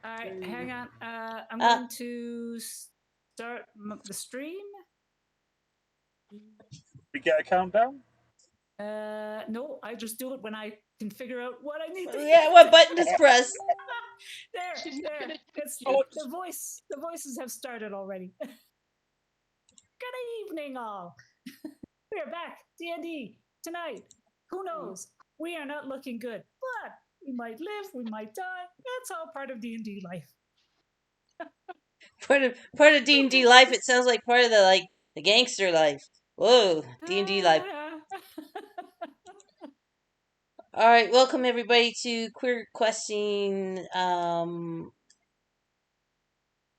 All right, hang on. I'm Uh, going to start the stream. We get a countdown? No, I just do it when I can figure out what I need to Yeah, what button to press? there. It's Oh, the voice. The voices have started already. Good evening, all. We are back. D&D tonight. Who knows? We are not looking good, but we might live. We might die. That's all part of D&D life. Part of D&D life. It sounds like part of the gangster life. Whoa, D&D life. All right, welcome everybody to Queer Questing.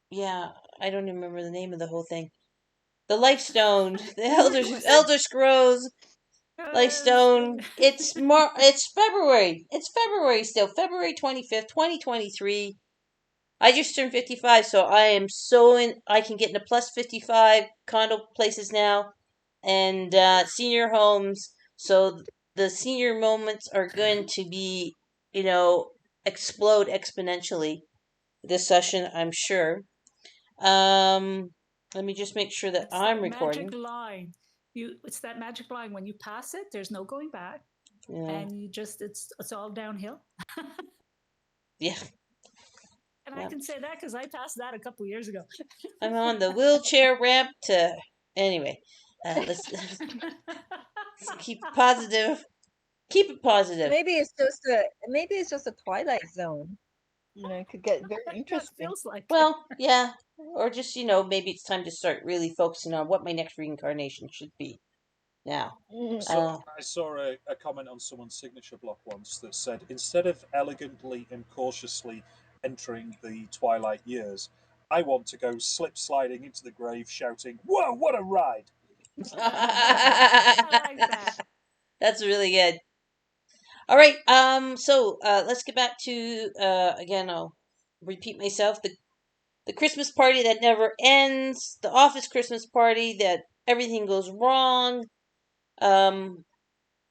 Yeah, I don't even remember the name of the whole thing. The Lifestone, the Elder Scrolls Lifestone. It's February. It's February still. February 25th, 2023. I just turned 55, so I am I can get into plus 55 condo places now and senior homes. So the senior moments are going to be, explode exponentially this session, I'm sure. Let me just make sure that I'm recording. Magic line. It's that magic line. When you pass it, there's no going back, and you just it's all downhill. Yeah. And I can say that because I passed that a couple years ago. I'm on the wheelchair ramp to. Anyway, let's keep it positive. Keep it positive. Maybe it's just a Twilight Zone. It could get very interesting. Feels like well, yeah, or just maybe it's time to start really focusing on what my next reincarnation should be. Now, I saw a comment on someone's signature block once that said, instead of elegantly and cautiously entering the twilight years, I want to go slip sliding into the grave shouting, "Whoa, what a ride!" I like that. That's really good. All right, so let's get back to again. I'll repeat myself. The Christmas party that never ends. The office Christmas party that everything goes wrong.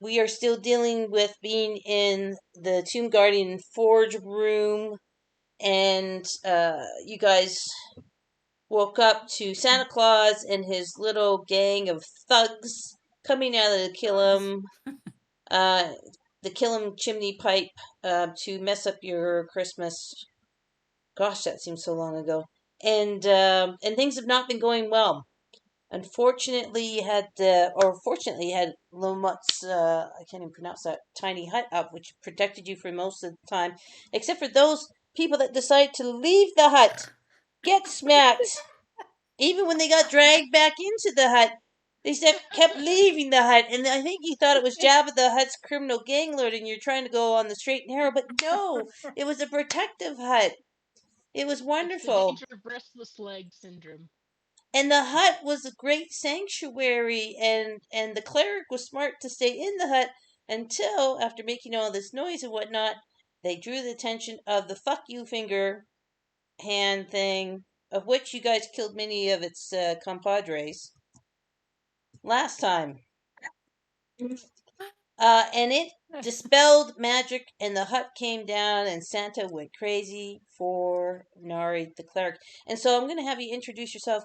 We are still dealing with being in the Tomb Guardian Forge room, and you guys woke up to Santa Claus and his little gang of thugs coming out of the Killam chimney pipe to mess up your Christmas. Gosh, that seems so long ago. And things have not been going well. Unfortunately, fortunately, you had Lomut's, I can't even pronounce that, tiny hut up, which protected you for most of the time, except for those people that decided to leave the hut, get smacked. Even when they got dragged back into the hut, they kept leaving the hut, and I think you thought it was Jabba the Hutt's criminal gang lord, and you're trying to go on the straight and narrow, but no, it was a protective hut. It was wonderful. It's the danger of restless leg syndrome. And the hut was a great sanctuary, and the cleric was smart to stay in the hut until, after making all this noise and whatnot, they drew the attention of the fuck you finger hand thing, of which you guys killed many of its compadres last time. And it dispelled magic, and the hut came down, and Santa went crazy for Nari, the cleric. And so I'm going to have you introduce yourself.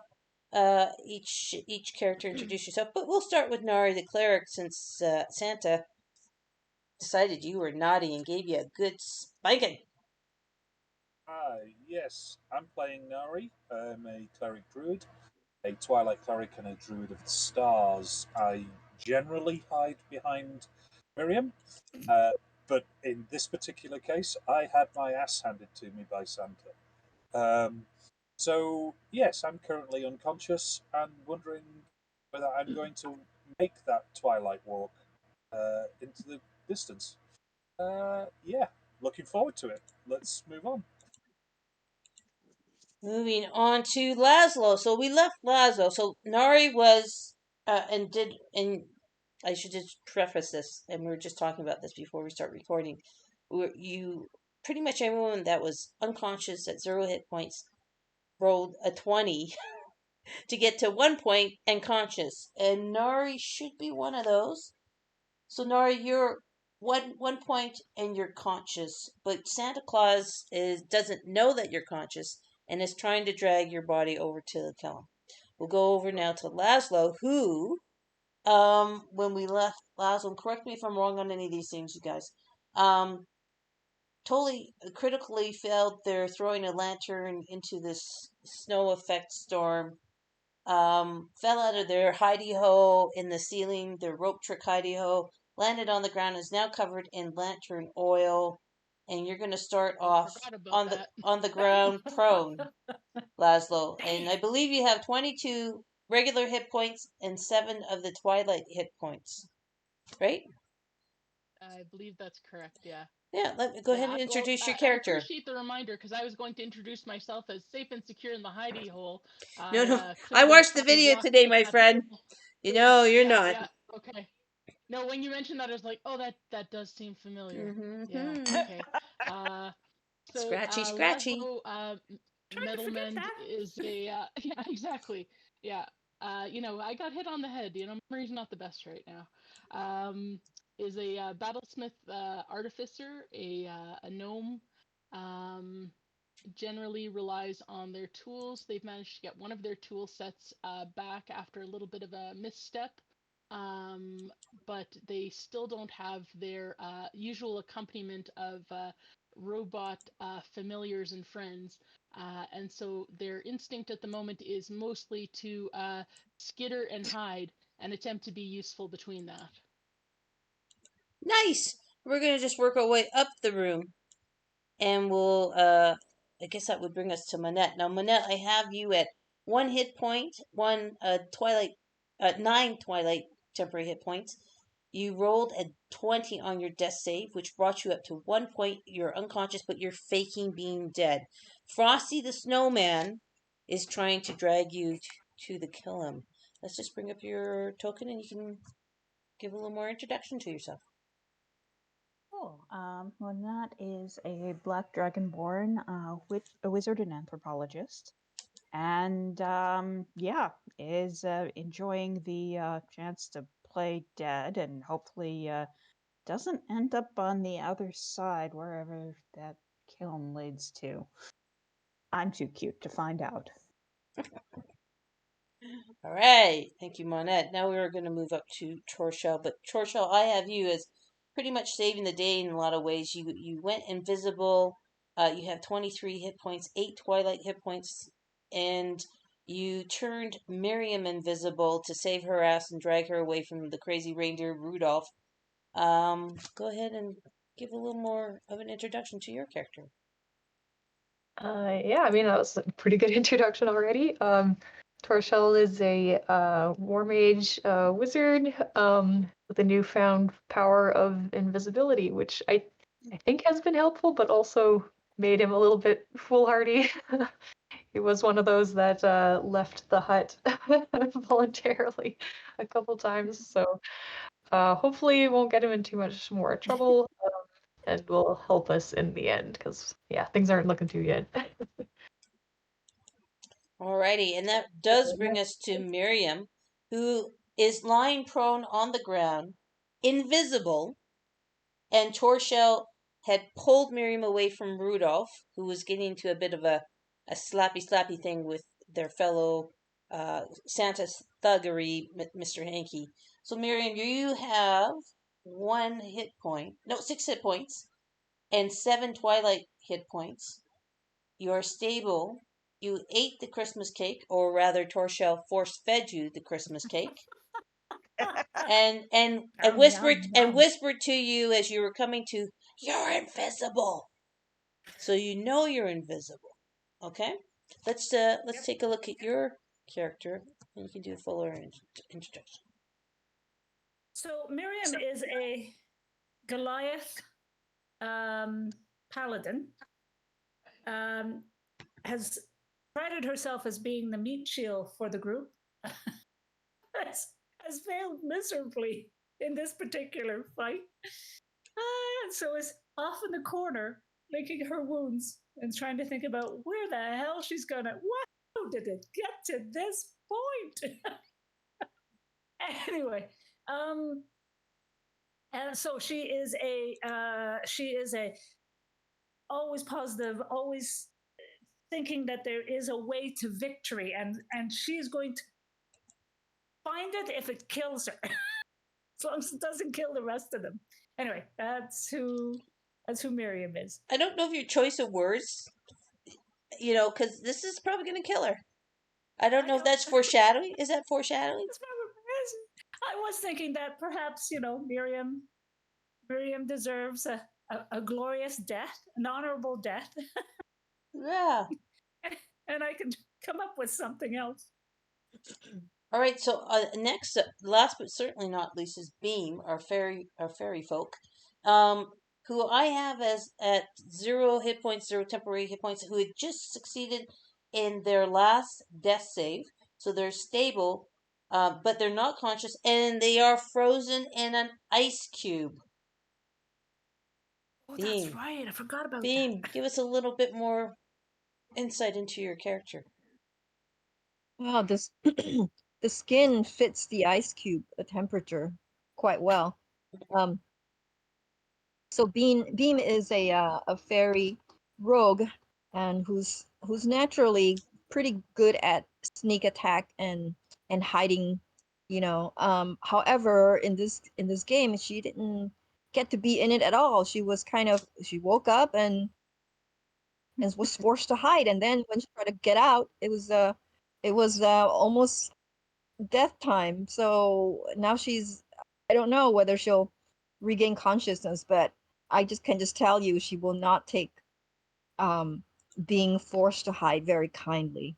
Each character introduce yourself, but we'll start with Nari, the cleric, since Santa decided you were naughty and gave you a good spanking. Yes, I'm playing Nari. I'm a cleric druid, a twilight cleric, and a druid of the stars. I generally hide behind Miriam, but in this particular case, I had my ass handed to me by Santa. So, yes, I'm currently unconscious and wondering whether I'm going to make that twilight walk into the distance. Yeah, looking forward to it. Let's move on. Moving on to Laszlo. So we left Laszlo. So Nari was and I should just preface this, and we were just talking about this before we start recording. You pretty much everyone that was unconscious at 0 hit points rolled a 20 to get to 1 point and conscious, and Nari should be one of those. So Nari, you're one point and you're conscious, but Santa Claus doesn't know that you're conscious and is trying to drag your body over to the kiln. We'll go over now to Laszlo, who, when we left Laszlo, correct me if I'm wrong on any of these things, you guys, totally critically failed their throwing a lantern into this snow effect storm. Fell out of their hidey-ho in the ceiling, their rope trick hidey-ho, landed on the ground, is now covered in lantern oil, and you're going to start off Forgot about on that. the ground prone, Laszlo. And I believe you have 22 regular hit points and 7 of the Twilight hit points, right? I believe that's correct. Yeah. Yeah, go ahead and introduce your character. I appreciate the reminder because I was going to introduce myself as safe and secure in the hidey hole. No, I watched the video today, my friend. You know, you're not. Yeah, okay. No, when you mentioned that, I was like, oh, that does seem familiar. Mm-hmm. Yeah, okay. So, Scratchy. Laszlo, Trying to forget Metalmend that. is a, yeah, exactly. Yeah. I got hit on the head. Memory's not the best right now. Is a battlesmith artificer, a gnome. Generally relies on their tools. They've managed to get one of their tool sets back after a little bit of a misstep, but they still don't have their usual accompaniment of robot familiars and friends. And so their instinct at the moment is mostly to skitter and hide and attempt to be useful between that. Nice. We're gonna just work our way up the room, and we'll. I guess that would bring us to Manette. Now, Manette, I have you at 1 hit point, 9 Twilight temporary hit points. You rolled a 20 on your death save, which brought you up to 1 point. You're unconscious, but you're faking being dead. Frosty the Snowman is trying to drag you to the kiln. Let's just bring up your token, and you can give a little more introduction to yourself. Cool. That is a black dragonborn, a wizard and anthropologist, and is enjoying the chance to play dead, and hopefully doesn't end up on the other side wherever that kiln leads to. I'm too cute to find out. All right. Thank you, Monette. Now we're going to move up to Torshell. But Torshell, I have you as pretty much saving the day in a lot of ways. You went invisible. You have 23 hit points, 8 Twilight hit points, and you turned Miriam invisible to save her ass and drag her away from the crazy reindeer Rudolph. Go ahead and give a little more of an introduction to your character. That was a pretty good introduction already. Torshell is a war mage wizard with a newfound power of invisibility, which I think has been helpful, but also made him a little bit foolhardy. He was one of those that left the hut voluntarily a couple times, so hopefully it won't get him in too much more trouble and will help us in the end, because, things aren't looking too good. Alrighty, and that does bring us to Miriam, who is lying prone on the ground, invisible, and Torshell had pulled Miriam away from Rudolph, who was getting into a bit of a slappy thing with their fellow Santa thuggery, Mr. Hanky. So Miriam, you have 6 hit points, and 7 Twilight hit points. You are stable. You ate the Christmas cake, or rather, Torshell force-fed you the Christmas cake, and whispered to you as you were coming to, "You're invisible." So you know you're invisible. Okay, let's take a look at your character, and you can do a fuller introduction. So Miriam is a Goliath paladin. Has prided herself as being the meat shield for the group. has failed miserably in this particular fight. And so is off in the corner, licking her wounds and trying to think about where the hell she's gonna. How did it get to this point? Anyway, And so she is a always positive, always thinking that there is a way to victory, and she's going to find it if it kills her, as long as it doesn't kill the rest of them. Anyway, that's who Miriam is. I don't know if your choice of words, you know, because this is probably going to kill her. I don't know if that's foreshadowing. Is that foreshadowing? I was thinking that perhaps, you know, Miriam deserves a glorious death, an honorable death. Yeah. And I can come up with something else. All right. So next, last but certainly not least, is Beam, our fairy folk, who I have as at 0 hit points, 0 temporary hit points, who had just succeeded in their last death save. So they're stable, but they're not conscious, and they are frozen in an ice cube. Oh, Beam. that's right. I forgot about Beam, that. give us a little bit more insight into your character. Wow, this the skin fits the ice cube temperature quite well. So Beam is a fairy rogue, and who's naturally pretty good at sneak attack and hiding, you know. However, in this game, she didn't get to be in it at all. She was she woke up and was forced to hide, and then when she tried to get out, it was almost death time. So now I don't know whether she'll regain consciousness, but I can just tell you she will not take being forced to hide very kindly.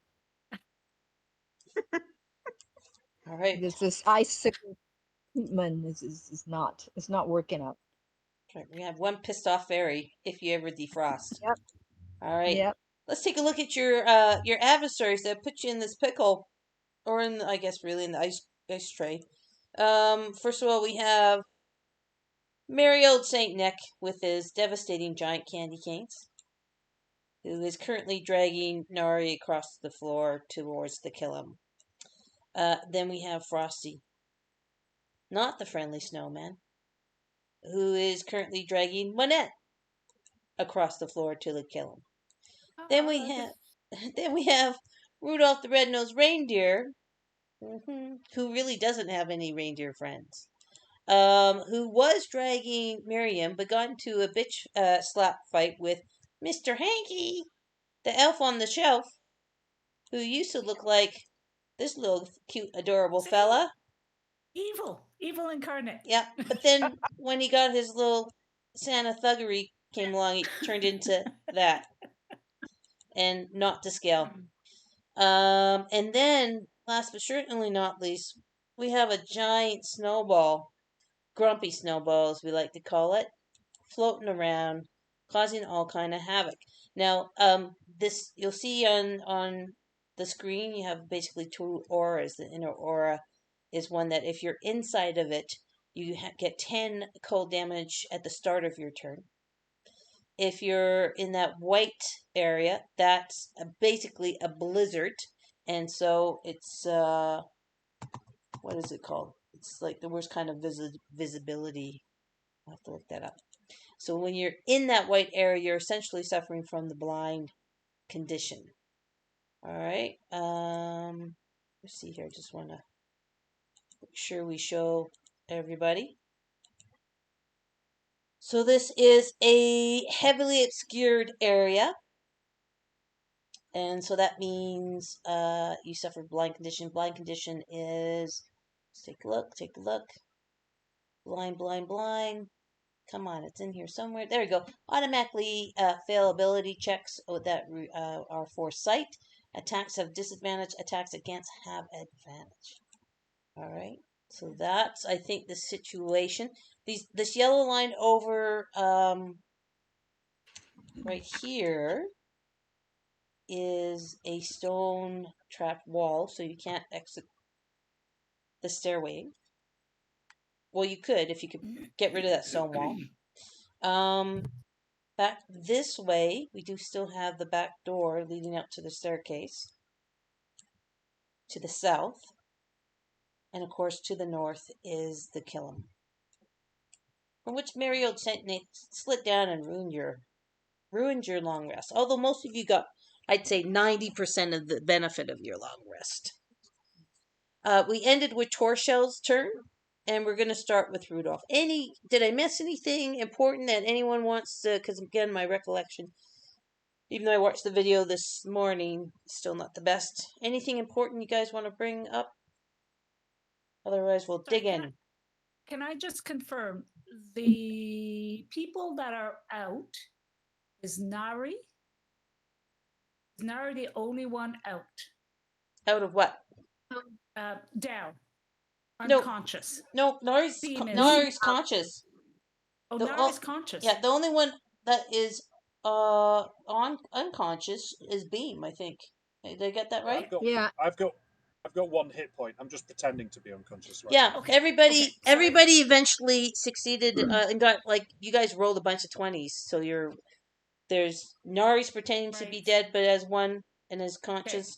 All right. This icicle treatment is not working out. Okay, we have one pissed off fairy if you ever defrost. Yep. All right. Yep. Let's take a look at your adversaries that put you in this pickle, or in I guess really in the ice tray. First of all, we have merry old Saint Nick with his devastating giant candy canes, who is currently dragging Nari across the floor towards the kiln. Then we have Frosty, not the friendly snowman, who is currently dragging Monette across the floor to the kiln. Then we have Rudolph the Red-Nosed Reindeer, who really doesn't have any reindeer friends, who was dragging Miriam, but got into a bitch slap fight with Mr. Hanky, the elf on the shelf, who used to look like this little cute, adorable fella. Evil incarnate. Yeah, but then when he got his little Santa thuggery came along, he turned into that, and not to scale. And then, last but certainly not least, we have a giant snowball, grumpy snowball as we like to call it, floating around, causing all kind of havoc. Now, this you'll see on the screen. You have basically two auras. The inner aura is one that if you're inside of it, you get 10 cold damage at the start of your turn. If you're in that white area, that's basically a blizzard. And so it's, what is it called? It's like the worst kind of visibility. I'll have to look that up. So when you're in that white area, you're essentially suffering from the blind condition. All right. Let's see here. I just want to make sure we show everybody. So this is a heavily obscured area. And so that means you suffer blind condition. Blind condition is, let's take a look. Blind. Come on, it's in here somewhere. There we go. Automatically fail ability checks that are for sight. Attacks have disadvantage. Attacks against have advantage. All right. So that's, I think, the situation. This yellow line over right here is a stone trap wall, so you can't exit the stairway. Well, you could if you could get rid of that stone wall. Back this way, we do still have the back door leading up to the staircase. To the south, and of course to the north is the kiln. from which Mario slid down and ruined your long rest. Although most of you got, I'd say, 90% of the benefit of your long rest. We ended with Torshell's turn, and we're going to start with Rudolph. Did I miss anything important that anyone wants to? Because again, my recollection, even though I watched the video this morning, still not the best. Anything important you guys want to bring up? Otherwise, we'll dig in. Can I just confirm the people that are out? Is Nari? Is Nari the only one out? Out of what? Down. No. Unconscious. No, Nari's conscious. Oh, Nari's conscious. Yeah, the only one that is unconscious is Beam, I think. Did I get that right? I've got 1 hit point. I'm just pretending to be unconscious right Yeah, now. okay. Everybody eventually succeeded and got, like, you guys rolled a bunch of 20s, so there's Nari's pretending to be dead but as one and is conscious. Okay.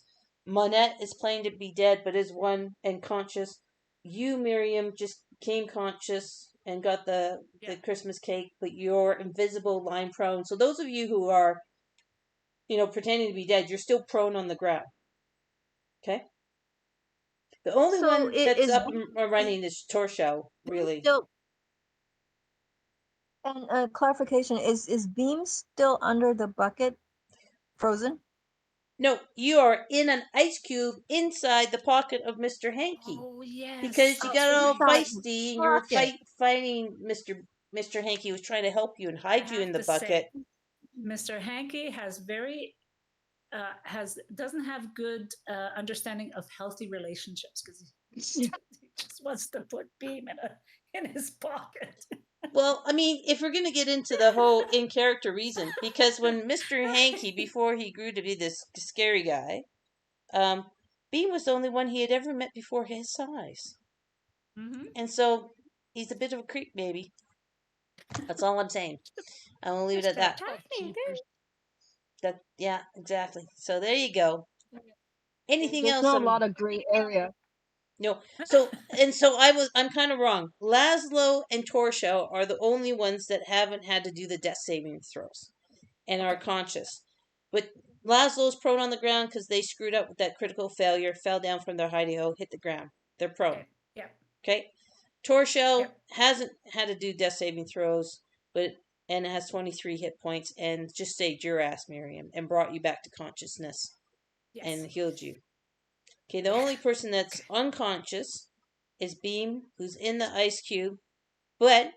Monette is playing to be dead but is one and conscious. You, Miriam, just became conscious and got the Christmas cake, but you're invisible, lying prone. So those of you who are, pretending to be dead, you're still prone on the ground. Okay? The only one that's up and running is Torshell, really. And clarification, is Beam still under the bucket, frozen? No, you are in an ice cube inside the pocket of Mr. Hanky. Oh, yes. Because you got all feisty and you were fighting Mr. Hanky, who was trying to help you and hide you in the bucket. Mr. Hanky has doesn't have good understanding of healthy relationships because he just wants to put Beam in his pocket. Well, I mean, if we're going to get into the whole in-character reason, because when Mr. Hanky, before he grew to be this scary guy, Beam was the only one he had ever met before his size. Mm-hmm. And so, he's a bit of a creep, maybe. That's all I'm saying. I'm going to leave it at that. Yeah, exactly. So, there you go. Anything else? There's not a lot of gray area. No. I'm kind of wrong. Laszlo and Torshell are the only ones that haven't had to do the death saving throws and are conscious. But Laszlo's prone on the ground because they screwed up with that critical failure, fell down from their hidey-ho, hit the ground. They're prone. Yeah. Okay? Torshell hasn't had to do death saving throws, and has 23 hit points and just saved your ass, Miriam, and brought you back to consciousness and healed you. Okay, the only person that's unconscious is Beam, who's in the ice cube, but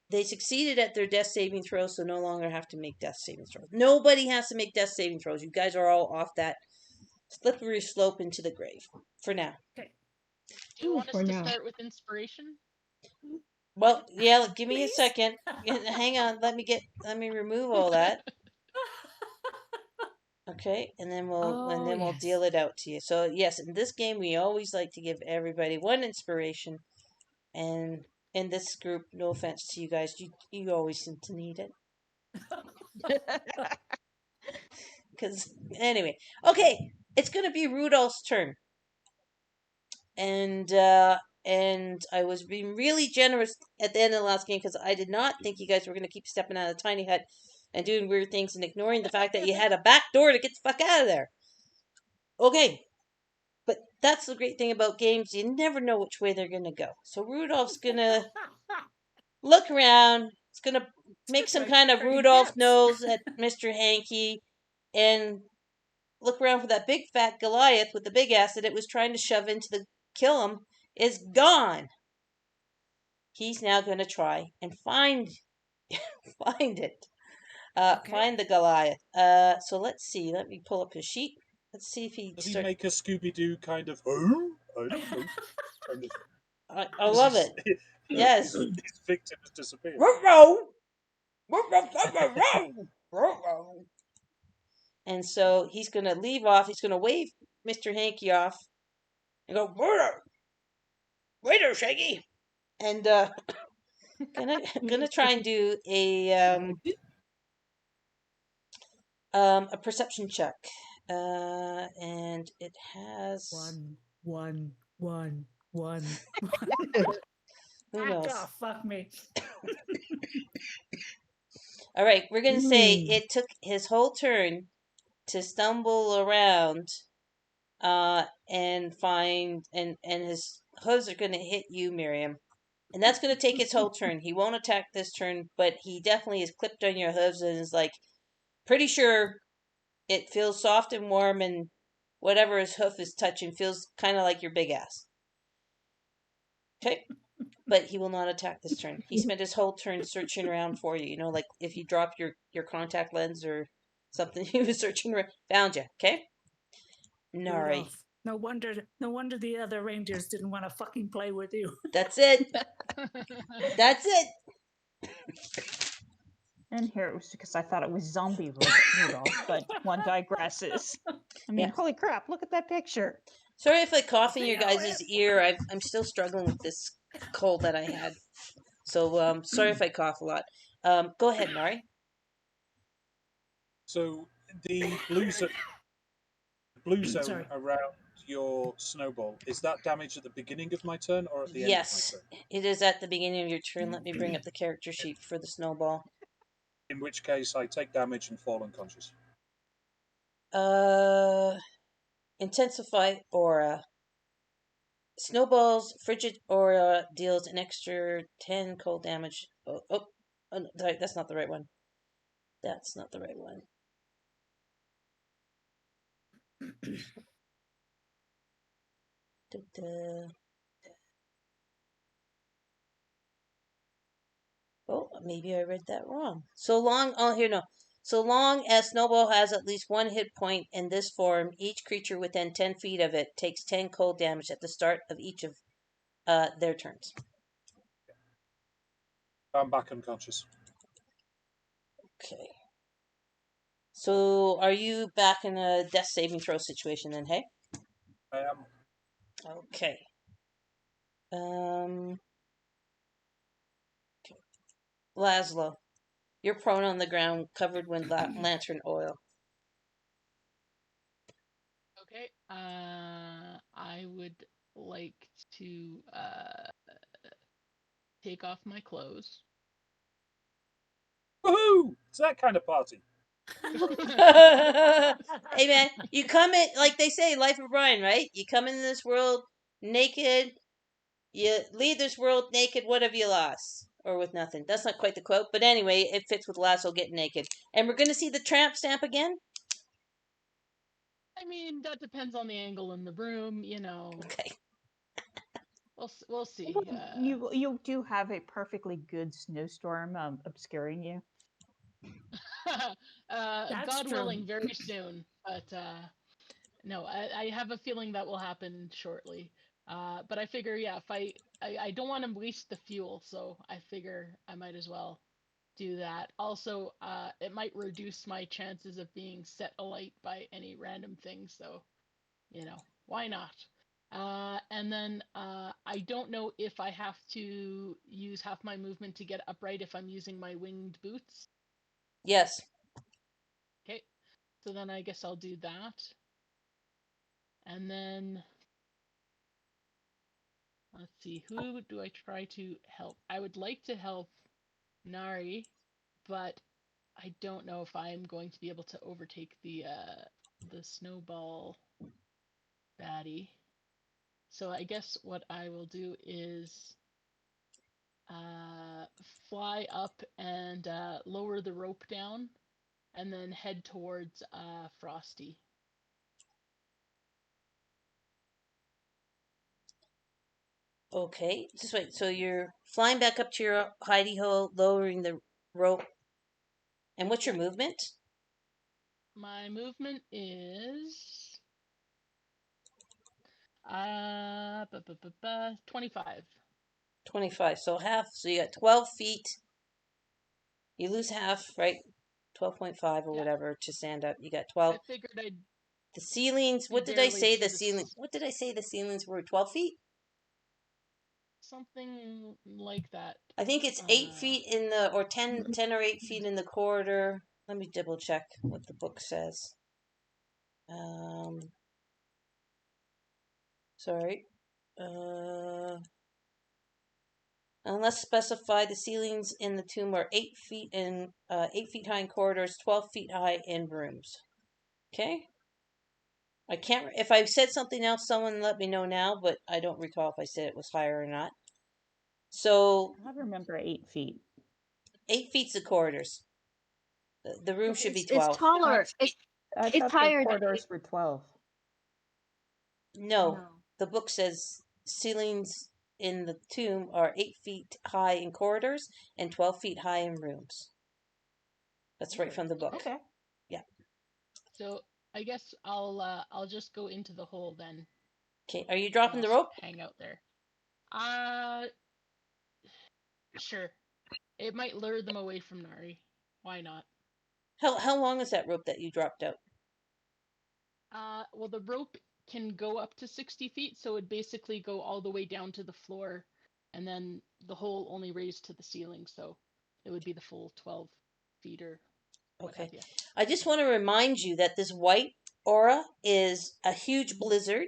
they succeeded at their death saving throws, so no longer have to make death saving throws. Nobody has to make death saving throws. You guys are all off that slippery slope into the grave for now. Okay. Do you want us to start with inspiration? Well, yeah, give me a second. Hang on, let me remove all that. Okay, and then we'll deal it out to you. So yes, in this game we always like to give everybody one inspiration, and in this group, no offense to you guys, you always seem to need it. Because anyway, okay, it's gonna be Rudolph's turn, and I was being really generous at the end of the last game because I did not think you guys were gonna keep stepping out of the tiny hut and doing weird things and ignoring the fact that you had a back door to get the fuck out of there. Okay. But that's the great thing about games. You never know which way they're going to go. So Rudolph's going to look around. He's going to make some kind of Rudolph nose at Mr. Hanky and look around for that big fat Goliath with the big ass that it was trying to shove kill him is gone. He's now going to try and find it. Find the Goliath. So let's see. Let me pull up his sheet. Let's see if he... Does he make a Scooby-Doo kind of... Oh, I don't know. Kind of... I love it. Yes. His victim has disappeared. And so he's going to leave off. He's going to wave Mr. Hanky off and go, waiter, Shaggy. And gonna try and do a perception check, and it has one. Who Back knows? off, fuck me. All right, we're going to say Ooh. it took his whole turn to stumble around and find, and his hooves are going to hit you, Miriam. And that's going to take his whole turn. He won't attack this turn, but he definitely is clipped on your hooves and is like, pretty sure it feels soft and warm, and whatever his hoof is touching feels kind of like your big ass. Okay? But he will not attack this turn. He spent his whole turn searching around for you. You know, like if you drop your contact lens or something, he was searching around. Found you. Okay? Nari. Rudolph. No wonder the other reindeers didn't want to fucking play with you. That's it. That's it. And here it was because I thought it was zombie Rudolph, but one digresses. I mean, Yeah. holy crap, look at that picture. Sorry if I cough in your They are guys' ear. I'm still struggling with this cold that I had. So, sorry if I cough a lot. Go ahead, Nari. So the blue zone Sorry. around your snowball, is that damage at the beginning of my turn or at the end of my Yes, turn? it is at the beginning of your turn. Let me bring up the character sheet for the snowball. In which case I take damage and fall unconscious. Intensify aura. Snowball's frigid aura deals an extra 10 cold damage. Oh, no, sorry, that's not the right one. That's not the right one. Da-da. Oh, maybe I read that wrong. So long as Snowball has at least one hit point in this form, each creature within 10 feet of it takes 10 cold damage at the start of each of their turns. I'm back unconscious. Okay. So, are you back in a death saving throw situation then, hey? I am. Okay. Okay. Laszlo, you're prone on the ground, covered with lantern oil. Okay. I would like to take off my clothes. Woohoo! It's that kind of party. Hey man, you come in, like they say, Life of Brian, right? You come into this world naked, you leave this world naked, what have you lost? Or with nothing. That's not quite the quote, but anyway, it fits with Lasso getting naked. And we're going to see the tramp stamp again? I mean, that depends on the angle in the room, you know. Okay. We'll see. You do have a perfectly good snowstorm obscuring you. God true. willing, very soon. But no, I have a feeling that will happen shortly. But I figure, yeah, if I don't want to waste the fuel, so I figure I might as well do that. Also, it might reduce my chances of being set alight by any random thing, so, you know, why not? And then I don't know if I have to use half my movement to get upright if I'm using my winged boots. Yes. Okay, so then I guess I'll do that. And then, let's see, who do I try to help? I would like to help Nari, but I don't know if I'm going to be able to overtake the snowball baddie. So I guess what I will do is fly up and lower the rope down, and then head towards Frosty. Okay. Just wait. So you're flying back up to your hidey hole, lowering the rope. And what's your movement? My movement is 25. 25. So half. So you got 12 feet. You lose half, right? 12.5 or Yeah. whatever to stand up. You got I 12. figured I'd The ceilings, what did I barely say do the this. ceiling? What did I say the ceilings were? 12 feet? Something like that. I think it's 8 feet in the, or 10 or 8 feet in the corridor. Let me double check what the book says. Sorry. Unless specified, the ceilings in the tomb are 8 feet in 8 feet high in corridors, 12 feet high in rooms. Okay. I can't. If I've said something else, someone let me know now. But I don't recall if I said it was higher or not. So I remember 8 feet. 8 feet's the corridors. The room should be It's 12. taller. I It's thought higher the than corridors were 12. No, the book says ceilings in the tomb are 8 feet high in corridors and 12 feet high in rooms. That's right from the book. Okay. Yeah. So I guess I'll just go into the hole then. Okay. Are you dropping and the I'll rope? hang out there. Sure. It might lure them away from Nari. Why not? How long is that rope that you dropped out? Well, the rope can go up to 60 feet, so it'd basically go all the way down to the floor, and then the hole only raised to the ceiling, so it would be the full 12 feet or what Okay. have you. I just want to remind you that this white aura is a huge blizzard,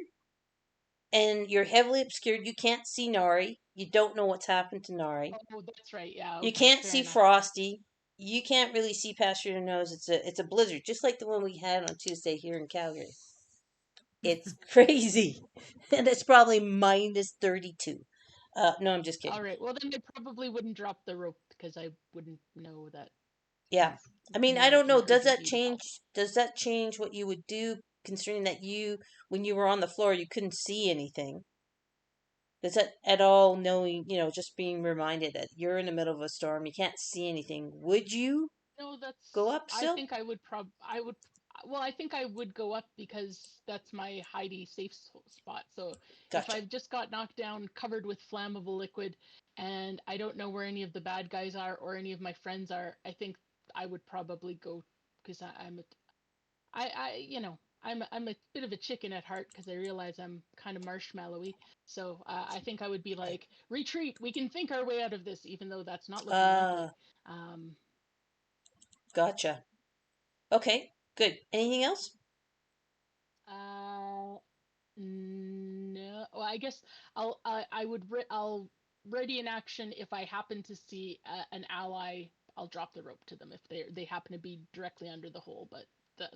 and you're heavily obscured. You can't see Nari. You don't know what's happened to Nari. Oh, that's right. Yeah. You Okay, can't fair see enough. Frosty. You can't really see past your nose. It's a blizzard, just like the one we had on Tuesday here in Calgary. It's crazy, and it's probably minus 32. No, I'm just kidding. All right. Well, then I probably wouldn't drop the rope because I wouldn't know that. Yeah, I mean, I You're don't know. in Does urgent that need of help. change? Does that change what you would do, considering that when you were on the floor, you couldn't see anything? Does that at all, knowing, just being reminded that you're in the middle of a storm, you can't see anything? Would you No, go up I still? think I would well, I think I would go up because that's my Heidi safe spot. So if Gotcha. I've just got knocked down, covered with flammable liquid, and I don't know where any of the bad guys are or any of my friends are, I think I would probably go because I'm a bit of a chicken at heart because I realize I'm kind of marshmallowy. So I think I would be like, retreat. We can think our way out of this, even though that's not looking likely. Um, Gotcha. Okay, good. Anything else? No. Well, I guess I'll ready in action if I happen to see an ally. I'll drop the rope to them if they happen to be directly under the hole. But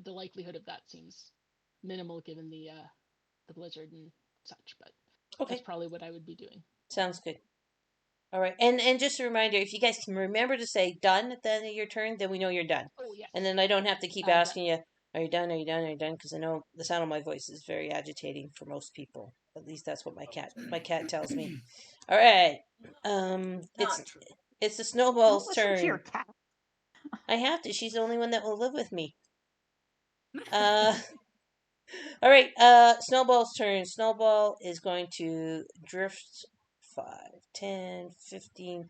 the likelihood of that seems minimal given the blizzard and such. But that's Okay, probably what I would be doing. sounds good. All right, and just a reminder, if you guys can remember to say done at the end of your turn, then we know you're done. Oh yes. And then I don't have to keep Done. asking you, are you done? Are you done? Are you done? Because I know the sound of my voice is very agitating for most people. At least that's what my cat tells me. All right. It's the Don't snowball's listen to your turn. cat. I have to. She's the only one that will live with me. All right. Snowball's turn. Snowball is going to drift 5, 10, 15,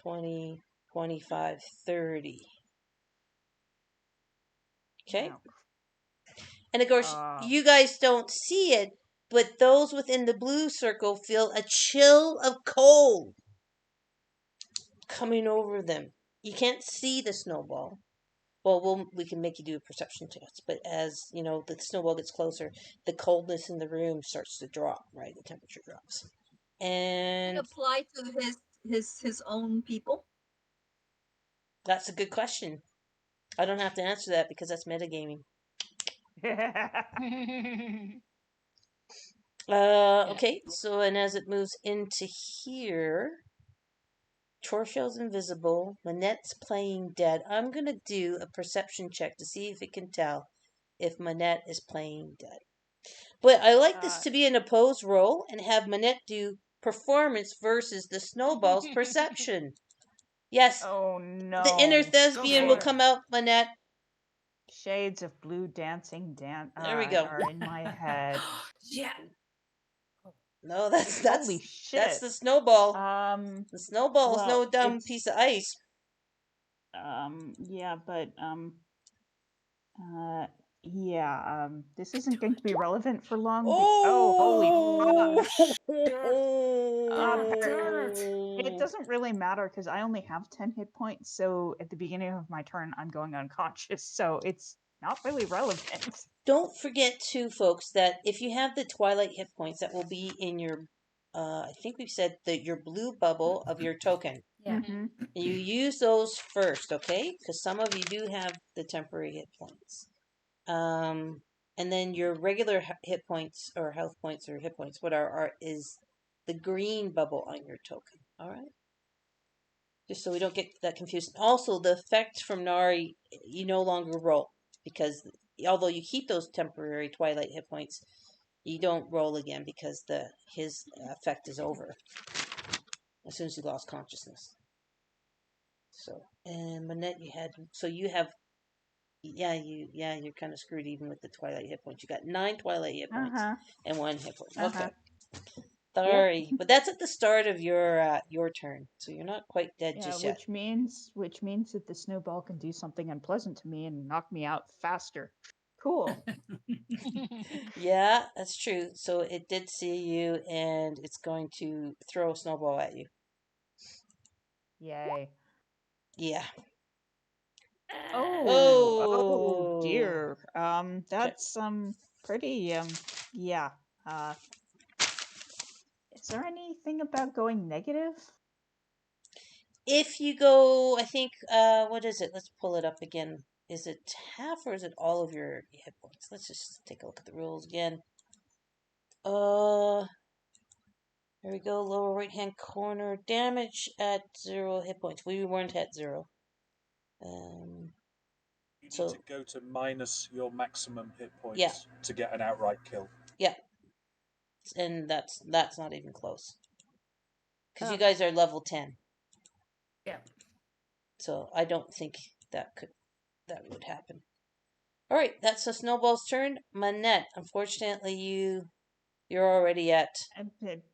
20, 25, 30. Okay. Wow. And of course, you guys don't see it, but those within the blue circle feel a chill of cold coming over them. You can't see the snowball. Well, we can make you do a perception test, but as the snowball gets closer, the coldness in the room starts to drop. Right, the temperature drops, and it apply to his own people? that's a good question. I don't have to answer that because that's metagaming. Okay, so and as it moves into here, Torshell's invisible. Manette's playing dead. I'm gonna do a perception check to see if it can tell if Manette is playing dead. But I like this to be an opposed roll and have Manette do performance versus the snowball's perception. Yes, Oh no. the inner thespian will come out, Manette. Shades of blue dancing There we go. are in my head. Yeah. No, that's Holy shit. that's the snowball. The snowball's well, no dumb it's- piece of ice. Yeah, but this isn't going to be relevant for long. Oh, Holy fuck. Damn It doesn't really matter because I only have 10 hit points, so at the beginning of my turn, I'm going unconscious, so it's not really relevant. Don't forget, too, folks, that if you have the Twilight hit points, that will be in your I think we've said that your blue bubble of your token. Yeah. Mhm. You use those first, okay? Because some of you do have the temporary hit points. And then your regular hit points or health points or hit points, what are is the green bubble on your token. All right. Just so we don't get that confused. Also, the effect from Nari, you no longer roll because although you keep those temporary twilight hit points, you don't roll again because his effect is over as soon as he lost consciousness. So, and Manette, you have you're kind of screwed even with the twilight hit points. You got 9 twilight hit points and 1 hit point. Okay. Sorry, but that's at the start of your turn, so you're not quite dead Yeah, just yet. which means that the snowball can do something unpleasant to me and knock me out faster. Cool. Yeah, that's true. So it did see you, and it's going to throw a snowball at you. Yay. Yeah. Oh Oh. dear. Okay. That's pretty yeah. Is there anything about going negative? If you go, I think, what is it? Let's pull it up again. Is it half or is it all of your hit points? Let's just take a look at the rules again. There we go. Lower right hand corner. Damage at 0 hit points. We weren't at 0. You need So to go to minus your maximum hit points yeah, to get an outright kill. yeah, and that's not even close because you Okay. guys are level 10. Yeah. So I don't think that would happen. All right, that's the snowball's turn. Manette, unfortunately, you're already at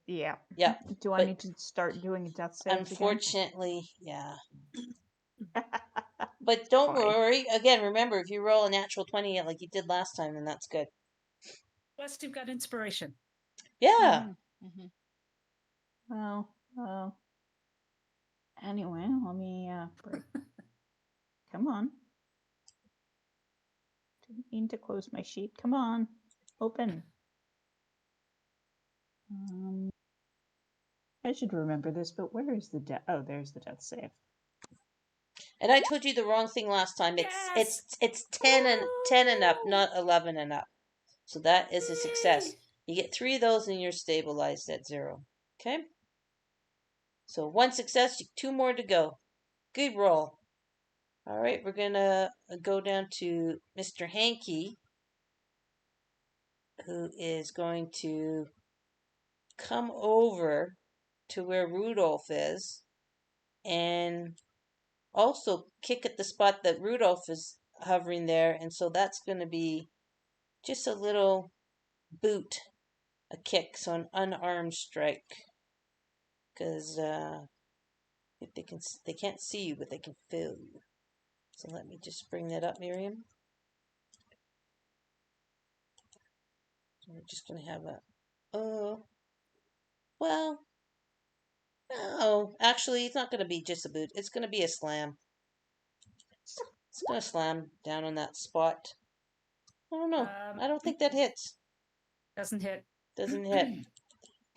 Yeah. yeah. Do I But need to start doing death saves again? unfortunately, yeah. But don't Fine. worry. Again, remember if you roll a natural 20 like you did last time, then that's good. Plus, you've got inspiration. Yeah. Mm-hmm. Well, anyway, let me break. Come on. Didn't mean to close my sheet. Come on. Open. I should remember this, but where is the death? Oh, there's the death save. And I told you the wrong thing last time. Yes! It's 10 and up, not 11 and up. So that is a success. You get 3 of those and you're stabilized at 0. Okay? So 1 success, 2 more to go. Good roll. All right, we're going to go down to Mr. Hanky, who is going to come over to where Rudolph is and also kick at the spot that Rudolph is hovering there. And so that's going to be just a little boot, a kick, so an unarmed strike. Because if they can't see you, but they can feel you. So let me just bring that up, Miriam. So we're just going to have well, no, actually, it's not going to be just a boot. It's going to be a slam. It's going to slam down on that spot. I don't know. I don't think that hits. Doesn't hit. Doesn't hit.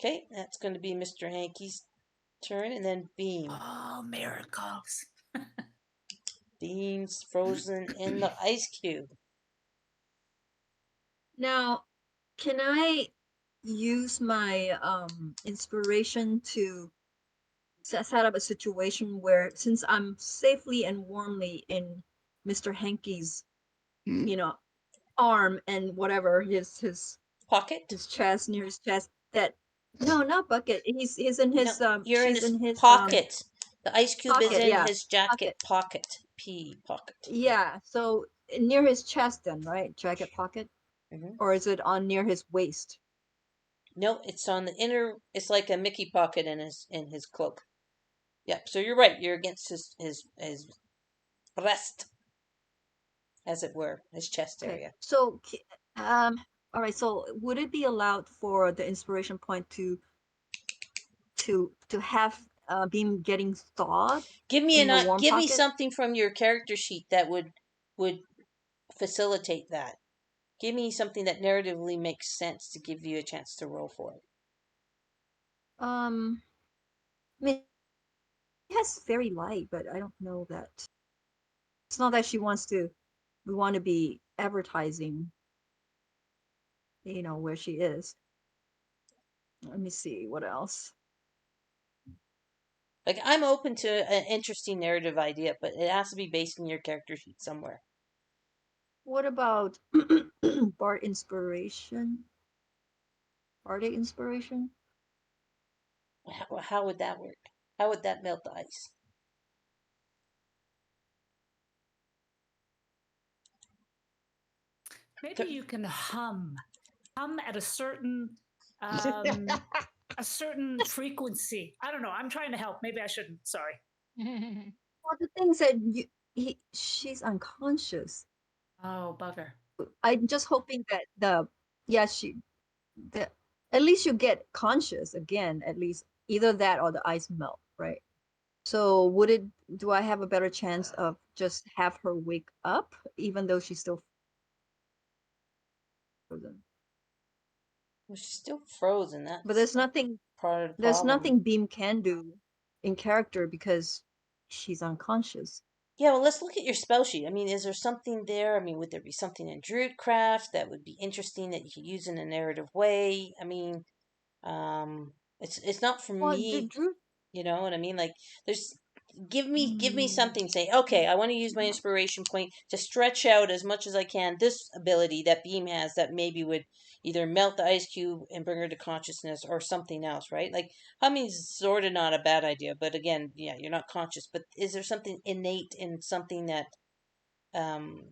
Okay, that's going to be Mr. Hanky's turn, and then Beam. Oh, miracles. Beam's frozen in the ice cube. Now, can I use my inspiration to set up a situation where, since I'm safely and warmly in Mr. Hanky's, arm and whatever his Pocket? his chest, near his chest, that no, not bucket. He's in his No, you're in she's his in his pocket. The ice cube is pocket, in yeah, his jacket pocket. pocket. P pocket. Yeah, so near his chest then, right? Jacket pocket, or is it on near his waist? No, it's on the inner. It's like a Mickey pocket in his cloak. Yep. So you're right. You're against his breast, as it were, his chest Okay, area. so all right. So would it be allowed for the inspiration point to have Beam getting thawed Give me in the warm give me pocket? something from your character sheet that would facilitate that. Give me something that narratively makes sense to give you a chance to roll for it. I mean, it has fairy light, but I don't know that. It's not that she wants to. We want to be advertising, where she is. Let me see what else. Like, I'm open to an interesting narrative idea, but it has to be based in your character sheet somewhere. What about Bard inspiration? Bardic inspiration? How would that work? How would that melt the ice? Maybe you can hum at a certain a certain frequency. I don't know. I'm trying to help. Maybe I shouldn't. Sorry. Well, the things that she's unconscious. Oh, bugger. I'm just hoping that at least you get conscious again, at least either that or the ice melt, right? So do I have a better chance of just have her wake up even though she's still frozen? Well, she's still frozen. But That's there's nothing part of the problem. Beam can do in character because she's unconscious. Yeah, well, let's look at your spell sheet. I mean, is there something there? I mean, would there be something in Druidcraft that would be interesting that you could use in a narrative way? I mean, it's not for Well, me. Drew, You know what I mean? Like, there's give me something. Say, okay, I want to use my inspiration point to stretch out as much as I can this ability that Beam has that maybe would either melt the ice cube and bring her to consciousness or something else, right? Like, humming's sort of not a bad idea, but again, yeah, you're not conscious. But is there something innate in something that um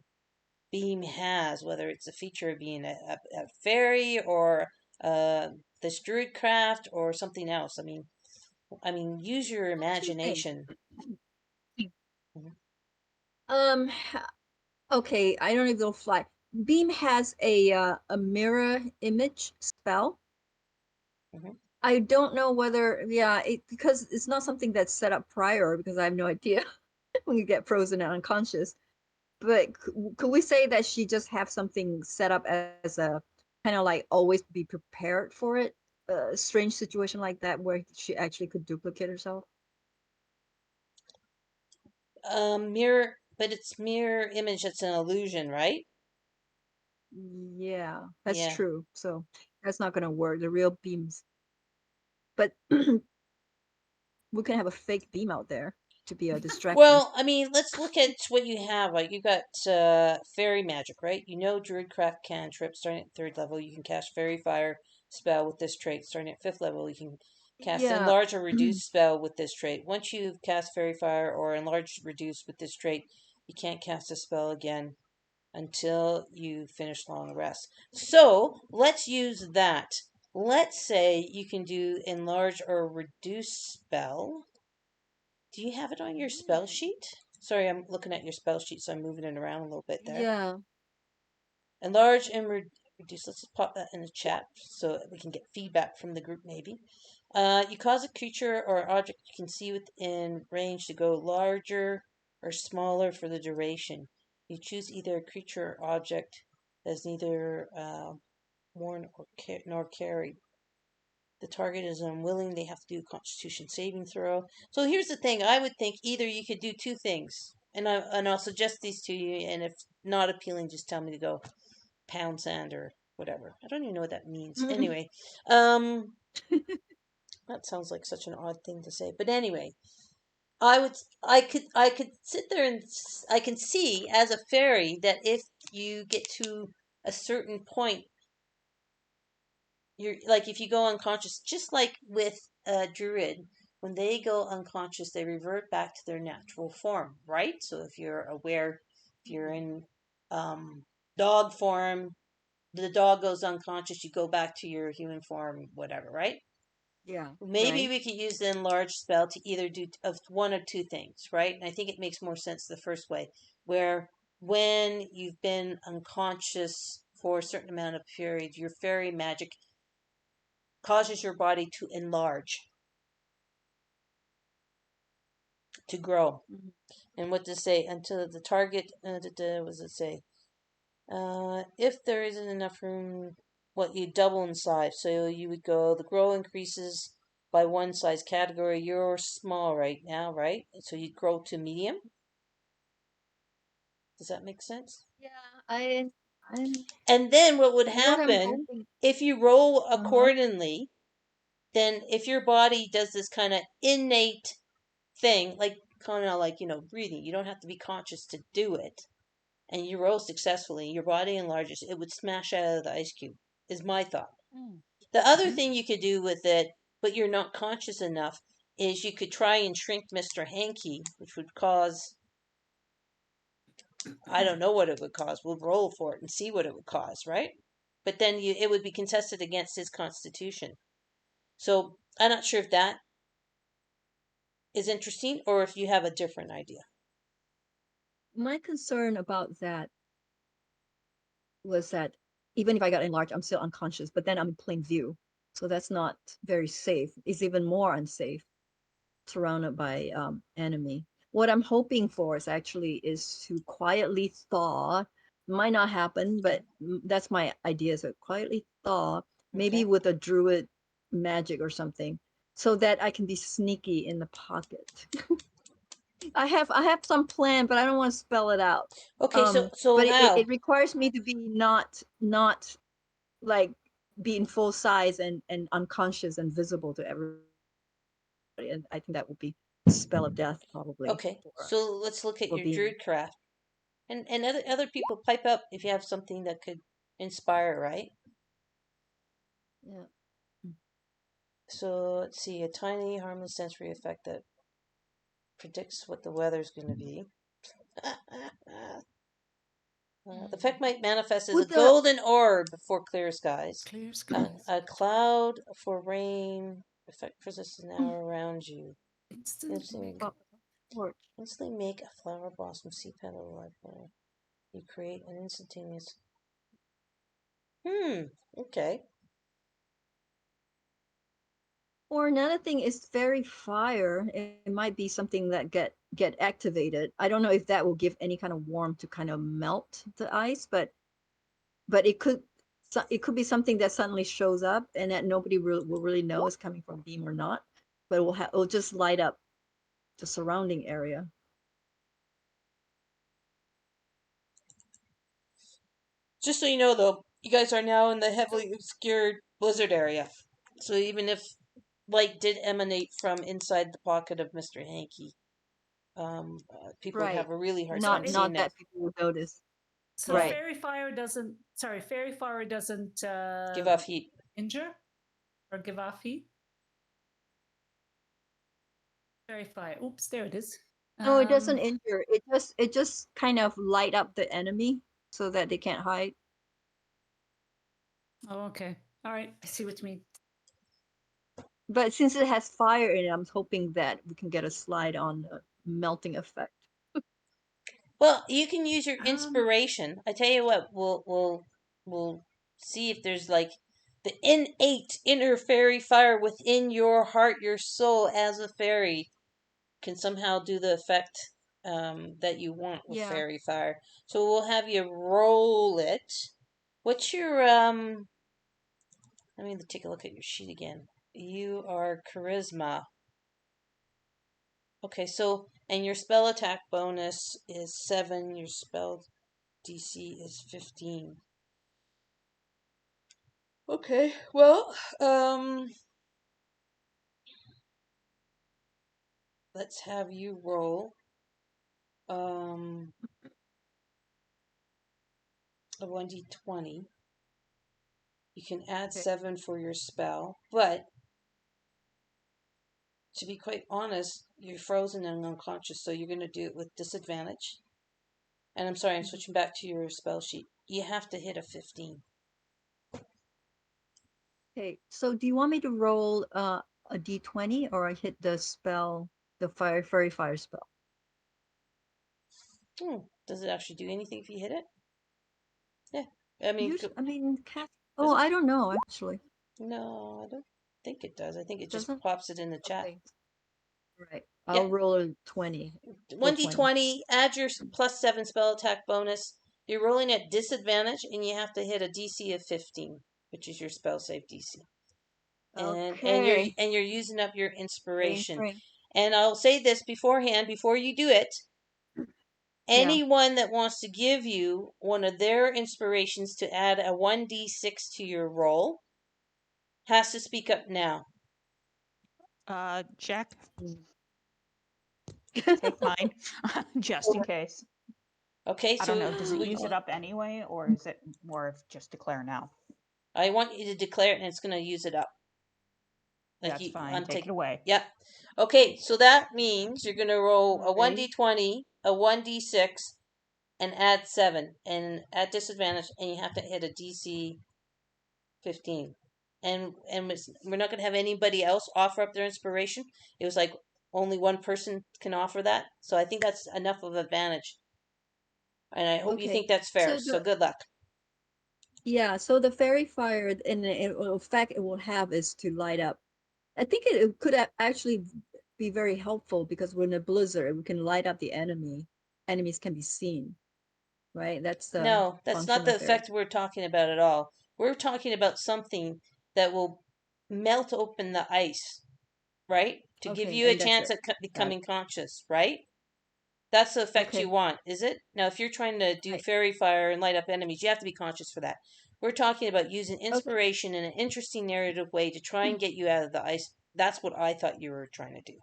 Beam has, whether it's a feature of being a fairy or uh this druidcraft or something else? I mean, use your well, two things. imagination. Mhm. Um, okay, I don't even know fly. Beam has a mirror image spell. Mhm. I don't know whether, because it's not something that's set up prior because I have no idea when you get frozen and unconscious. But could we say that she just have something set up as a kind of like always be prepared for it? A strange situation like that where she actually could duplicate herself? Mirror, but it's mirror image. That's an illusion, right? Yeah, that's Yeah. true. So that's not gonna work. The real beams, but we can have a fake beam out there to be a distraction. Well, I mean, let's look at what you have. Like, you got fairy magic, right? You know, druidcraft cantrip starting at 3rd level. You can cast fairy fire spell with this trait. Starting at 5th level, you can cast Yeah. enlarge or reduce spell with this trait. Once you've cast fairy fire or enlarge reduce with this trait, you can't cast a spell again until you finish long rest. So let's use that. Let's say you can do enlarge or reduce spell. Do you have it on your spell sheet? Sorry, I'm looking at your spell sheet, so I'm moving it around a little bit there. Yeah. Enlarge and reduce. Let's just pop that in the chat so that we can get feedback from the group, maybe. You cause a creature or object you can see within range to go larger or smaller for the duration. You choose either a creature or object that is neither worn or nor carried. The target is unwilling, they have to do a constitution saving throw. So here's the thing, I would think either you could do two things. And I'll suggest these to you, and if not appealing, just tell me to go pound sand or whatever. I don't even know what that means. Anyway, that sounds like such an odd thing to say. But anyway, I could sit there and I can see as a fairy that if you get to a certain point, you're like, if you go unconscious, just like with a druid, when they go unconscious, they revert back to their natural form, right? So if you're aware, if you're in dog form, the dog goes unconscious, you go back to your human form, whatever, right? Yeah. Maybe Right. we could use the enlarged spell to either do of one of two things, right? And I think it makes more sense the first way, where when you've been unconscious for a certain amount of period, your fairy magic causes your body to enlarge, to grow. Mhm. And what does it say? Until the target, what does it say? If there isn't enough room, what you double in size. So you would go, the grow increases by one size category. You're small right now, right? So you grow to medium. Does that make sense? Yeah, I'm And then what would what I'm happen hoping. if you roll Uh-huh. accordingly? Then if your body does this kind of innate thing, like kind of like, breathing, you don't have to be conscious to do it, and you roll successfully, your body enlarges, it would smash out of the ice cube, is my thought. Mm. The other thing you could do with it, but you're not conscious enough, is you could try and shrink Mr. Hanky, which would cause, I don't know what it would cause. We'll roll for it and see what it would cause, right? But then it would be contested against his constitution. So I'm not sure if that is interesting or if you have a different idea. My concern about that was that even if I got enlarged, I'm still unconscious, but then I'm in plain view. So that's not very safe. It's even more unsafe, surrounded by enemy. What I'm hoping for is to quietly thaw. Might not happen, but that's my idea. So quietly thaw, maybe Okay. with a druid magic or something, so that I can be sneaky in the pocket. I have some plan, but I don't want to spell it out. Okay, so But how? it requires me to be not like being full size and unconscious and visible to everybody. And I think that would be a spell of death probably Okay, so let's look at for your being. druid craft. And other people pipe up if you have something that could inspire, right? Yeah. So let's see, a tiny harmless sensory effect that predicts what the weather's going to be. The effect might manifest as a Would the golden orb for clear skies. Clear skies. A cloud for rain. Effect persists an hour around you. Instant Instantly, make. torch? instantly make a flower blossom, seed petal, live flower. You create an instantaneous. Okay. Or another thing is fairy fire. It might be something that get activated. I don't know if that will give any kind of warmth to kind of melt the ice, but it could be something that suddenly shows up and that nobody will really know is coming from beam or not, but it'll just light up the surrounding area. Just so you know, though, you guys are now in the heavily obscured blizzard area. So even if light did emanate from inside the pocket of Mr. Hanky, people would have Right. a really hard So time it- seeing Not it. that people will notice. So Right. fairy fire doesn't. Sorry, fairy fire doesn't Give off heat. injure or give off heat. Fairy fire. Oops, there it is. No, it doesn't injure. It just kind of light up the enemy so that they can't hide. Oh, okay. All right. I see what you mean. But since it has fire in it, I'm hoping that we can get a slide on the melting effect. Well, you can use your Um, inspiration. I tell you what, we'll see if there's like the innate inner fairy fire within your heart, your soul as a fairy can somehow do the effect that you want with Yeah. fairy fire. So we'll have you roll it. What's your Let me take a look at your sheet again. You are charisma. Okay, so and your spell attack bonus is 7. Your spell DC is 15. Okay, well, let's have you roll a 1d20. You can add Okay. 7 for your spell, but to be quite honest, you're frozen and unconscious, so you're going to do it with disadvantage. And I'm sorry, I'm switching back to your spell sheet. You have to hit a 15. Okay. So do you want me to roll a d20 or I hit the spell, the fairy fire spell? Does it actually do anything if you hit it? Yeah. I mean, Cast. does Oh, it? I don't know actually. No, I don't think it does. I think it just Doesn't? pops it in the chat. Okay. Right. Yeah. I'll roll a 20. 1d20, add your plus 7 spell attack bonus. You're rolling at disadvantage, and you have to hit a DC of 15, which is your spell save DC. And Okay. you're using up your inspiration. Ring. And I'll say this beforehand, before you do it. Yeah. Anyone that wants to give you one of their inspirations to add a 1d6 to your roll has to speak up now. Jack, take mine, just in case. Okay, I so don't know. Does it use it up anyway, or is it more of just declare now? I want you to declare it, and it's going to use it up. That's fine. Take it away. Yep. Okay, so that means you're going to roll a Okay. 1d20, a 1d6, and add 7, and at disadvantage, and you have to hit a DC 15. And we're not going to have anybody else offer up their inspiration. It was like only one person can offer that, so I think that's enough of advantage. And I hope you think that's fair. So good luck. Yeah, so the fairy fire and the effect it will have is to light up. I think it could actually be very helpful because we're in a blizzard, we can light up the enemy. Enemies can be seen, right? That's the No, that's not function the of fairy. effect we're talking about at all. We're talking about something that will melt open the ice, right? To give Okay, you a and that's chance it. at becoming conscious, right? That's the effect you Okay. want, is it? Now, if you're trying to do Right. fairy fire and light up enemies, you have to be conscious for that. We're talking about using Okay. inspiration in an interesting narrative way to try and get you out of the ice. That's what I thought you were trying to do.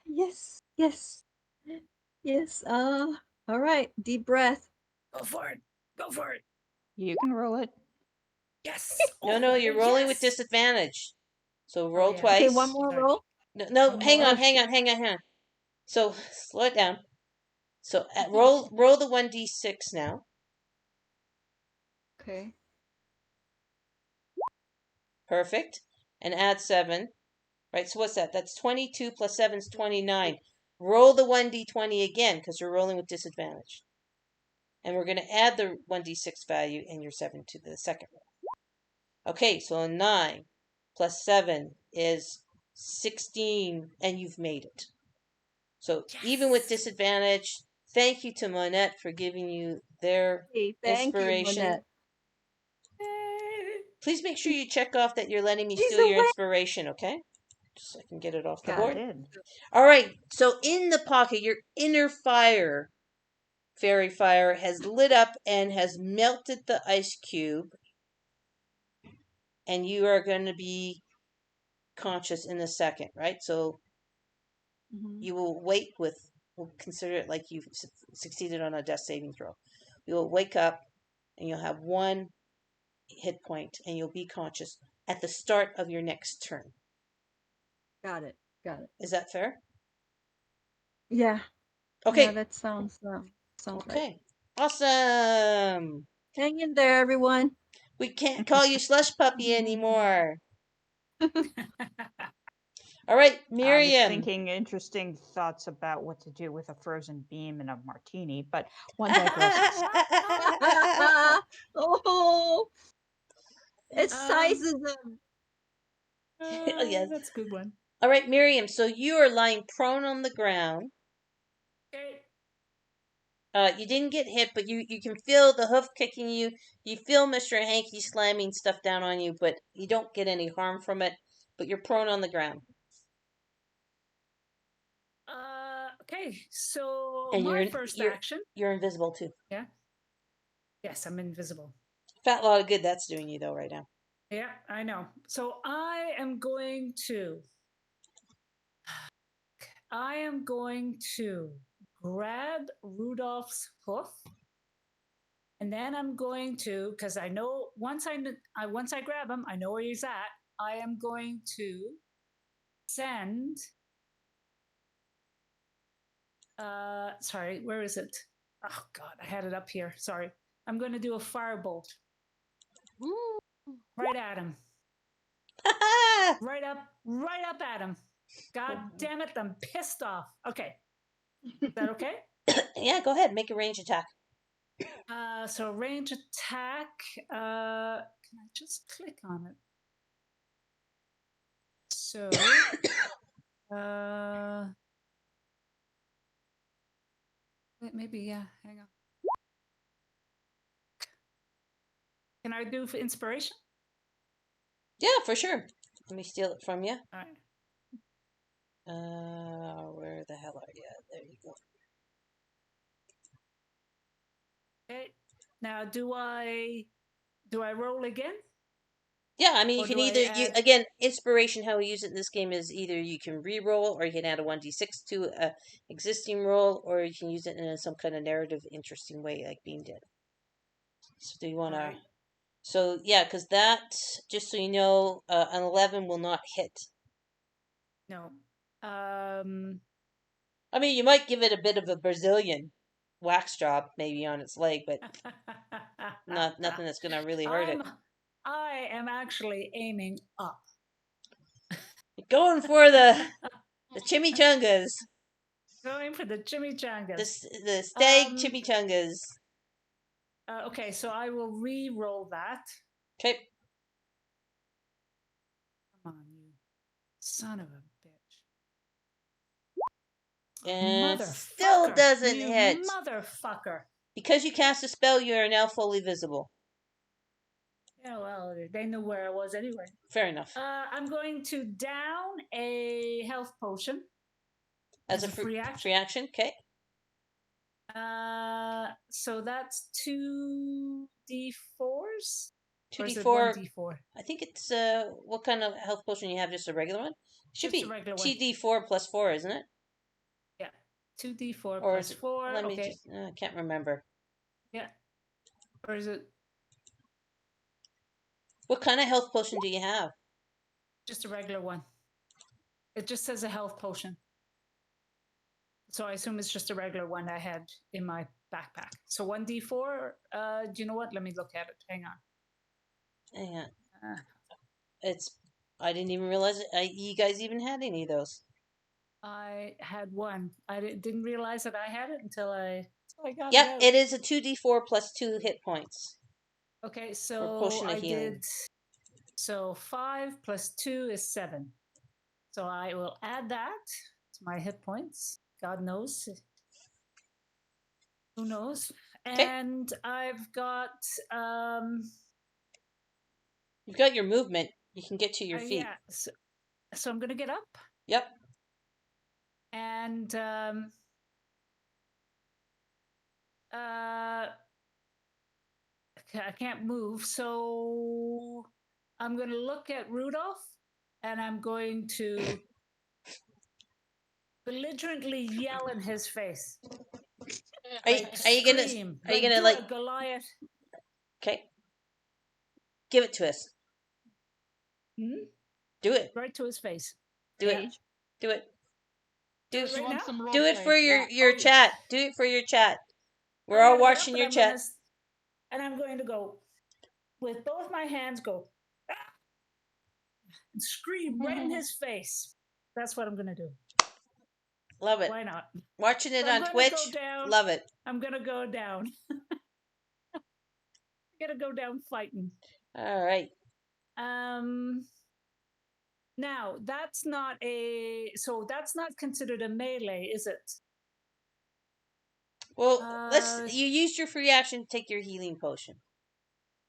Yes, yes, yes. All right. Deep breath. Go for it. Go for it. You can roll it. Yes. No, you're Oh, rolling with yes. disadvantage. So Oh, roll yeah. Okay, one twice. more Sorry. roll. No, One hang more. on. So slow it down. So roll the 1d6 now. Okay. Perfect. And add 7. Right, so what's that? That's 22 plus 7 is 29. Roll the 1d20 again because you're rolling with disadvantage. And we're going to add the 1d6 value and your 7 to the second roll. Okay, so 9 plus 7 is 16, and you've made it. So even with disadvantage, thank you to Monette for giving you their Hey, thank you, inspiration. Monette. Please make sure you check off that you're letting me She's steal your awake. inspiration, okay? Just so I can get it off the Got I it. board. did. All right, so in the pocket, your inner fire, fairy fire, has lit up and has melted the ice cube. And you are going to be conscious in a second, right? So you will wake with, we'll consider it like you've succeeded on a death saving throw. You will wake up and you'll have 1 hit point and you'll be conscious at the start of your next turn. Got it. Got it. Is that fair? Yeah. Okay. Yeah, that sounds right. Okay. Awesome. Hang in there, everyone. We can't call you Slush Puppy anymore. All right, I was Miriam. thinking interesting thoughts about what to do with a frozen beam and a martini, but one digresses. Oh, it's sizes Yes. That's a good one. All right, Miriam. So you are lying prone on the ground. Okay. You didn't get hit, but you can feel the hoof kicking you. You feel Mr. Hanky slamming stuff down on you, but you don't get any harm from it. But you're prone on the ground. Okay. So And my first action. You're invisible too. Yeah. Yes, I'm invisible. Fat lot of good that's doing you though right now. Yeah, I know. So I am going to grab Rudolph's hoof, and then I'm going to, because I know once I grab him, I know where he's at. I am going to send. Sorry, where is it? Oh God, I had it up here. Sorry, I'm going to do a firebolt. Ooh. Right at him. right up at him. God damn it, I'm pissed off. Okay. Is that okay? Yeah, go ahead. Make a range attack. So range attack. Can I just click on it? So maybe, yeah, hang on. Can I do for inspiration? Yeah, for sure. Let me steal it from you. All right. Where the hell are you? There you go. Okay. Now, do I roll again? Yeah, I mean, you Or can do I either add- again, inspiration. How we use it in this game is either you can re-roll, or you can add a 1d6 to a existing roll, or you can use it in some kind of narrative, interesting way, like Beam did. So do you want to? Alright. So yeah, because that, just so you know, an 11 will not hit. No. I mean, you might give it a bit of a Brazilian wax job, maybe on its leg, but nothing that's gonna really hurt it. I am actually aiming up. Going for the chimichangas. Going for the chimichangas. The stag Um, chimichangas. Okay, so I will re-roll that. Okay. Come on, you son of a bitch. And still Motherfucker, doesn't you hit. Motherfucker. Because you cast a spell, you are now fully visible. Yeah, well, they knew where I was anyway. Fair enough. I'm going to down a health potion. As a free action. Okay. So that's 2d4s? 2d4. 1d4? I think it's, what kind of health potion you have? Just a regular one? Should Just be a regular one. 2d4 plus 4, isn't it? Yeah. 2d4 Or plus 4. Let me okay. just, I can't remember. Yeah. Or is it What kind of health potion do you have? just a regular one? It just says a health potion. So I assume it's just a regular one I had in my backpack. So 1d4, do you know what? Let me look at it. Hang on. Hang on. I didn't even realize you guys even had any of those. I had one. I didn't realize that I had it until I got Yep, it out. it is a 2d4 plus 2 hit points. Okay, For so potion of I healing. did. So 5 plus 2 is 7. So I will add that to my hit points. God knows. Who knows? And I've got You've got your movement. You can get to your feet. yeah. So I'm gonna get up. Yep. And I can't move, so I'm going to look at Rudolph, and I'm going to belligerently yell in his face. Are you gonna do like a Goliath? Okay. Give it to us. Hmm? Do it. Right to his face. Do it. Do it. Do it right now? Do it for your chat. Do it for your chat. We're all watching your chat. And I'm going to go with both my hands, go ah, and scream right in his face. That's what I'm going to do. Love it. Why not? Watching it on Twitch. Love it. I'm going to go down. I'm going to go down fighting. All right. Now, that's not considered a melee, is it? Well, you used your free action to take your healing potion.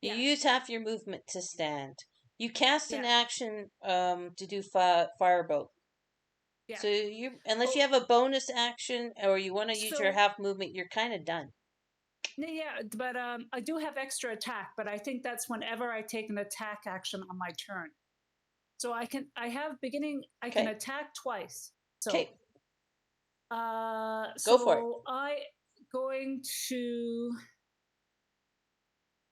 You use half your movement to stand. You cast an action to do firebolt. Yeah. So unless you have a bonus action or you want to use your half movement, you're kind of done. Yeah, but I do have extra attack, but I think that's whenever I take an attack action on my turn. So I can attack twice. So, go for it. I'm going to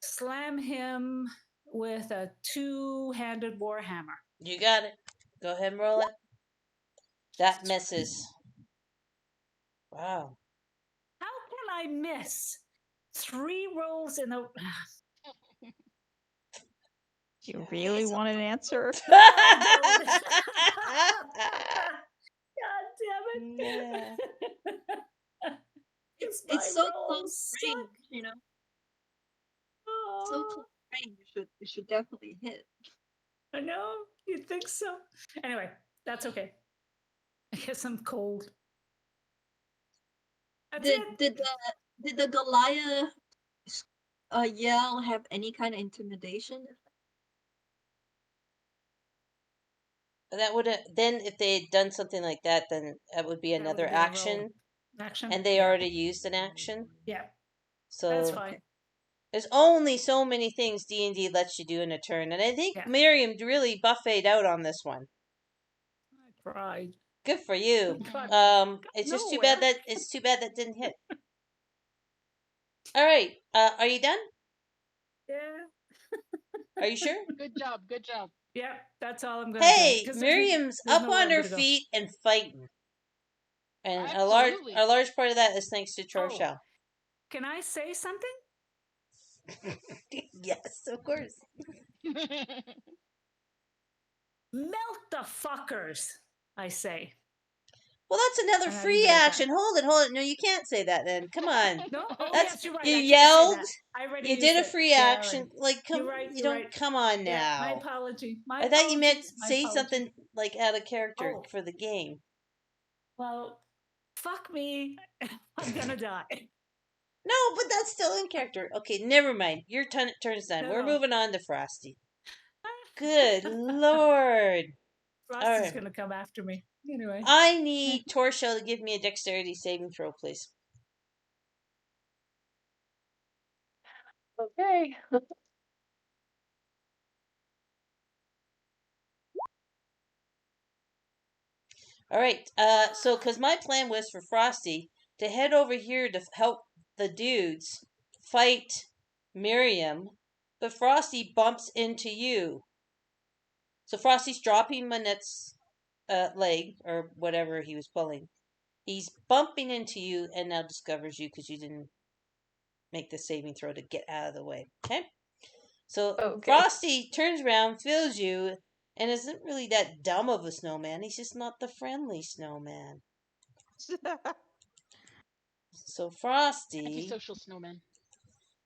slam him with a 2-handed warhammer. You got it. Go ahead and roll it. That misses. Wow. How can I miss 3 rolls in a... You really want an answer? God damn it. Yeah. It's so close range, you know. So close range, you should definitely hit. I know, you'd think so. Anyway, that's okay. I guess I'm cold. Did the Goliath yell have any kind of intimidation? that would have then if they had done something like that, then that would be That would another be a roll. action, Action. and they Yeah. already used an action. Yeah, So that's fine. there's only so many things D&D lets you do in a turn, and I think Yeah. Miriam really buffeted out on this one. I tried. Good for you. But It's just too nowhere. bad that didn't hit. All right, are you done? Yeah. Are you sure? Good job. Good job. Yeah, that's all I'm gonna Hey, do. 'Cause Miriam's there's up nowhere on her to go. feet and fighting, and Absolutely. a large part of that is thanks to Oh. Torshell. Can I say something? Yes, of course. Melt the fuckers, I say. Well, that's another And I free leave it at that. action. Hold it. No, you can't say that then. Come on. No, oh That's yes, you're right. you I can't yelled. say that. I already You used did a it. free Yeah, action. right. Like, come, You're right. you You're don't. right. Come on now. Yeah, my apology. My I thought you meant apologies, my say apology. something like out of character Oh. for the game. Well, fuck me. I'm gonna die. No, but that's still in character. Okay, never mind. Your turn's done. We're No. moving on to Frosty. Good Lord. Frosty's right. gonna come after me. Anyway. I need Torshell to give me a dexterity saving throw, please. Okay. All right. So because my plan was for Frosty to head over here to help the dudes fight Miriam, but Frosty bumps into you. So Frosty's dropping Manette's leg or whatever he was pulling. He's bumping into you and now discovers you because you didn't make the saving throw to get out of the way. Okay? So Okay. Frosty turns around, feels you, and isn't really that dumb of a snowman. He's just not the friendly snowman. So Frosty, Antisocial snowman.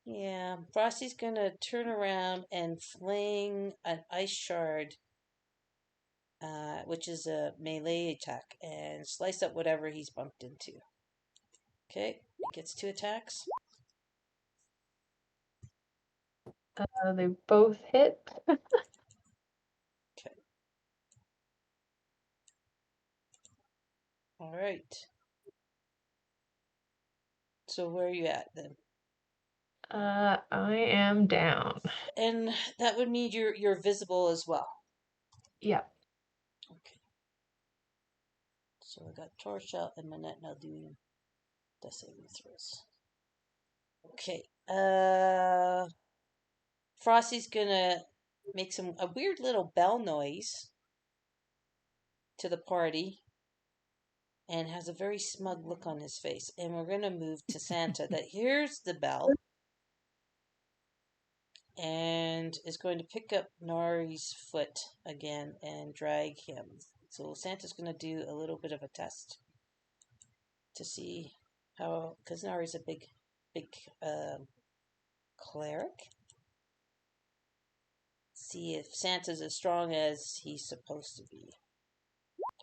yeah, Frosty's gonna turn around and fling an ice shard, which is a melee attack, and slice up whatever he's bumped into. Okay, gets 2 attacks. They both hit. Okay. All right. So where are you at then? I am down. And that would mean you're visible as well. Yeah. Okay. So I got Torshell and Manette now doing the saving throws. Okay. Frosty's gonna make a weird little bell noise to the party and has a very smug look on his face. And we're gonna move to Santa that hears the bell and is going to pick up Nari's foot again and drag him. So Santa's gonna do a little bit of a test to see how, because Nari's a big cleric. See if Santa's as strong as he's supposed to be.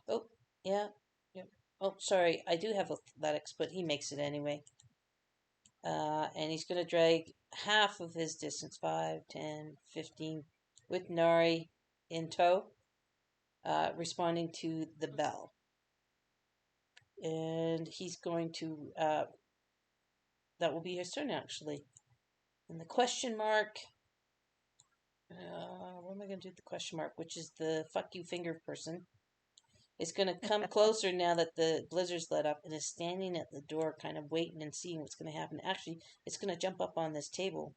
Oh, yeah. Yep. Oh, sorry. I do have athletics, but he makes it anyway. And he's going to drag half of his distance, 5, 10, 15, with Nari in tow, responding to the bell. And he's going to, that will be his turn, actually. And the question mark, what am I going to do with the question mark, which is the fuck you finger person, is going to come closer now that the blizzard's let up and is standing at the door kind of waiting and seeing what's going to happen. Actually, it's going to jump up on this table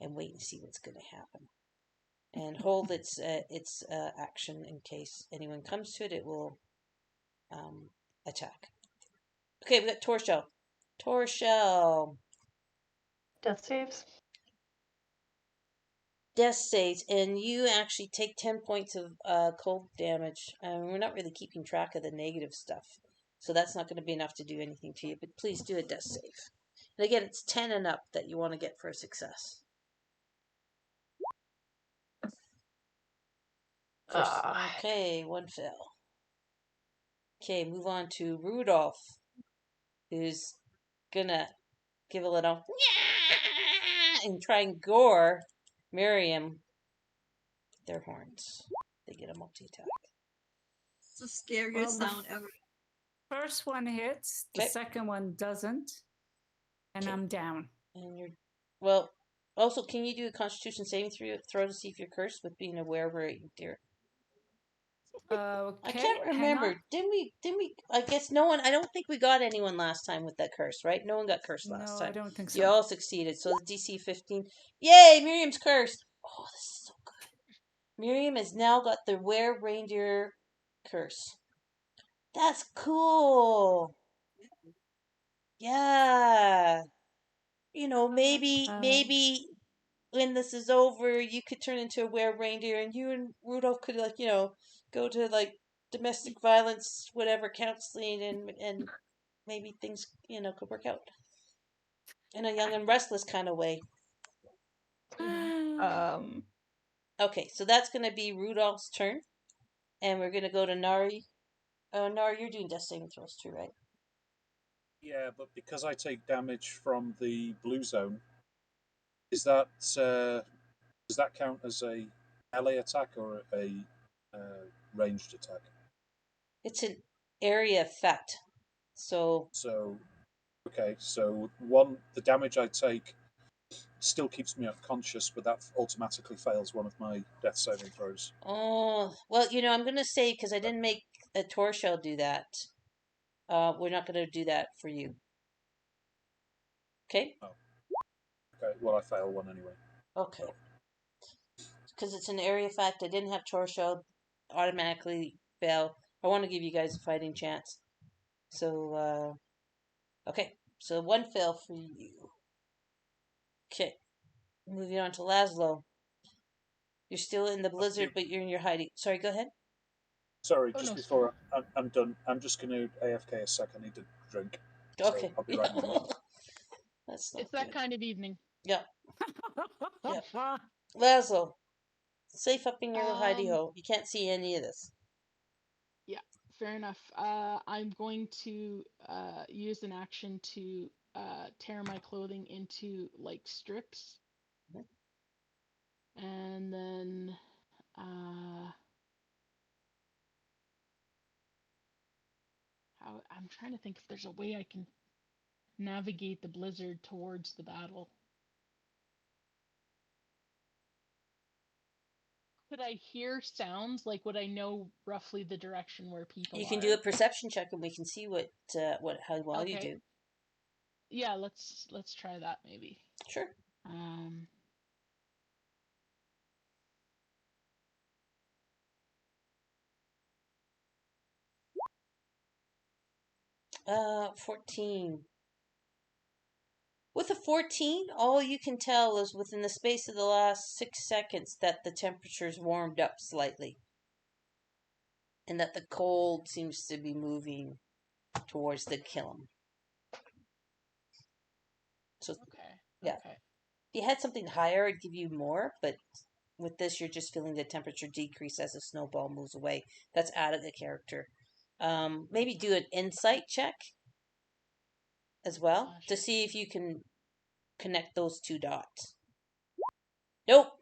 and wait and see what's going to happen. And hold its action in case anyone comes to it. It will attack. Okay, we got Torshell. Torshell. Death saves. Death saves, and you actually take 10 points of cold damage. We're not really keeping track of the negative stuff, so that's not going to be enough to do anything to you, but please do a death save. And again, it's 10 and up that you want to get for a success. Okay, 1 fail. Okay, move on to Rudolph, who's gonna give a little and try and gore Miriam with their horns. They get a multi-attack. It's the scariest Well, sound ever. First one hits, the Okay. second one doesn't, and Okay. I'm down. And you're well. Also, can you do a Constitution saving throw to see if you're cursed with being aware of a deer? Okay. I can't remember. Didn't we? I guess no one. I don't think we got anyone last time with that curse, right? No one got cursed last No, time. I don't think You so. all succeeded. So the DC 15. Yay! Miriam's cursed. Oh, this is so good. Miriam has now got the Were Reindeer curse. That's cool. Yeah. You know, maybe when this is over, you could turn into a Were Reindeer, and you and Rudolph could go to domestic violence, whatever counseling, and maybe things could work out in a young and restless kind of way. Um, Okay, so that's gonna be Rudolph's turn, and we're gonna go to Nari. Nari, you're doing death saving throws too, right? Yeah, but because I take damage from the blue zone, is that does that count as a melee attack or a ranged attack? It's an area effect, so So okay, so the damage I take still keeps me unconscious, but that automatically fails one of my death saving throws. oh well, I'm gonna say because I didn't make a Torshell do that. We're not gonna do that for you. Okay. Oh, okay. Well, I fail one anyway. Okay. Because it's an area effect. I didn't have Torshell automatically fail. I want to give you guys a fighting chance. So, okay. So one fail for you. Okay. Moving on to Laszlo. You're still in the blizzard, but you're in your hiding. Sorry, go ahead. Sorry, Oh, just no, before I'm done, I'm just going to AFK a sec. I need to drink. Okay. So I'll be right back. That's not It's that good. kind of evening. Yeah. Laszlo, safe up in your hidey hole. You can't see any of this. Yeah, fair enough. I'm going to use an action to tear my clothing into like strips, and then I'm trying to think if there's a way I can navigate the blizzard towards the battle. Could I hear sounds? Like, would I know roughly the direction where people are? You can do a perception check, and we can see how well you do. Yeah, let's try that maybe. Sure. 14. With a 14, all you can tell is within the space of the last 6 seconds that the temperature's warmed up slightly. And that the cold seems to be moving towards the kiln. So, okay. Yeah. Okay. If you had something higher, I'd give you more, but with this, you're just feeling the temperature decrease as the snowball moves away. That's out of the character. Maybe do an insight check as well to see if you can connect those two dots. Nope.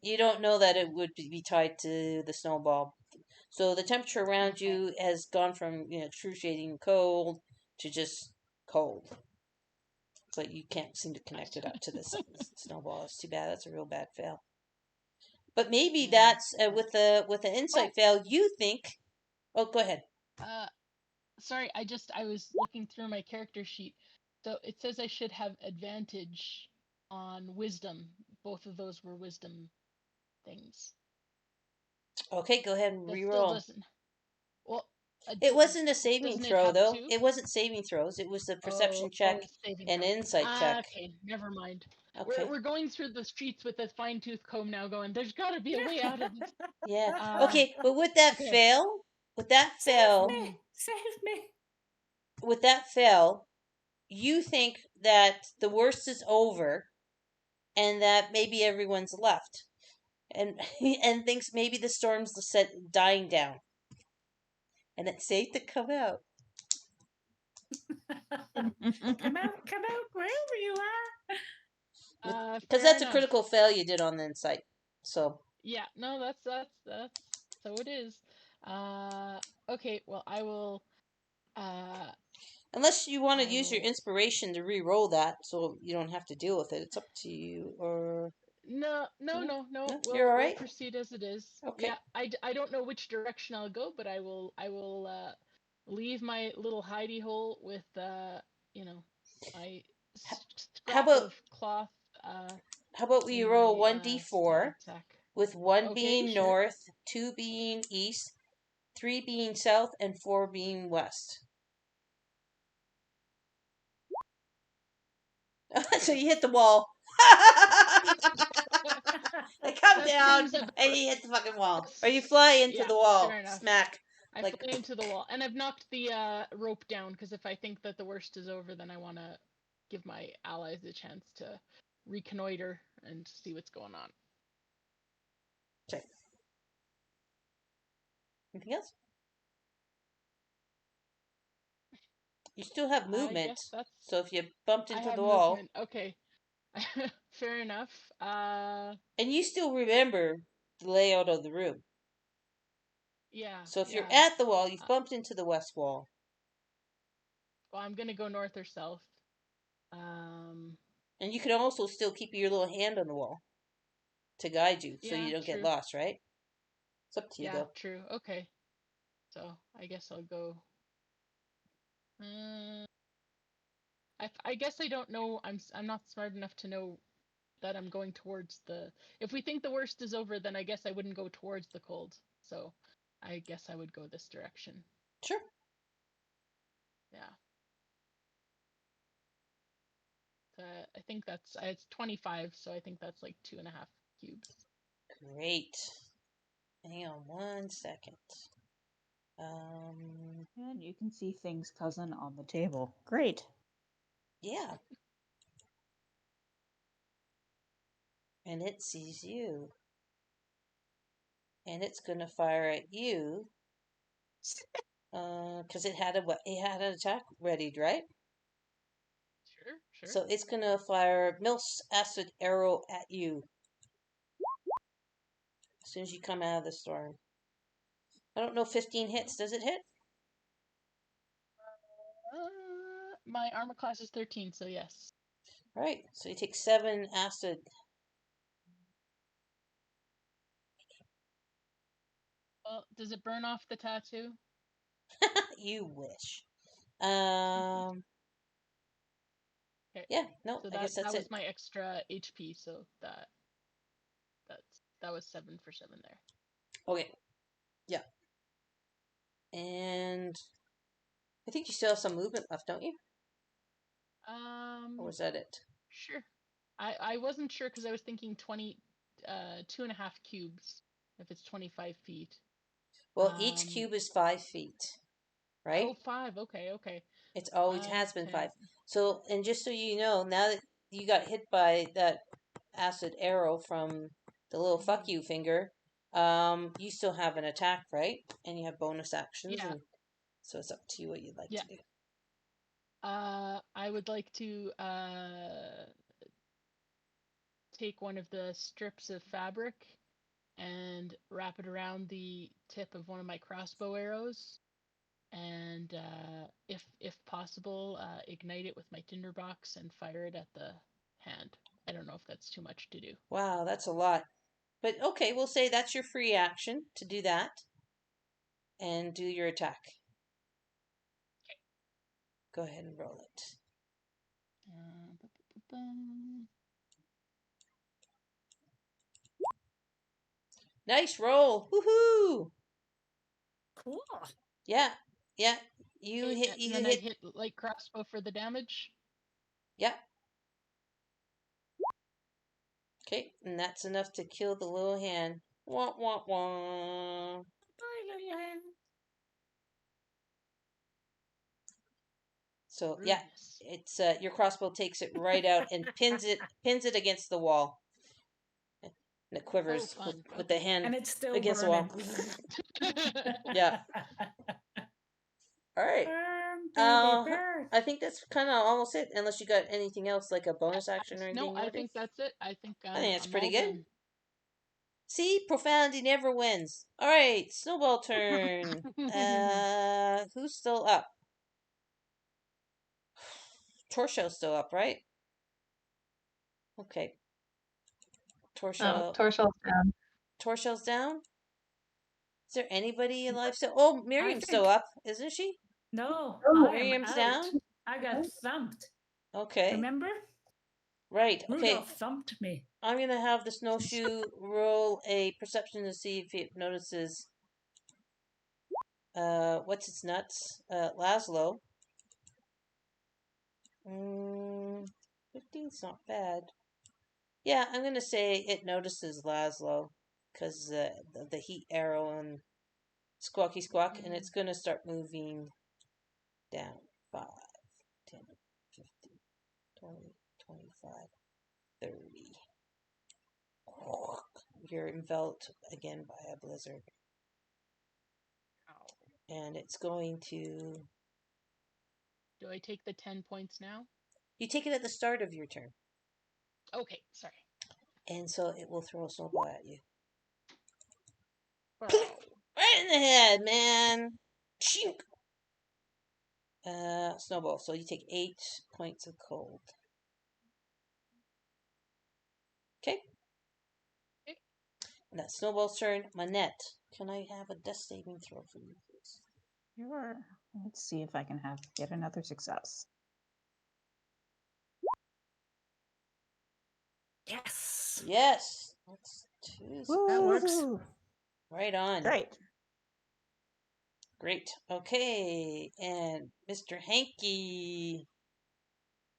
You don't know that it would be tied to the snowball. So the temperature around you has gone from excruciating cold to just cold. But you can't seem to connect it up to the snowball. It's too bad. That's a real bad fail. But maybe that's with the insight fail. You think? Oh, go ahead. Sorry, I was looking through my character sheet. So it says I should have advantage on wisdom. Both of those were wisdom things. Okay, go ahead and That reroll. still doesn't. Well, it wasn't a saving doesn't it throw have though. two? It wasn't saving throws. It was the perception check and insight check. Okay, never mind. Okay. We're going through the streets with a fine-tooth comb now, going. There's got to be a way out of this. Yeah. Okay, but with that fail, Save me. With that fail, you think that the worst is over, and that maybe everyone's left, and and thinks maybe the storm's dying down, and it's safe to come out. Come out, wherever you are. Because that's a critical fail you did on the insight. So yeah, no, that's so it is. Okay, well, I will. Uh, Unless you want to I use your will. inspiration to re-roll that, so you don't have to deal with it. It's up to you. Or No, no, no, no, no. no, you're all We'll right. proceed as it is. Okay. Yeah, I don't know which direction I'll go, but I will leave my little hidey hole with you know, my How scrap about of cloth uh how about we in roll my one d4 side sack. with 1 Okay, being sure. north, 2 being east, 3 being south, and 4 being west. So you hit the wall. It come That down seems about and you hit the fucking wall. Or you that's fly into yeah, the wall. fair enough. Smack. I Like fly into the wall, and I've knocked the rope down because if I think that the worst is over, then I want to give my allies a chance to reconnoiter and see what's going on. okay. Anything else? You still have I movement. guess that's. So if you bumped I into have the wall, movement. Okay, fair enough. and you still remember the layout of the room. Yeah, So if you're yeah. at the wall, you've bumped into the west wall. Well, I'm gonna go north or south. Um, And you can also still keep your little hand on the wall to guide you so yeah, you don't get true. lost, right? It's up to you, Yeah, though. true. Okay, so I guess I'll go. I guess I don't know. I'm not smart enough to know that I'm going towards the. If we think the worst is over, then I guess I wouldn't go towards the cold. So, I guess I would go this direction. Sure. Yeah. I think that's it's 25, so I think that's like 2.5 cubes. Great. Hang on 1 second. And you can see things, cousin, on the table. Great. Yeah. And it sees you. And it's gonna fire at you. Because it had an attack readied, right? Sure. So it's gonna fire Mil's acid arrow at you as soon as you come out of the storm. I don't know. 15 hits. Does it hit? My armor class is 13, so yes. All right. So you take 7 acid. Well, does it burn off the tattoo? You wish. Okay. Yeah. No. So I guess that that's was it. my extra HP, so that was 7 for 7 there. Okay. Yeah. And I think you still have some movement left, don't you? Or was that it? Sure. I wasn't sure because I was thinking 2.5 cubes if it's 25 feet. Well, each cube is 5 feet, right? Oh, 5. Okay. It's always 5, has been 10. 5. So, and just so you know, now that you got hit by that acid arrow from the little fuck you finger, you still have an attack, right? And you have bonus actions, Yeah. and so it's up to you what you'd like Yeah. to do. I would like to take one of the strips of fabric and wrap it around the tip of one of my crossbow arrows, and if possible, ignite it with my tinderbox and fire it at the hand. I don't know if that's too much to do. Wow, that's a lot. But okay, we'll say that's your free action to do that. And do your attack. Go ahead and roll it. Nice roll. Woohoo! Cool. Yeah. You Okay, hit and then I hit light crossbow for the damage. Yeah. Okay, and that's enough to kill the little hand. Wah wah wah. Bye, little hand. So yeah, Rudeness. it's your crossbow takes it right out and pins it against the wall. And it quivers Oh, fun. with the hand And it's still against burning. the wall. Yeah. All right. Burn, baby, burn. I think that's kind of almost it. Unless you got anything else, like a bonus action or anything. No, you I wanna do? think that's it. I think I think that's I'm pretty all good. done. See, profanity never wins. All right, Snowball turn. Who's still up? Torshow's still up, right? Okay. Torshow. Torshell's down. Torshow's down. Is there anybody alive still? Oh, Miriam's still think- up, isn't she? No, Oh, I am Miriam's out. down? I got thumped. Okay. Remember? Right. Okay. Rudolph thumped me. I'm gonna have the snowshoe roll a perception to see if it notices. What's its nuts? Laszlo. 15's not bad. Yeah, I'm gonna say it notices Laszlo because the heat arrow and squawky squawk, and it's gonna start moving down 5, 10, 15, 20, 25, 30. You're enveloped again by a blizzard. And it's going to... Do I take the 10 points now? You take it at the start of your turn. Okay, sorry. And so it will throw a snowball at you. Wow. Right in the head, man! Shink! Snowball. So you take 8 points of cold. Okay? And that's Snowball's turn. Manette, can I have a death saving throw for you, please? Sure. Let's see if I can have yet another success. Yes. Yes! That's 2. That works. Woo! Right on. Great. Great. Okay. And Mr. Hanky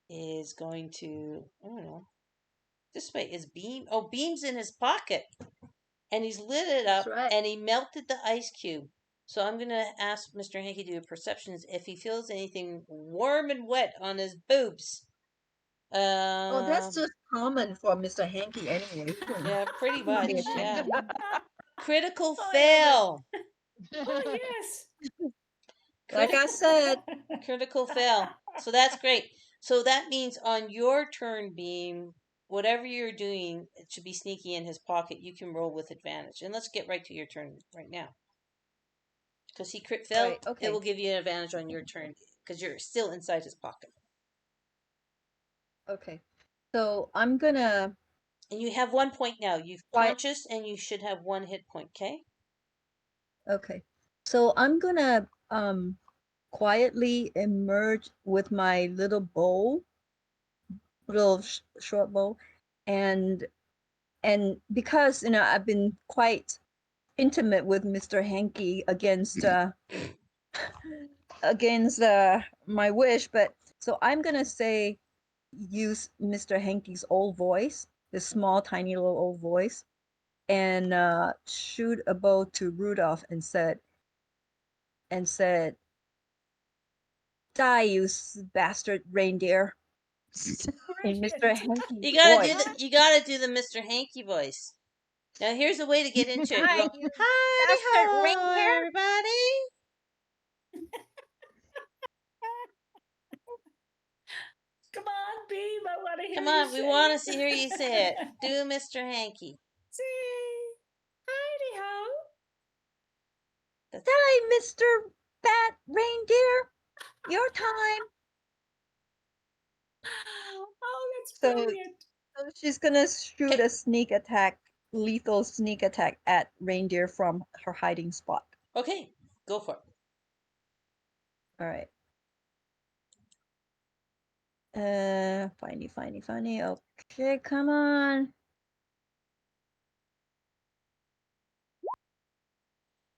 is going to... I don't know. This way is Beam. Oh, Beam's in his pocket. And he's lit it up. That's right. And he melted the ice cube. So I'm going to ask Mr. Hanky to do a perceptions if he feels anything warm and wet on his boobs. Oh, that's just common for Mr. Hanky anyway. Yeah, pretty much. Pay Yeah. attention. Critical Oh, fail. Oh, yes. Like I said, Critical fail. So that's great. So that means on your turn, Beam, whatever you're doing, it should be sneaky in his pocket. You can roll with advantage. And let's get right to your turn right now. Because he crit failed, Right, okay. it will give you an advantage on your turn because you're still inside his pocket. okay. So I'm gonna, And you have 1 point now. You've Why- conscious and you should have 1 hit point, okay? okay. So I'm gonna quietly emerge with my little bow, short bow, and because I've been quite intimate with Mr. Hanky against my wish, but so I'm gonna use Mr. Hanky's old voice, the small tiny little old voice, and shoot a bow to Rudolph and said, "Die, you bastard reindeer!" In Mr. Hanky's You gotta voice. do the Mr. Hanky voice. Now here's a way to get into it. Die, You go, you Howdy bastard ho, reindeer." everybody. Come on, Beam. I want to hear Come you on, we say want it. to hear you say it. Do Mr. Hanky. See? Heidi ho. Die, Mr. Fat Reindeer! Your time! Oh, that's So- brilliant. So she's gonna shoot Okay. a lethal sneak attack at Reindeer from her hiding spot. Okay, go for it. All right. Funny. Okay, come on.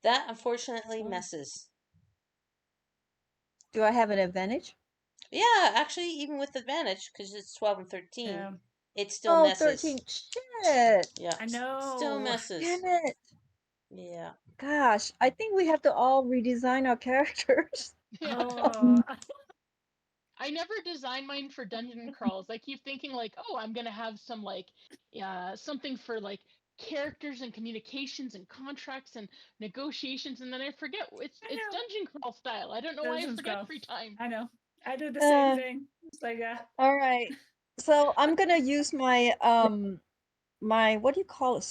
That unfortunately messes. Do I have an advantage? Yeah, actually, even with advantage, because it's 12 and 13, Yeah, it still Oh, messes. 13. Shit. Yeah, I know. still messes. Damn it. Yeah. Gosh, I think we have to all redesign our characters. Oh, I never designed mine for dungeon crawls. I keep thinking like, oh, I'm gonna have some like, something for like characters and communications and contracts and negotiations, and then I forget it's I know. dungeon crawl style. I don't know why I Dungeon forget crawl. every time. I know. I do the same Uh, thing. It's like, All right. So I'm gonna use my my what do you call it?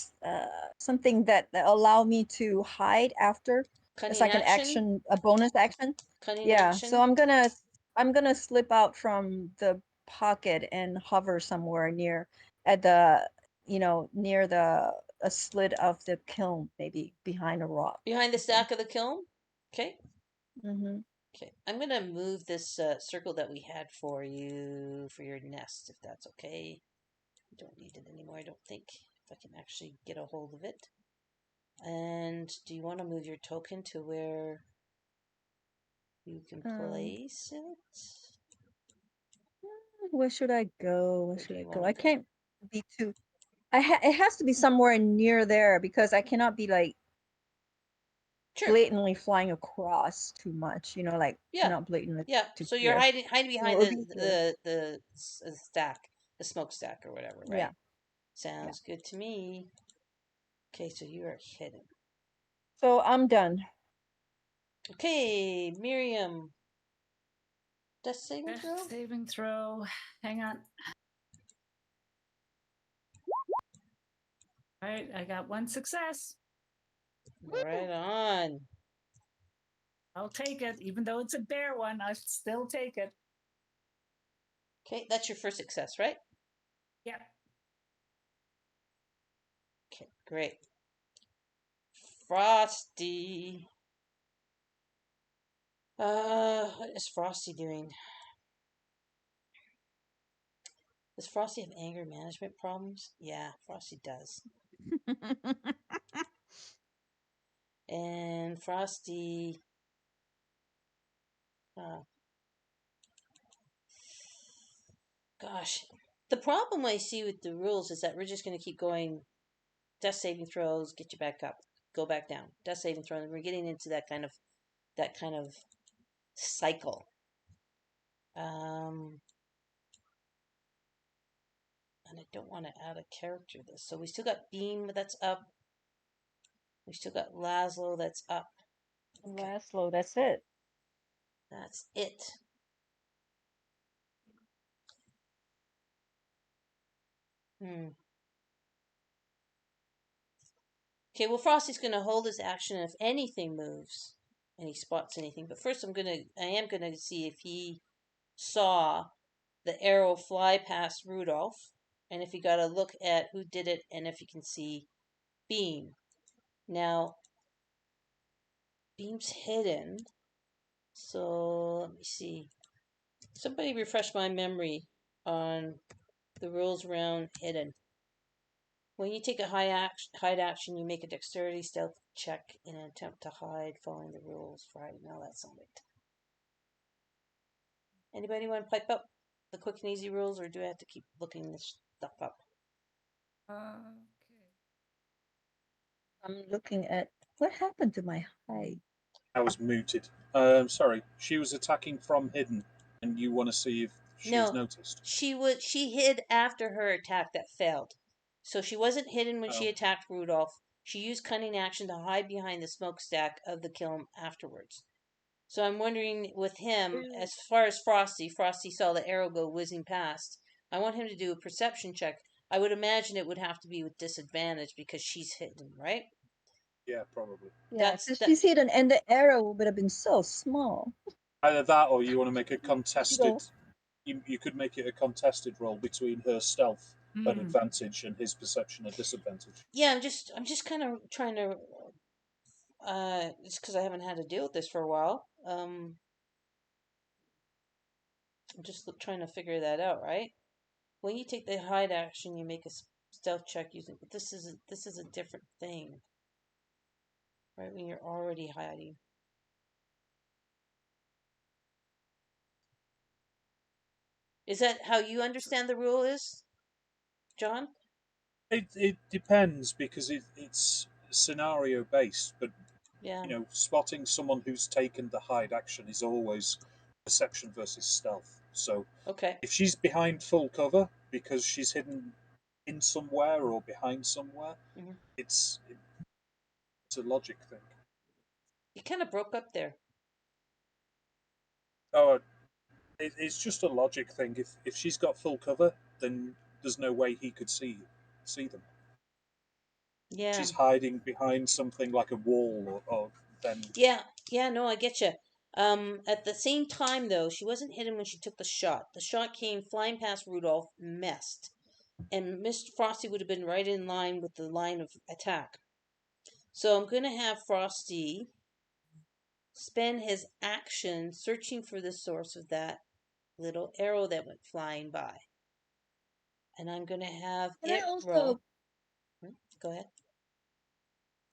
Something that allow me to hide after. It's Cunning like an action? a bonus action. Cunning Yeah. action? So I'm gonna slip out from the pocket and hover somewhere near at the near the a slit of the kiln, maybe behind a rock. Behind the stack of the kiln? Okay. Mm-hmm. Okay. I'm going to move this circle that we had for you for your nest, if that's okay. I don't need it anymore, I don't think. If I can actually get a hold of it. And do you want to move your token to where you can place it? Where should I go? Where Where should do I you go? want I to go? can't be too. It has to be somewhere near there because I cannot be like Sure. blatantly flying across too much. Like Yeah. not blatantly Yeah. to So you're here. hiding So behind it'll be here. the stack, the smokestack or whatever, right? Yeah. Sounds good to me. Okay, so you are hidden. So I'm done. Okay, Miriam. Death saving Death throw? saving throw. Hang on. All right, I got one success. Right on. I'll take it, even though it's a bear one. I still take it. Okay, that's your first success, right? Yeah. Okay, great. Frosty. What is Frosty doing? Does Frosty have anger management problems? Yeah, Frosty does. And Frosty, gosh, the problem I see with the rules is that we're just going to keep going. Death saving throws, get you back up, go back down. Death saving throws. We're getting into that kind of cycle. And I don't want to add a character to this. So we still got Beam that's up. We still got Laszlo that's up. Okay. Laszlo, that's it. That's it. Okay, well, Frosty's going to hold his action if anything moves and he spots anything. But first, I am gonna see if he saw the arrow fly past Rudolph, and if he got a look at who did it, and if he can see Beam. Now, Beam's hidden, so let me see. Somebody refresh my memory on the rules around hidden. When you take a hide action, you make a dexterity stealth check in an attempt to hide, following the rules for hiding. Now that's not it. Anybody want to pipe up the quick and easy rules, or do I have to keep looking this stuff up? Okay. I'm looking at what happened to my hide. I was muted. Sorry, she was attacking from hidden, and you want to see if she's No, noticed. she hid after her attack that failed. So she wasn't hidden when she Oh. attacked Rudolph. She used cunning action to hide behind the smokestack of the kiln afterwards. So I'm wondering with him, as far as Frosty saw the arrow go whizzing past. I want him to do a perception check. I would imagine it would have to be with disadvantage because she's hidden, right? Yeah, probably. Yeah, because she's hidden, and the arrow would have been so small. Either that, or you want to make a You contested. know. You could make it a contested roll between her stealth at advantage and his perception at disadvantage. Yeah, I'm just kind of trying to. Just because I haven't had to deal with this for a while. I'm just trying to figure that out, right? When you take the hide action, you make a stealth check using. But this is a different thing, right? When you're already hiding. Is that how you understand the rule is, John? It depends because it's scenario based, but Yeah. spotting someone who's taken the hide action is always perception versus stealth. So Okay. if she's behind full cover because she's hidden in somewhere or behind somewhere, it's a logic thing. You kind of broke up there. Oh, it's just a logic thing. If she's got full cover, then there's no way he could see them. Yeah. she's hiding behind something like a wall, or then Yeah, no, I get you. At the same time, though, she wasn't hidden when she took the shot. The shot came flying past Rudolph, missed, and Mr. Frosty would have been right in line with the line of attack. So I'm going to have Frosty spend his action searching for the source of that little arrow that went flying by. And I'm going to have Can I it also roll. Go ahead.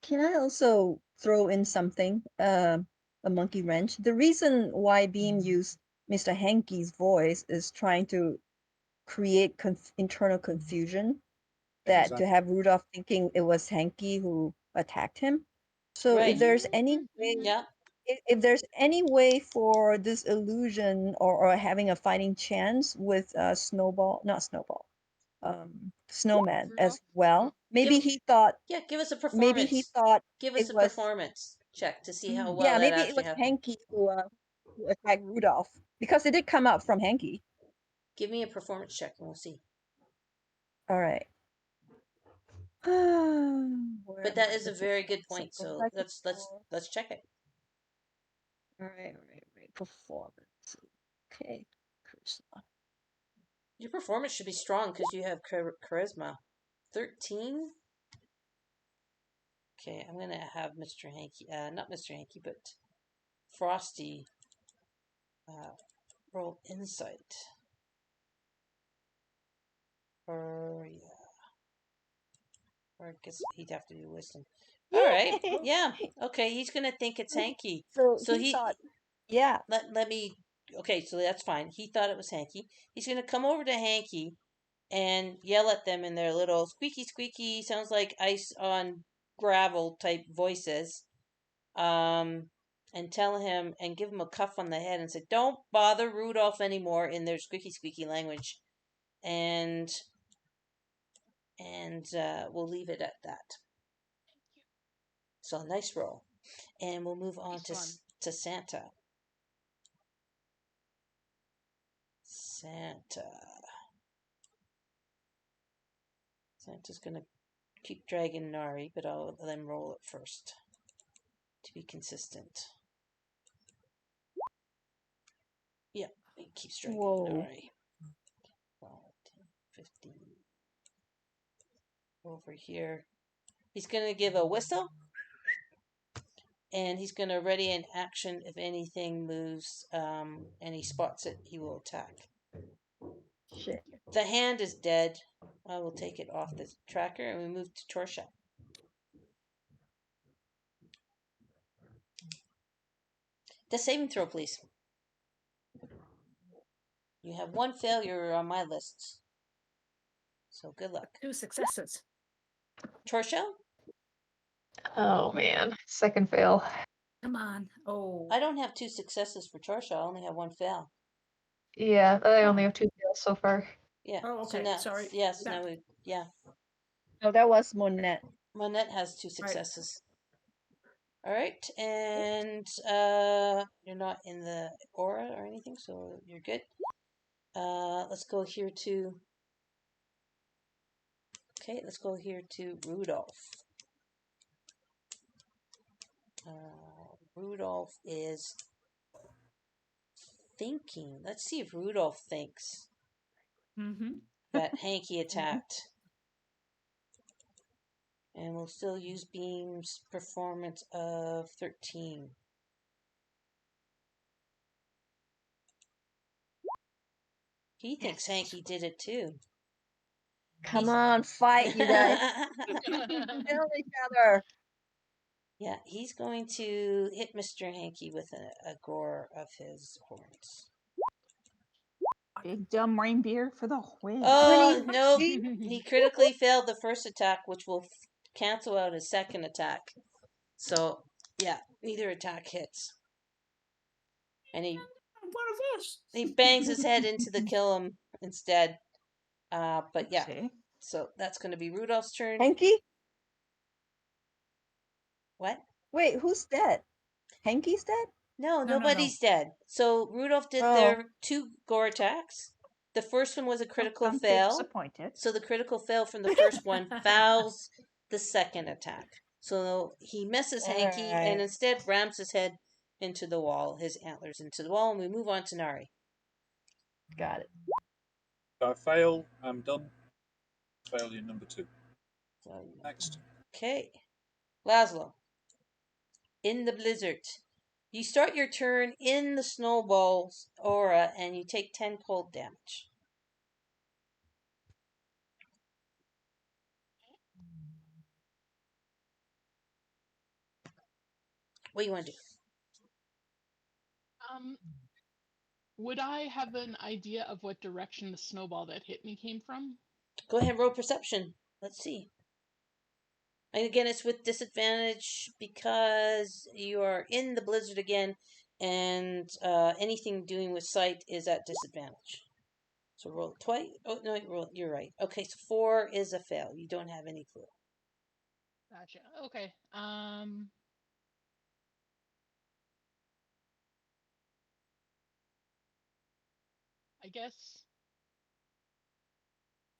Can I also throw in something? A monkey wrench. The reason why Beam used Mr. Hanky's voice is trying to create internal confusion, that to exactly. have Rudolph thinking it was Hanky who attacked him. So Right. if there's any way, Yeah. if there's any way for this illusion or having a fighting chance with Snowball, not Snowball, Snowman as well. Maybe he thought Yeah, give us a maybe he performance. thought Give it us a was performance check to see how Mm. well yeah, that maybe it actually was happened. Hanky who attacked Rudolph because it did come out from Hanky. Give me a performance check and we'll see. All right. But that is a very good point. So let's check it. All right. Performance. Okay. Charisma. Your performance should be strong because you have charisma. 13. Okay, I'm gonna have Mr. Hanky, not Mr. Hanky, but Frosty, roll insight. Or I guess he'd have to do wisdom. All right, yeah, okay. He's gonna think it's Hanky. So he thought, yeah. Let me. Okay, so that's fine. He thought it was Hanky. He's gonna come over to Hanky and yell at them in their little squeaky squeaky, sounds like ice on gravel type voices. And tell him and give him a cuff on the head and say, "Don't bother Rudolph anymore," in their squeaky squeaky language, and we'll leave it at that. So nice roll, and we'll move on to Santa. Santa's gonna keep dragging Nari, but I'll let him roll it first to be consistent. Yep, he keeps dragging Nari. 12, 10, 15. Over here. He's going to give a whistle. And he's going to ready an action if anything moves and he spots it, he will attack. Shit. The hand is dead. I will take it off the tracker and we move to Torsha. The saving throw, please. You have one failure on my list. So good luck. 2 successes. Torsha? Oh man, second fail. Come on. Oh. I don't have 2 successes for Torsha. I only have 1 fail. Yeah, I only have 2 fails so far. Yeah. Oh, okay. So now, Sorry. yes, now we, yeah. No, that was Monette. Monette has 2 successes. All right, and you're not in the aura or anything, so you're good. Let's go here to. Okay, let's go here to Rudolph. Rudolph is thinking. Let's see if Rudolph thinks that Hanky attacked. And we'll still use Beam's performance of 13. He thinks Hanky did it too. Come on, fight, you guys. Kill each other. Yeah, he's going to hit Mr. Hanky with a gore of his horns. Big dumb reindeer for the win. Oh, no. He critically failed the first attack, which will cancel out his second attack. So, yeah, neither attack hits. And he bangs his head into the kiln instead. But yeah, so that's going to be Rudolph's turn. Hanky? What? Wait, who's dead? Hanky's dead? No, nobody's dead. So Rudolph did their 2 gore attacks. The first one was a critical fail. Disappointed. So the critical fail from the first one fouls the second attack. So he misses Hanky and Alright. instead rams his head into the wall, his antlers into the wall, and we move on to Nari. Got it. I fail. I'm done. Failure number 2. So, Next. okay. Laszlo. In the blizzard. You start your turn in the snowball's aura and you take 10 cold damage. What do you want to do? Would I have an idea of what direction the snowball that hit me came from? Go ahead and roll perception. Let's see. And again, it's with disadvantage because you are in the blizzard again, and anything doing with sight is at disadvantage. So roll twice. Oh no, you're right. Okay, so 4 is a fail. You don't have any clue. Gotcha. Okay. I guess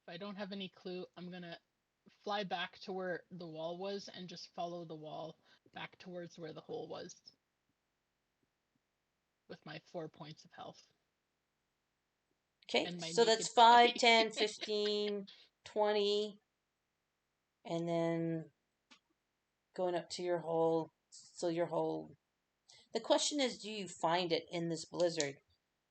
if I don't have any clue, I'm gonna fly back to where the wall was and just follow the wall back towards where the hole was with my 4 points of health. Okay, And my so that's naked 5, body. 10, 15, 20, and then going up to your hole. So your hole. The question is, do you find it in this blizzard?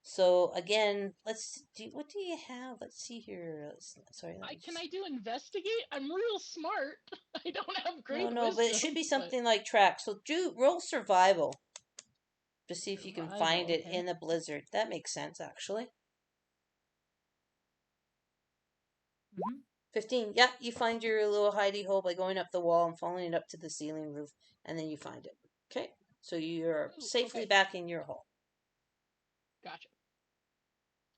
So again, what do you have? Let's see here. Can I do investigate? I'm real smart. I don't have great No, but it wisdom, should be but something like track. So roll survival to see if you can survival, find it okay. in the blizzard. That makes sense, actually. 15. Yeah, you find your little hidey hole by going up the wall and following it up to the ceiling roof, and then you find it. Okay, so you're Ooh, safely okay. back in your hole. Gotcha.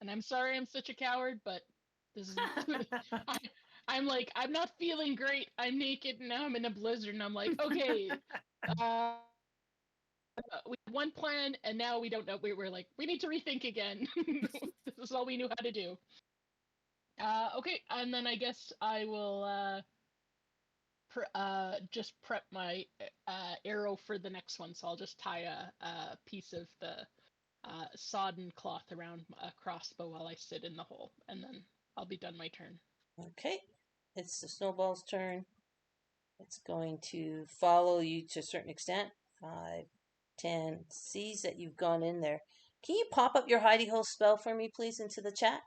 And I'm sorry I'm such a coward, but this is I'm like, I'm not feeling great. I'm naked and now I'm in a blizzard and I'm like, okay, we had one plan and now we don't know. We're like, we need to rethink again. This is all we knew how to do. Okay, and then I guess I will just prep my arrow for the next one. So I'll just tie a piece of the sodden cloth around a crossbow while I sit in the hole, and then I'll be done my turn. Okay, it's the snowball's turn. It's going to follow you to a certain extent. 5, 10, sees that you've gone in there. Can you pop up your hidey hole spell for me, please, into the chat?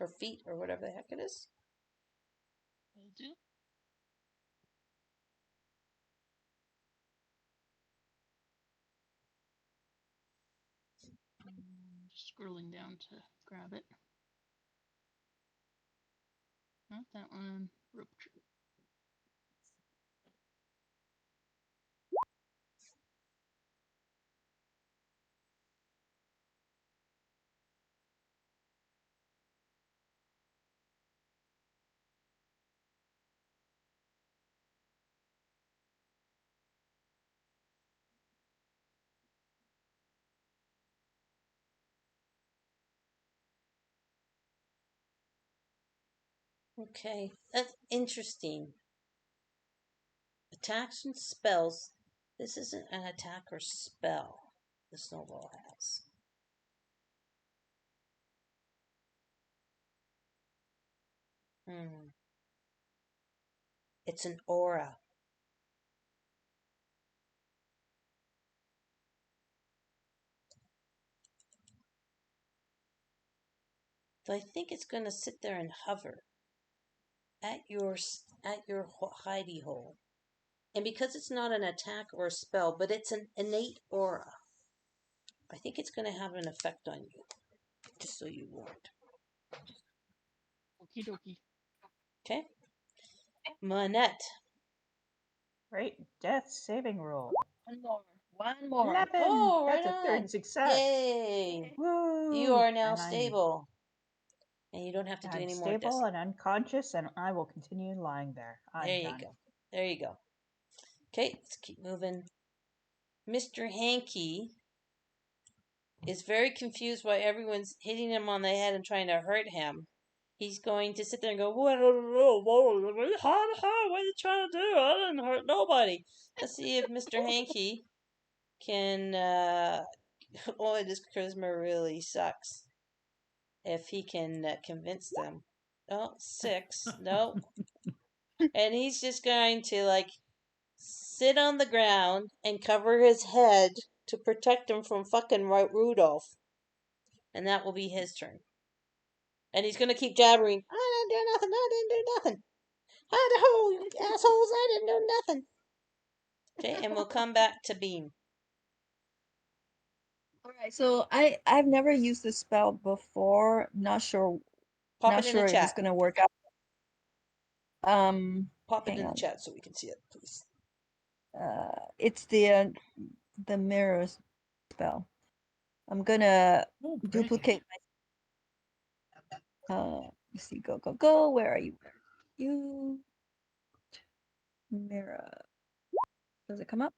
Or feet, or whatever the heck it is. Will do. Just scrolling down to grab it. Not that one. Rope tree. Okay, that's interesting. Attacks and spells. This isn't an attack or spell the snowball has. It's an aura. So I think it's going to sit there and hover at your hidey hole. And because it's not an attack or a spell, but it's an innate aura, I think it's going to have an effect on you. Just so you warned. Okie dokie. Okay. Manette. Great. Death saving roll. One more. 11. Oh, right That's a on. third success. Yay. Woo! You are now And stable. And you don't have to do I'm any more stable and unconscious, and I will continue lying there. I'm There you done. go. There you go. Okay, let's keep moving. Mr. Hanky is very confused why everyone's hitting him on the head and trying to hurt him. he's going to sit there and go, what are you trying to do? I didn't hurt nobody. Let's see if Mr. Hanky can, oh, this charisma really sucks. If he can convince them. Oh, 6. No. And he's just going to, like, sit on the ground and cover his head to protect him from fucking Rudolph. And that will be his turn. And he's going to keep jabbering, I didn't do nothing, I didn't do nothing. Oh, you assholes, I didn't do nothing. Okay, and we'll come back to Beam. All right, so I've never used this spell before. Not sure Pop not it in the sure if it's chat. gonna work out. Pop it Hang in the on. chat so we can see it, please. It's the mirror spell. I'm gonna Oh, pretty. duplicate my let's see, go. Where are you? You mirror. Does it come up?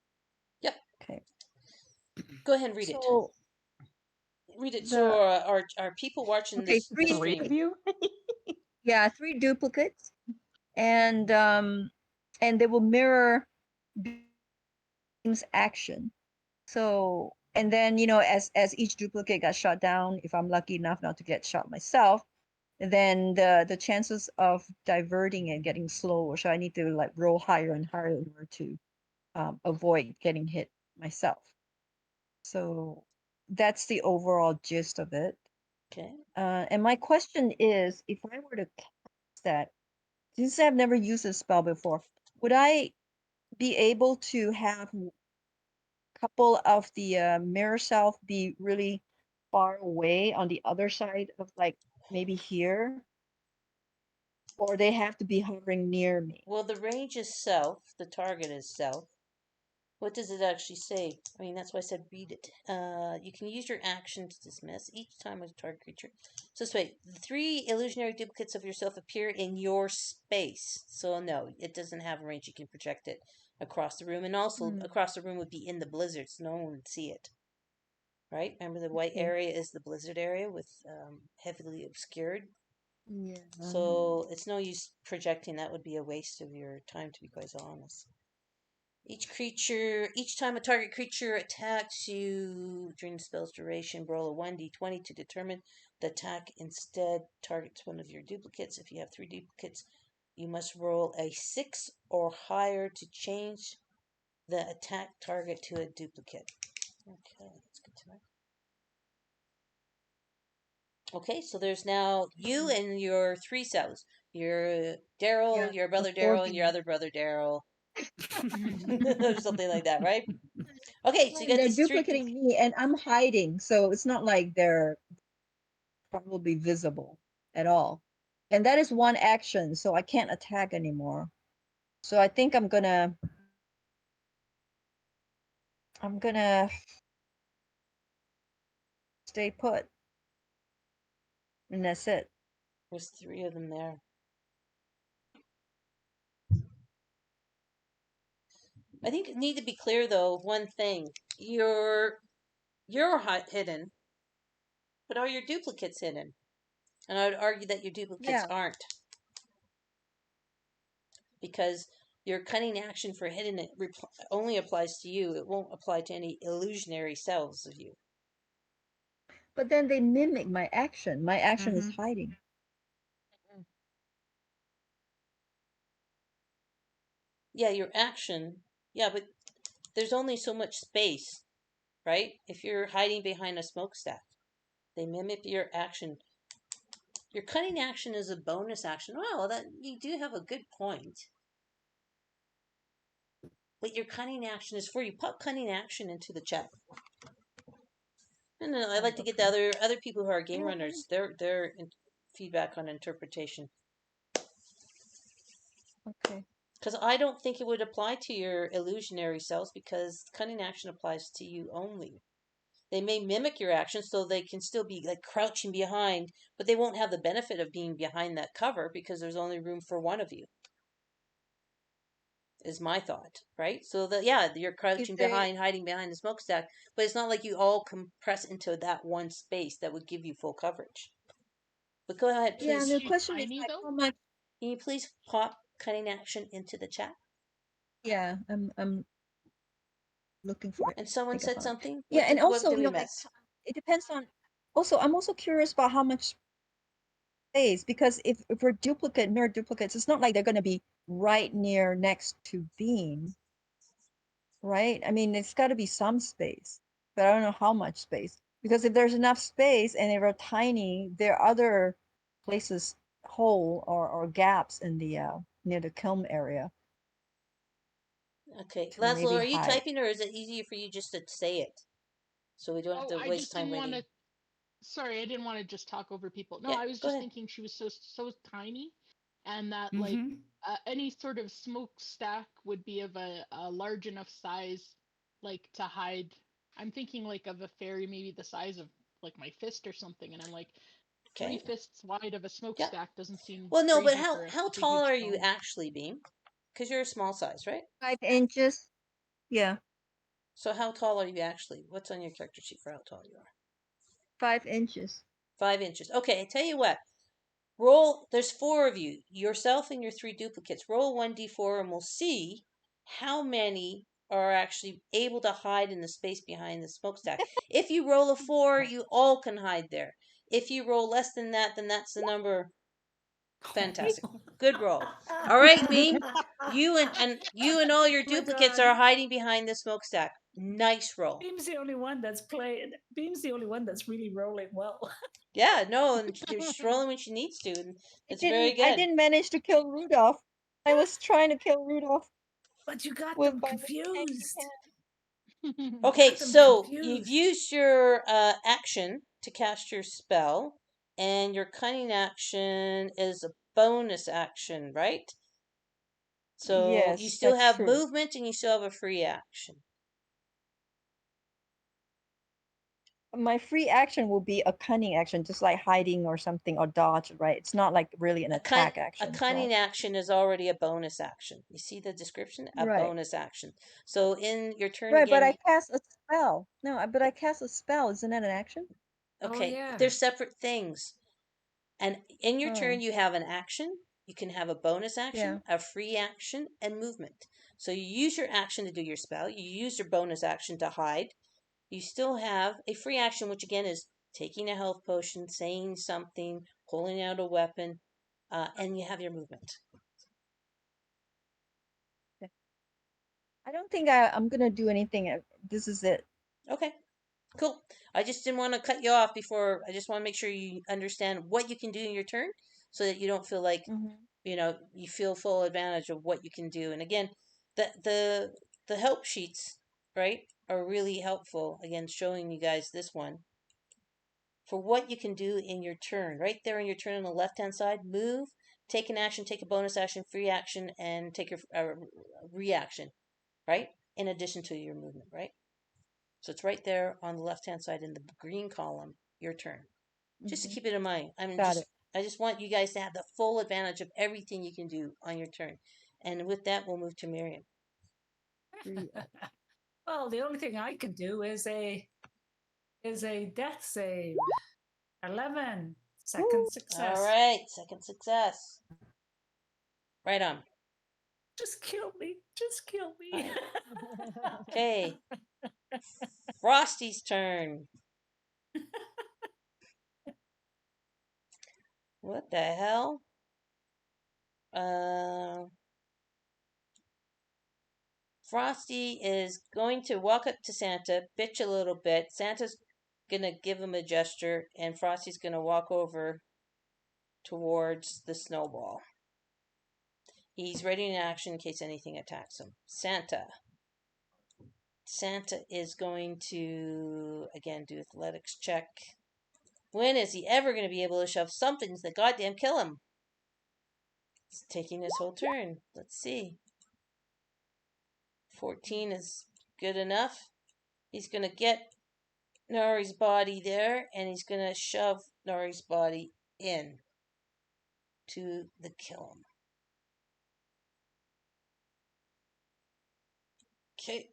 Yep. Okay. Go ahead and read it. So Read it the so our people watching okay, this three Three of stream. you? yeah, 3 duplicates, and they will mirror Beam's action. So and then as each duplicate got shot down, if I'm lucky enough not to get shot myself, then the chances of diverting and getting slower. So I need to like roll higher and higher in order to avoid getting hit myself. So that's the overall gist of it. Okay. And my question is, if I were to cast that, since I've never used this spell before, would I be able to have a couple of the mirror self be really far away on the other side of like maybe here? Or they have to be hovering near me? Well, the range is south. The target is south. What does it actually say? I mean, that's why I said read it. You can use your action to dismiss each time a target creature. So this way, 3 illusionary duplicates of yourself appear in your space. So no, it doesn't have a range. You can project it across the room, and also across the room would be in the blizzard, so no one would see it. Right? Remember, the white Okay. area is the blizzard area with heavily obscured. Yeah. So it's no use projecting. That would be a waste of your time, to be quite honest. Each time a target creature attacks you during the spell's duration, roll a 1d20 to determine the attack instead targets one of your duplicates. If you have 3 duplicates, you must roll a 6 or higher to change the attack target to a duplicate. Okay, that's good to know. Okay, so there's now you and your 3 selves. Your Daryl, Yeah, your brother before Daryl, and your Beam. other brother Daryl. Or something like that, right? Okay, so you got They're these 3 duplicating me, and I'm hiding, so it's not like they're probably visible at all. And that is one action, so I can't attack anymore. So I think I'm gonna stay put, and that's it. There's 3 of them there. I think you need to be clear though of one thing. You're hidden, but are your duplicates hidden? And I would argue that your duplicates Yeah, aren't, because your cunning action for hidden only applies to you. It won't apply to any illusionary selves of you. but then they mimic my action. My action is hiding. Yeah, your action. Yeah, but there's only so much space, right? If you're hiding behind a smokestack, they mimic your action. Your cunning action is a bonus action. Well, that you do have a good point. But your cunning action is for you. Pop cunning action into the chat. And I like to get the other people who are game runners their feedback on interpretation. Okay. Because I don't think it would apply to your illusionary selves, because cunning action applies to you only. They may mimic your action, so they can still be like crouching behind, but they won't have the benefit of being behind that cover because there's only room for one of you. Is my thought, right? So that you're crouching behind, hiding behind the smokestack, but it's not like you all compress into that one space that would give you full coverage. But go ahead, Yeah, please. and the She question is tiny like though? how much. Can you please pop cutting action into the chat? Yeah, I'm looking for it. And someone Think I said found it. something. Yeah, and What also did we like miss? it depends on. Also, I'm also curious about how much space, because if we're mirror duplicates, it's not like they're going to be right near next to Beam, right? I mean, it's got to be some space, but I don't know how much space. Because if there's enough space and if they're tiny, there are other places, hole or gaps in the near the kiln area Okay, to Laszlo, maybe are you hide. typing, or is it easier for you just to say it, so we don't have Oh, to I waste just time didn't want waiting? to. Sorry, I didn't want to just talk over people. No, Yeah, I was go just ahead. thinking she was so tiny, and that like Mm-hmm. any sort of smokestack would be of a large enough size, like to hide. I'm thinking like of a fairy, maybe the size of like my fist or something, and I'm like, three Okay. fists wide of a Yeah. smokestack doesn't seem Well, no, but crazy for how such a tall huge are you kiln. actually, Beam? Because you're a small size, right? 5 inches. Yeah, So how tall are you actually? What's on your character sheet for how tall you are? 5 inches. 5 inches. Okay, I tell you what. Roll. There's 4 of you. Yourself and your 3 duplicates. Roll 1d4, and we'll see how many are actually able to hide in the space behind the smokestack. If you roll a 4, you all can hide there. If you roll less than that, then that's the number. Fantastic. Good roll. All right, Beam. You and all your Oh my duplicates God. are hiding behind the smokestack. Nice roll. Beam's the only one that's playing. Beam's the only one that's really rolling well. Yeah, no, and she's rolling when she needs to, and it's very I good. didn't manage to kill Rudolph. I was trying to kill Rudolph But you got with them my tanky confused. hand. You Okay, got them so you've confused. used your action to cast your spell, and your cunning action is a bonus action, right? So you Yes, still that's have true. movement, and you still have a free action. My free action will be a cunning action, just like hiding or something or dodge, right? It's not like really an attack A action, cunning right? action is already a bonus action. You see the description? A Right. bonus action. So in your turn Right, but I again, cast a spell. No, but I cast a spell. Isn't that an action? Oh okay, yeah. they're separate things. And in your turn, Oh, you have an action. You can have a bonus yeah. action, a free action, and movement. So you use your action to do your spell. You use your bonus action to hide. You still have a free action, which again is taking a health potion, saying something, pulling out a weapon, and you have your movement. Okay. I don't think I'm gonna do anything. This is it. Okay, cool. I just didn't want to cut you off before. I just want to make sure you understand what you can do in your turn so that you don't feel like Mm-hmm. you feel full advantage of what you can do. And again, the help sheets, right, are really helpful. Again, showing you guys this one for what you can do in your turn. Right there in your turn on the left hand side, move, take an action, take a bonus action, free action, and take your reaction. Right, in addition to your movement. Right, so it's right there on the left hand side in the green column. Your turn. Just to Mm-hmm. keep it in mind. Got it. I just want you guys to have the full advantage of everything you can do on your turn. And with that, we'll move to Miriam. Well, the only thing I can do is a death save. 11. Second Woo. success. All right, second success. Right on. Just kill me. Just kill me. Fine. Okay. Frosty's turn. What the hell? Frosty is going to walk up to Santa, bitch a little bit. Santa's gonna give him a gesture, and Frosty's gonna walk over towards the snowball. He's ready in action in case anything attacks him. Santa is going to, again, do athletics check. When is he ever going to be able to shove something to the goddamn kill him? It's taking his whole turn. Let's see. 14 is good enough. He's going to get Nari's body there, and he's going to shove Nari's body in to the kill him. Okay.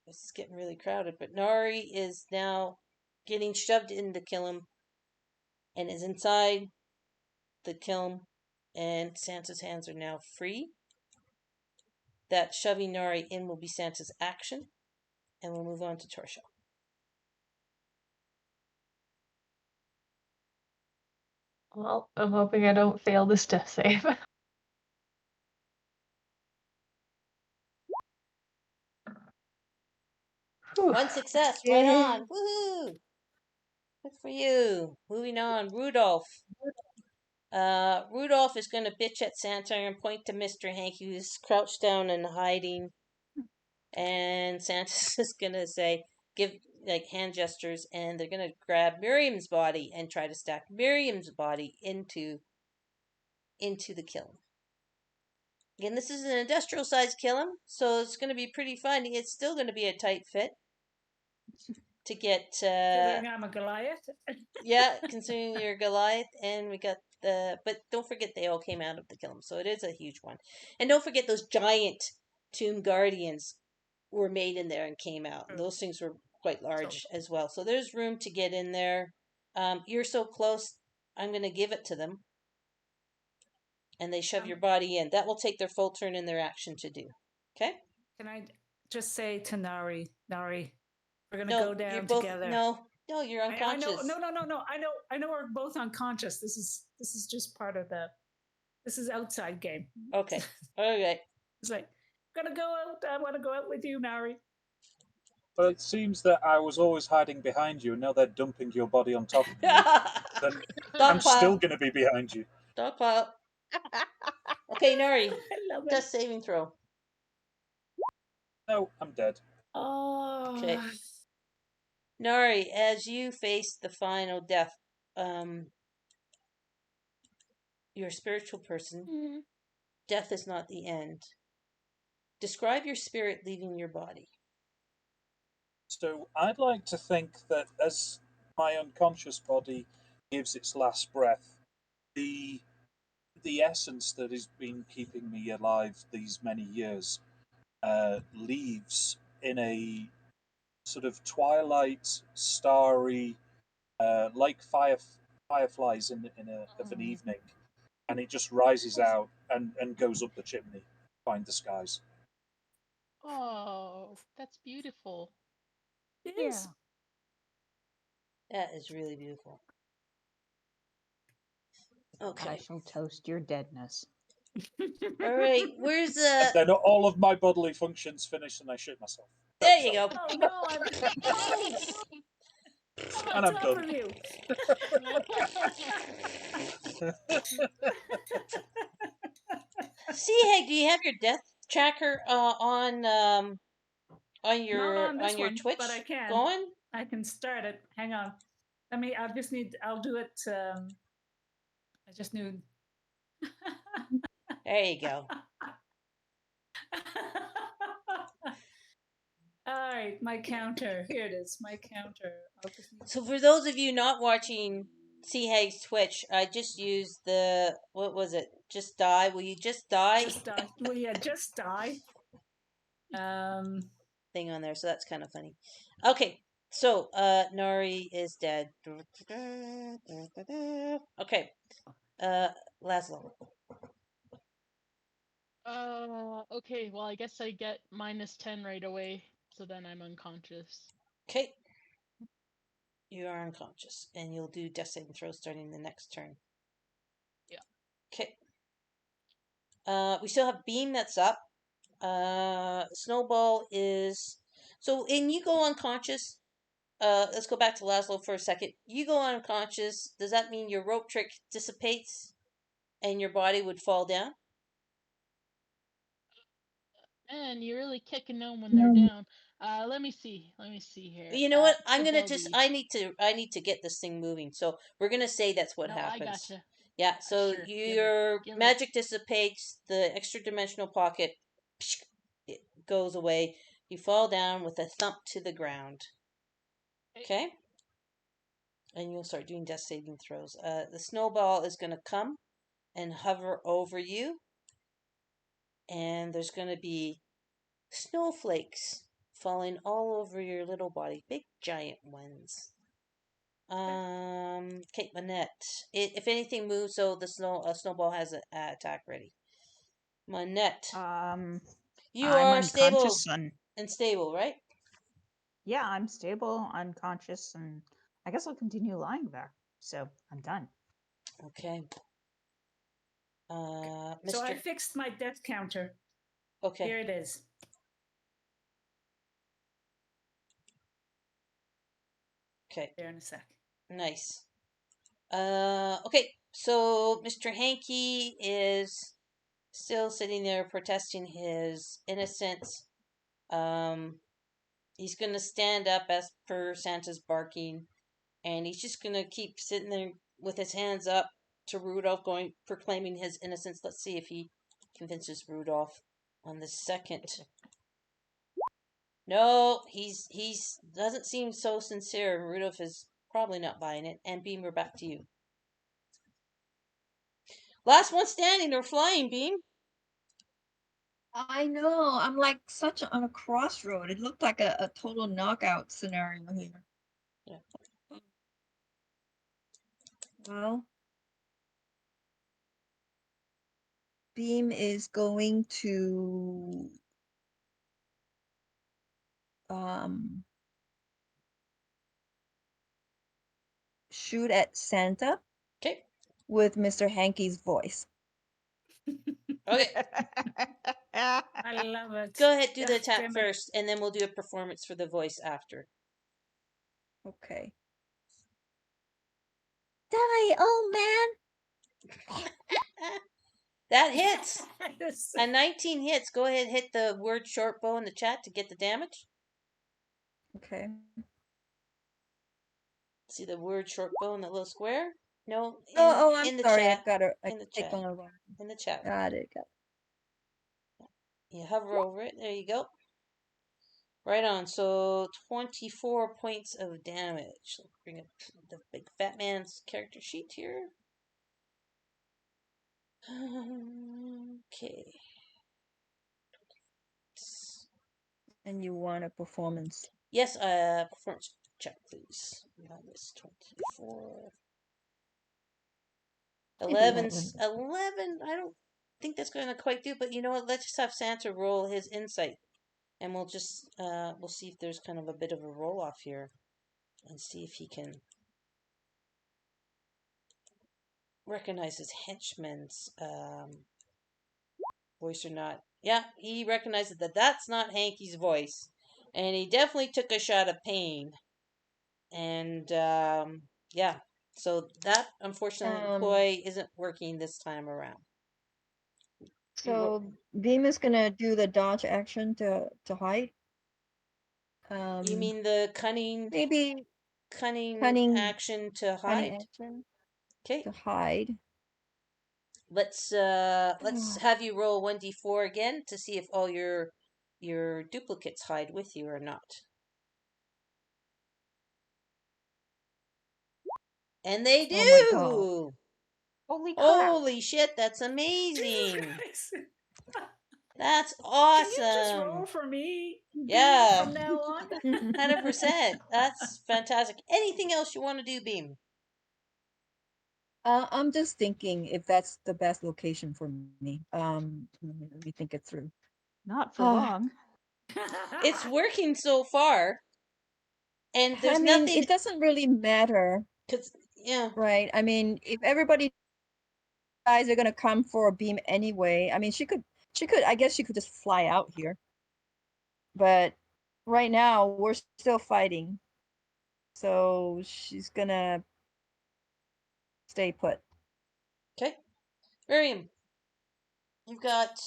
This is getting really crowded, but Nari is now getting shoved in to kill him. and is inside the kiln, and Santa's hands are now free. That shoving Nari in will be Santa's action, and we'll move on to Torshell. Well, I'm hoping I don't fail this death save. Whew. One success, right on. Woohoo! Good for you. Moving on, Rudolph. Rudolph is going to bitch at Santa and point to Mr. Hanky, who's crouched down and hiding. And Santa's just going to say, give like hand gestures, and they're going to grab Miriam's body and try to stack Miriam's body into the kiln. Again, this is an industrial sized kiln, so it's going to be pretty fun. It's still going to be a tight fit to get. Considering I'm a Goliath. Yeah, considering you're Goliath, and we got but don't forget they all came out of the kiln, so it is a huge one. And don't forget those giant tomb guardians were made in there and came out. True. Those things were quite large as well, so there's room to get in there. You're so close, I'm going to give it to them. And they shove your body in. That will take their full turn in their action to do. Okay? Can I just say to Nari, we're going to No, go down you're both, together. No, you're I unconscious. know. No. I know we're both unconscious. This is just part of this is outside game. Okay. Okay. It's like, gonna go out. I want to go out with you, Nari. But it seems that I was always hiding behind you, and now they're dumping your body on top of me. Then I'm still going to be behind you. Dogpile. Okay, Nari. I love Death it. saving throw. No, I'm dead. Oh. Okay. Nari, as you face the final death, you're a spiritual person. Death is not the end. Describe your spirit leaving your body. So I'd like to think that as my unconscious body gives its last breath, the essence that has been keeping me alive these many years leaves in a sort of twilight, starry, like fireflies of an evening, and it just rises out and goes up the chimney, find the skies. Oh, that's beautiful. It is. That is really beautiful. Okay. I shall toast your deadness. All right. Where's And then all of my bodily functions finish, and I shit myself. There you go. Oh no! I'm And on I'm top done. of you. See, hey, do you have your death tracker on your Not on this one, Twitch but I can. going? I can start it. Hang on. I'll do it. I just need. There you go. All right, my counter. Here it is. My counter. So for those of you not watching Sea Hag's Twitch, I just used the, what was it? Just die. Will you just die? Just die. Well, yeah, just die. Thing on there, so that's kind of funny. Okay, so Nori is dead. Okay, Laszlo. Okay, well, I guess I get -10 right away, so then I'm unconscious. Okay. You are unconscious, and you'll do death saving throws starting the next turn. Yeah. Okay. We still have Beam that's up. Snowball is... So, and you go unconscious. Let's go back to Laszlo for a second. You go unconscious. Does that mean your rope trick dissipates and your body would fall down? Man, you're really kicking them when they're down. Let me see here. You know what? I'm gonna stability. I need to get this thing moving. So we're gonna say that's what No, happens. I gotcha. Yeah. So Sure, your give it. magic dissipates. The extra dimensional pocket, it goes away. You fall down with a thump to the ground. Okay. And you'll start doing death saving throws. The snowball is gonna come and hover over you, and there's gonna be snowflakes falling all over your little body, big giant ones. Kate Manette. If anything moves, so the snowball has an attack ready. Manette, you I'm are stable unconscious and and stable, right? yeah, I'm stable, unconscious, and I guess I'll continue lying there. So I'm done. Okay. So I Mr. fixed my death counter. Okay. Here it is. Okay. There in a sec. Nice. Okay. So Mr. Hanky is still sitting there protesting his innocence. He's gonna stand up as per Santa's barking, and he's just gonna keep sitting there with his hands up to Rudolph, proclaiming his innocence. Let's see if he convinces Rudolph on the second. No, he's doesn't seem so sincere. Rudolph is probably not buying it. And Beam, we're back to you. Last one standing or flying, Beam. I know. I'm like such on a crossroad. It looked like a total knockout scenario here. Yeah. Well, Beam is going to shoot at Santa Okay. with Mr. Hanky's voice. Okay. I love it. Go ahead, do the Ugh, attack damn it. first, and then we'll do a performance for the voice after. Okay. Die, old man! That hits. Yes. A 19 hits. Go ahead, hit the word short bow in the chat to get the damage. Okay. See the word short bow in that little square? No, I'm in the sorry. chat. I got it. I In the clicked chat. on the wrong. In the chat. Got it. You hover over it. There you go. Right on. So 24 points of damage. Let's bring up the big fat man's character sheet here. Okay. And you want a performance. Yes, performance check, please. Minus 24. 11. 11. I don't think that's going to quite do, but you know what? Let's just have Santa roll his insight. And we'll just, we'll see if there's kind of a bit of a roll off here. And see if he can recognize his henchman's, voice or not. Yeah, he recognizes that that's not Hanky's voice. And he definitely took a shot of pain. And, yeah. So that, unfortunately, ploy isn't working this time around. So Beam is gonna do the dodge action to hide. You mean the cunning Maybe cunning action to hide? cunning action Okay. to hide. Let's have you roll 1d4 again to see if all your duplicates hide with you or not. And they do. Oh my god. Holy crap! Holy shit, that's amazing. That's awesome. Can you just roll for me? Yeah. From now on. 100%. That's fantastic. Anything else you want to do, Beam? I'm just thinking if that's the best location for me. Let me think it through. Not for long. It's working so far. And there's I mean, nothing. it doesn't really matter. Yeah. Right. I mean, if everybody guys are gonna come for a Beam anyway, I mean, I guess she could just fly out here. But right now, we're still fighting. So she's gonna stay put. Okay. Miriam, you've got,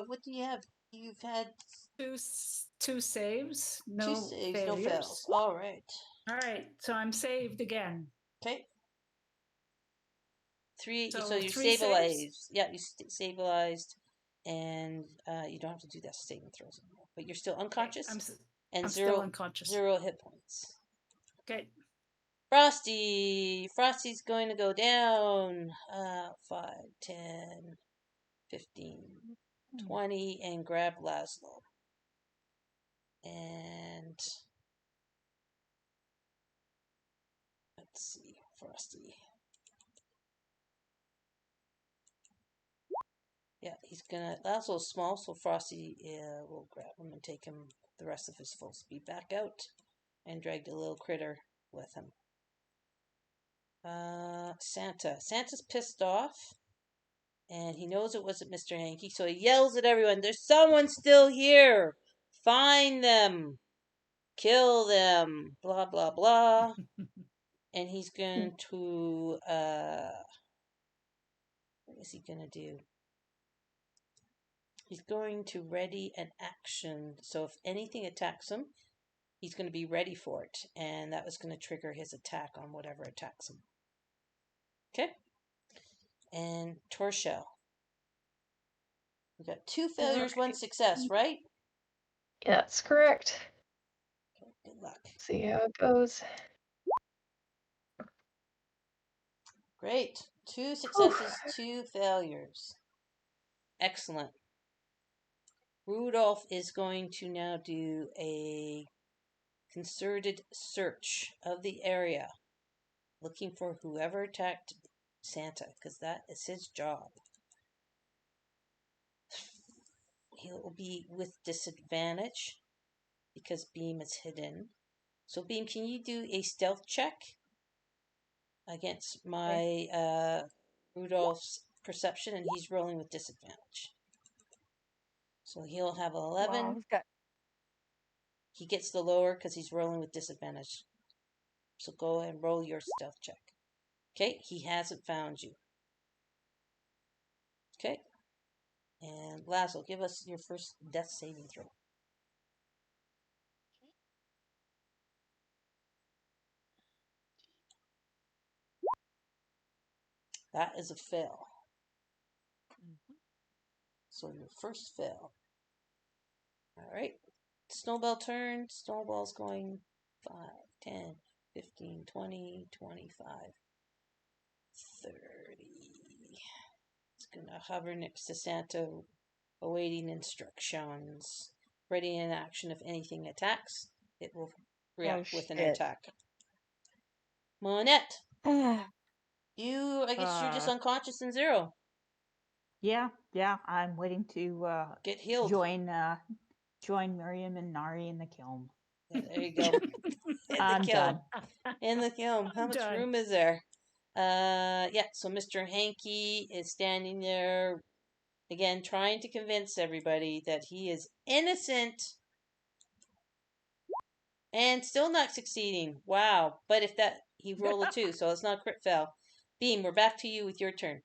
what do you have? You've had two saves, no 2 saves, no failures. fails. All right. All right, so I'm saved again. Okay. 3. So, So you're 3 stabilized. saves? Yeah, you stabilized, and you don't have to do that saving throws anymore. But you're still unconscious, I'm zero, still unconscious. 0 hit points. Okay. Frosty's going to go down. 5, 10, 15, 20, and grab Laszlo. And Let's see, Frosty. Yeah, he's gonna. That's a little small, so Frosty will grab him and take him the rest of his full speed back out, and drag the little critter with him. Santa. Santa's pissed off, and he knows it wasn't Mr. Hanky, so he yells at everyone, "There's someone still here! Find them! Kill them! Blah, blah, blah." And he's going to, what is he going to do? He's going to ready an action. So if anything attacks him, he's going to be ready for it. And that was going to trigger his attack on whatever attacks him. Okay? And Torshell. We got 2 failures, 1 success, right? Yeah, that's correct. Okay, good luck. See how it goes. Great. 2 successes, 2 failures. Excellent. Rudolph is going to now do a concerted search of the area, looking for whoever attacked Santa, because that is his job. He'll be with disadvantage because Beam is hidden. So Beam, can you do a stealth check against my Rudolph's perception? And he's rolling with disadvantage. So he'll have 11. Wow, he's got He gets the lower because he's rolling with disadvantage. So go and roll your stealth check. Okay, he hasn't found you. Okay. And Lazo, give us your first death saving throw. That is a fail. So your first fail. Alright. Snowball turn. Snowball's going 5, 10, 15, 20, 25, 30. It's going to hover next to Santa, awaiting instructions. Ready in action if anything attacks. It will react with an shit. attack. Monette, Ah, I guess you're just unconscious in 0. Yeah, I'm waiting to Get healed. join Miriam and Nari in the kiln. Yeah, there you go. In the I'm kiln. done. In the kiln. How much Done. room is there? Yeah, so Mr. Hanky is standing there, again, trying to convince everybody that he is innocent and still not succeeding. Wow. But if that, he rolled a 2, so it's not a crit fail. Beam, we're back to you with your turn.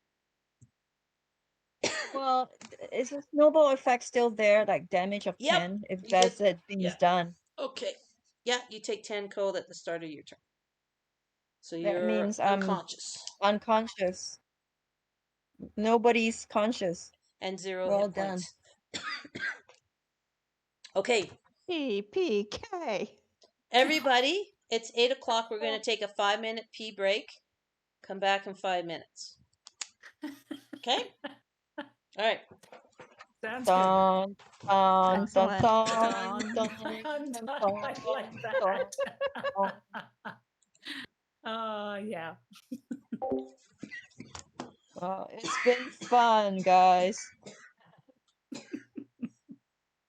well, is the snowball effect still there, like damage of Yep, 10, if you that's get- it thing's yeah. done? Okay. Yeah, you take 10 cold at the start of your turn. So That you're means I'm unconscious. unconscious. Nobody's conscious. And 0 Well hit done. points. Okay, PPK. everybody, it's 8 o'clock. We're going to take a 5-minute pee break. Come back in 5 minutes. Okay? All right. Sounds good. Dun, dun, dun, Excellent. dun, Dun, dun, dun, dun, I like that. Yeah. Well, it's been fun, guys.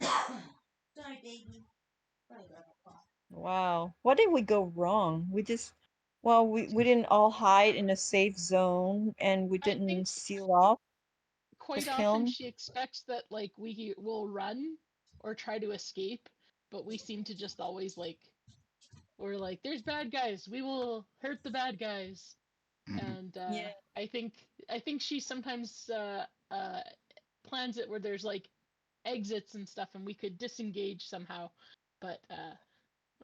Sorry, baby. Wow. What did we go wrong? Well, we didn't all hide in a safe zone and we I think didn't seal off the quite often kiln. she expects that like we will run or try to escape, but we seem to just always like we're like, there's bad guys, we will hurt the bad guys. And Yeah. I think she sometimes plans it where there's like exits and stuff and we could disengage somehow, but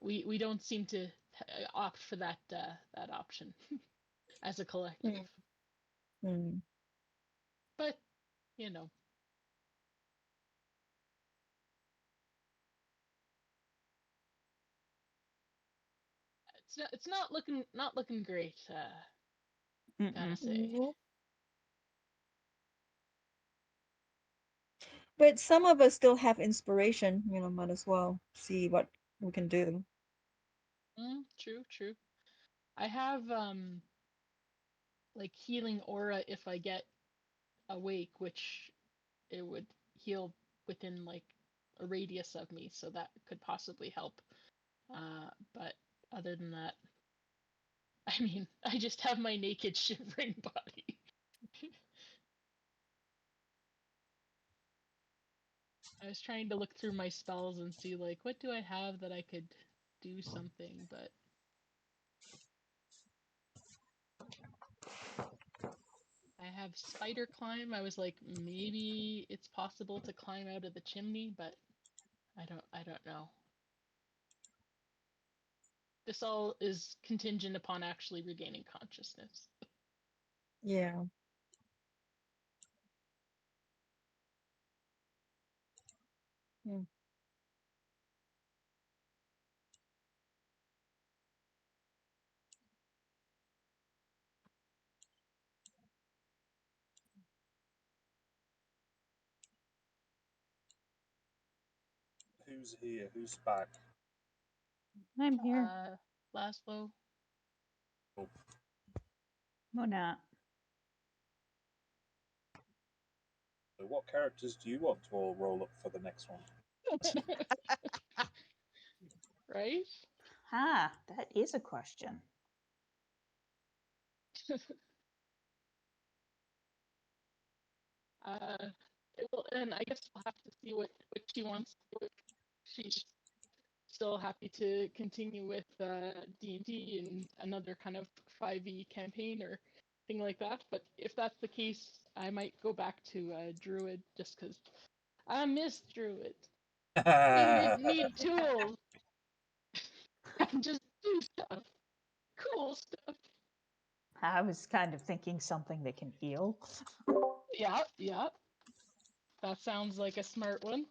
we don't seem to opt for that option as a collective. Hmm. But you know, it's not looking great. Gotta say. Nope. But some of us still have inspiration, might as well see what we can do. True. I have like healing aura if I get awake, which it would heal within like a radius of me, so that could possibly help. But other than that, I mean, I just have my naked shivering body. I was trying to look through my spells and see like what do I have that I could do something, but I have spider climb. I was like maybe it's possible to climb out of the chimney, but I don't know. This all is contingent upon actually regaining consciousness. Yeah. Hmm. Who's here? Who's back? I'm here. Laszlo. Oh, Mona. so what characters do you want to all roll up for the next one? Right? Ah, that is a question. Uh, and I guess we'll have to see what she wants to do. If she's still happy to continue with D&D and another kind of 5e campaign or thing like that. But if that's the case, I might go back to Druid just because I miss Druid. Need tools and just do stuff. Cool stuff. I was kind of thinking something that can heal. Yeah, yeah. That sounds like a smart one.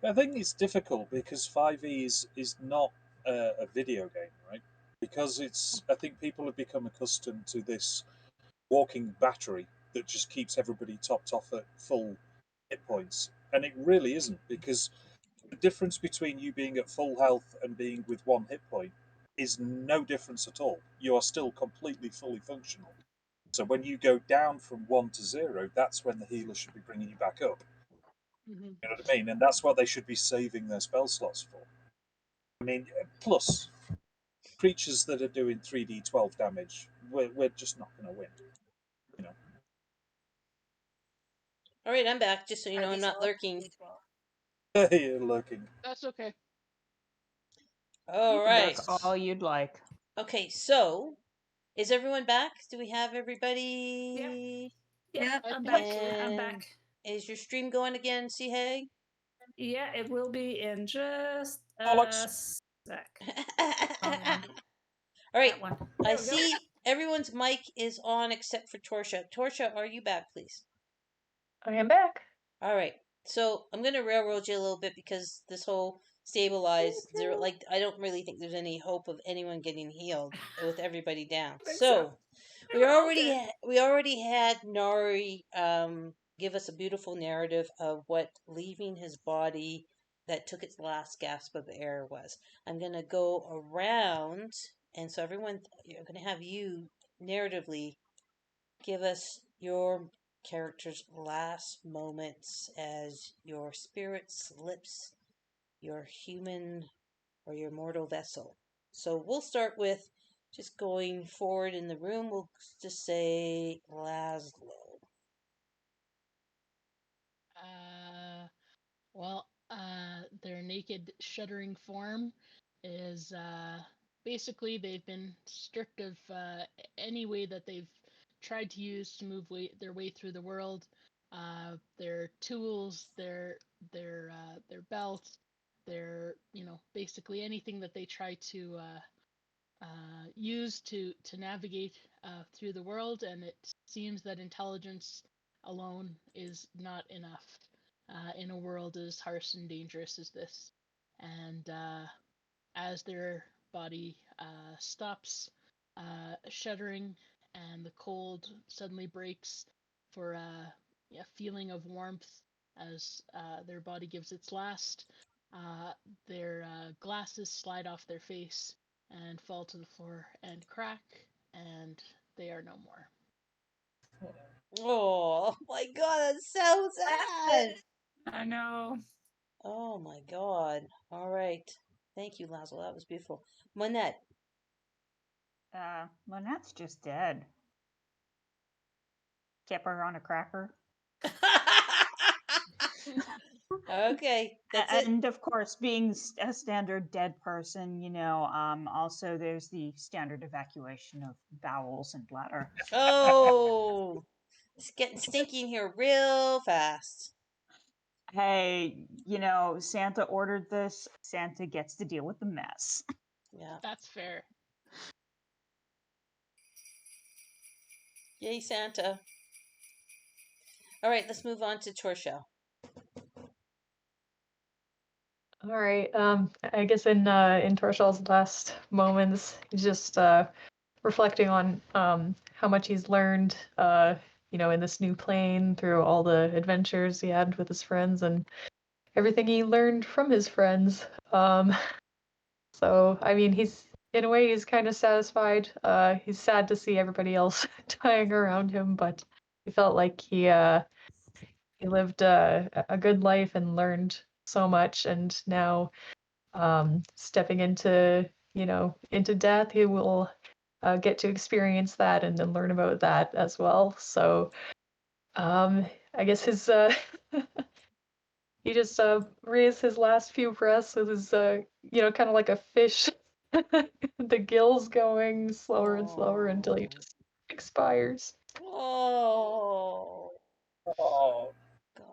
I think it's difficult because 5e is not a video game, right? Because I think people have become accustomed to this walking battery that just keeps everybody topped off at full hit points. And it really isn't, because the difference between you being at full health and being with one hit point is no difference at all. You are still completely fully functional. So when you go down from 1 to 0, that's when the healer should be bringing you back up. Mm-hmm. You know what I mean? And that's what they should be saving their spell slots for. I mean, plus, creatures that are doing 3d12 damage, we're just not going to win. You know. All right, I'm back. Just so you Are know, I'm these not all lurking. D12? You're looking. That's okay. All You can right. That's all you'd like. Okay, so is everyone back? Do we have Yep. everybody? Yep, I I'm think back. so. I'm And back. is your stream going again, C-Hay? Yeah, it will be in just Alex. a sec. All Um, right. that one. I There we go. see everyone's mic is on except for Torsha. Torsha, are you back, please? I am back. All right. So I'm gonna railroad you a little bit because this whole stabilize zero, like I don't really think there's any hope of anyone getting healed with everybody down. I think so. So They were all dead. we already had Nari give us a beautiful narrative of what leaving his body that took its last gasp of air was. I'm gonna go around, and so everyone, I'm gonna have you narratively give us your character's last moments as your spirit slips your human or your mortal vessel. So we'll start with just going forward in the room. We'll just say Laszlo. Well, their naked, shuddering form is basically they've been stripped of any way that they've tried to use to move their way through the world. Their tools, their belt, their basically anything that they try to use to navigate through the world, and it seems that intelligence alone is not enough in a world as harsh and dangerous as this. And as their body stops shuddering and the cold suddenly breaks for a feeling of warmth as their body gives its last, their glasses slide off their face and fall to the floor and crack, and they are no more. Oh my god, that's so sad. I know. Oh my god. All right. Thank you, Lazo. That was beautiful. Monette. Lynette's just dead. Tip her on a cracker. Okay, that's it. And of course, being a standard dead person, also there's the standard evacuation of bowels and bladder. Oh, it's getting stinky in here real fast. Hey, Santa ordered this. Santa gets to deal with the mess. Yeah. That's fair. Yay, Santa. All right, let's move on to Torshell. All right. I guess in Torshall's last moments, he's just reflecting on how much he's learned, in this new plane through all the adventures he had with his friends and everything he learned from his friends. So I mean, he's in a way he's kind of satisfied. He's sad to see everybody else dying around him, but he felt like he lived a good life and learned so much, and now stepping into death, he will get to experience that and then learn about that as well. So I guess his he just raised his last few breaths with his kind of like a fish, the gills going slower and slower until he just expires. Oh, Oh, God.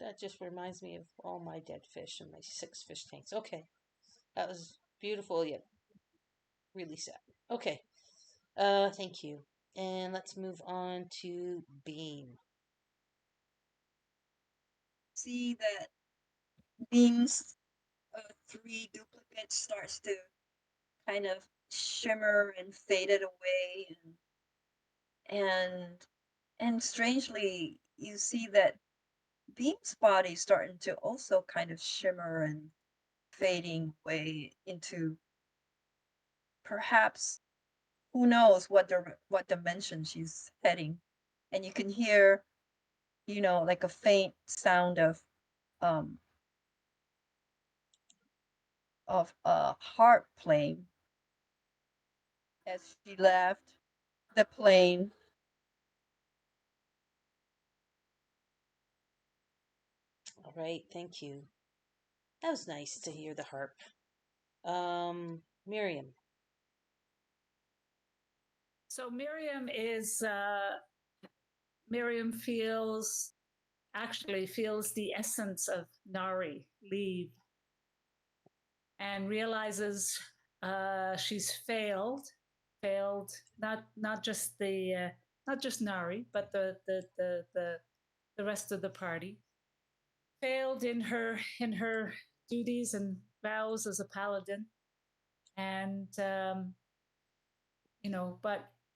That just reminds me of all my dead fish and my 6 fish tanks. Okay. That was beautiful yet really sad. Okay. Thank you. And let's move on to Beam. See that Beam's 3 duplicates starts to kind of shimmer and faded away, and strangely you see that Beam's body starting to also kind of shimmer and fading away into perhaps who knows what dimension she's heading, and you can hear like a faint sound of a harp playing as she left the plane. All right. Thank you. That was nice to hear the harp. Miriam. So Miriam feels the essence of Nari leave and realizes she's failed, not just Nari, but the rest of the party. Failed in her duties and vows as a paladin, and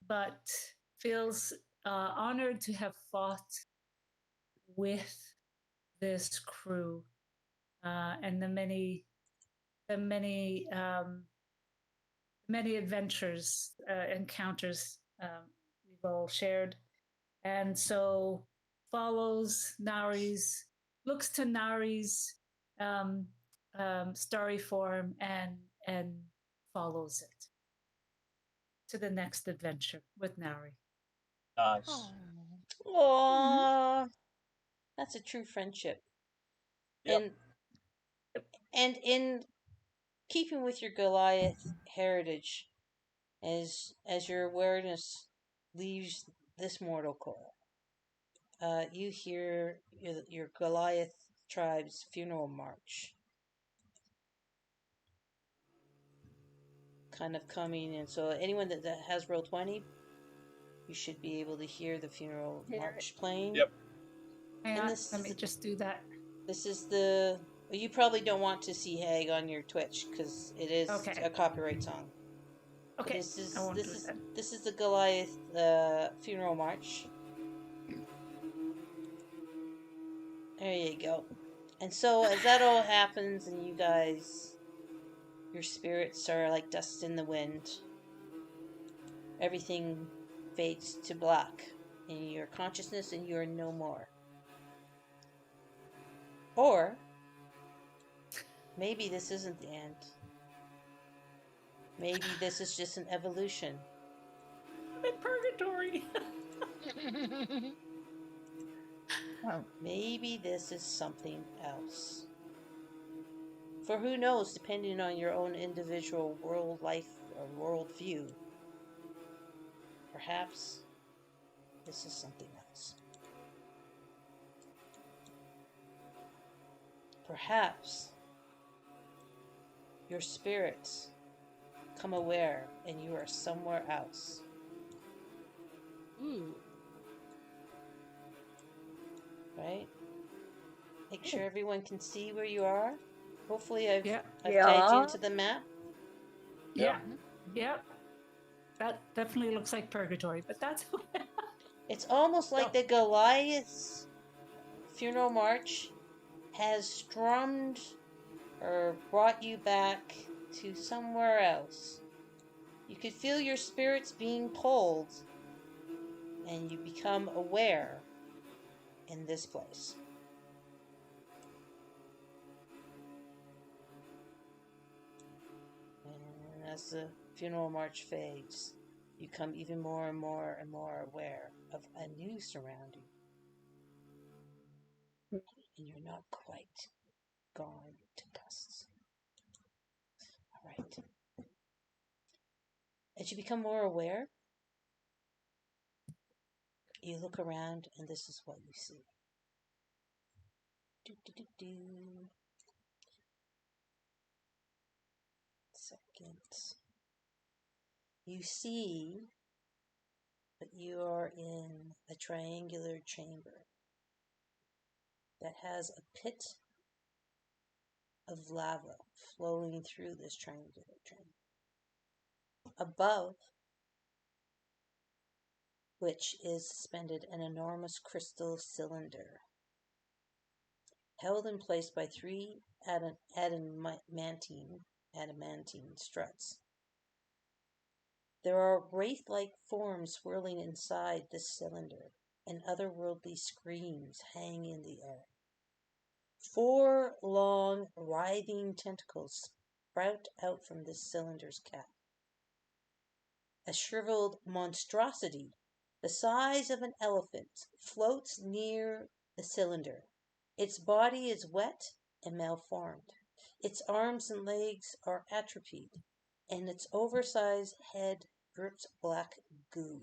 but feels honored to have fought with this crew and the many adventures, encounters we've all shared, and so looks to Nari's starry form and follows it to the next adventure with Nari. nice. Aww. That's a true friendship. Yep. And in keeping with your Goliath heritage, as your awareness leaves this mortal coil, you hear your Goliath tribe's funeral march kind of coming, and so anyone that has roll 20, you should be able to hear the funeral march playing. Yep. Hang on, let me just do that. This is you probably don't want to see Hag on your Twitch because it is a copyright song. Okay, This is I won't do that. This is the Goliath funeral march. There you go. And so as that all happens and you guys Your spirits are like dust in the wind. Everything fades to black in your consciousness and you're no more. Or maybe this isn't the end. Maybe this is just an evolution. I'm in purgatory. Wow. Maybe this is something else. For who knows, depending on your own individual world life or world view, perhaps this is something else. Perhaps your spirits come aware and you are somewhere else. Ooh. Right? Make sure everyone can see where you are. Hopefully I've Yeah. tagged you into the map. Yeah. Yep. That definitely looks like purgatory, but that's It's almost like the Goliath's funeral march has strummed or brought you back to somewhere else. You could feel your spirits being pulled, and you become aware in this place. And as the funeral march fades, you become even more and more and more aware of a new surrounding. And you're not quite gone to dust. All right. As you become more aware, you look around and this is what you see. Do. Second. You see that you are in a triangular chamber that has a pit of lava flowing through this triangular chamber. Above which is suspended an enormous crystal cylinder, held in place by three adamantine struts. There are wraith-like forms swirling inside this cylinder, and otherworldly screams hang in the air. 4 long, writhing tentacles sprout out from this cylinder's cap. A shriveled monstrosity, the size of an elephant, floats near the cylinder. Its body is wet and malformed. Its arms and legs are atrophied, and its oversized head drips black goo.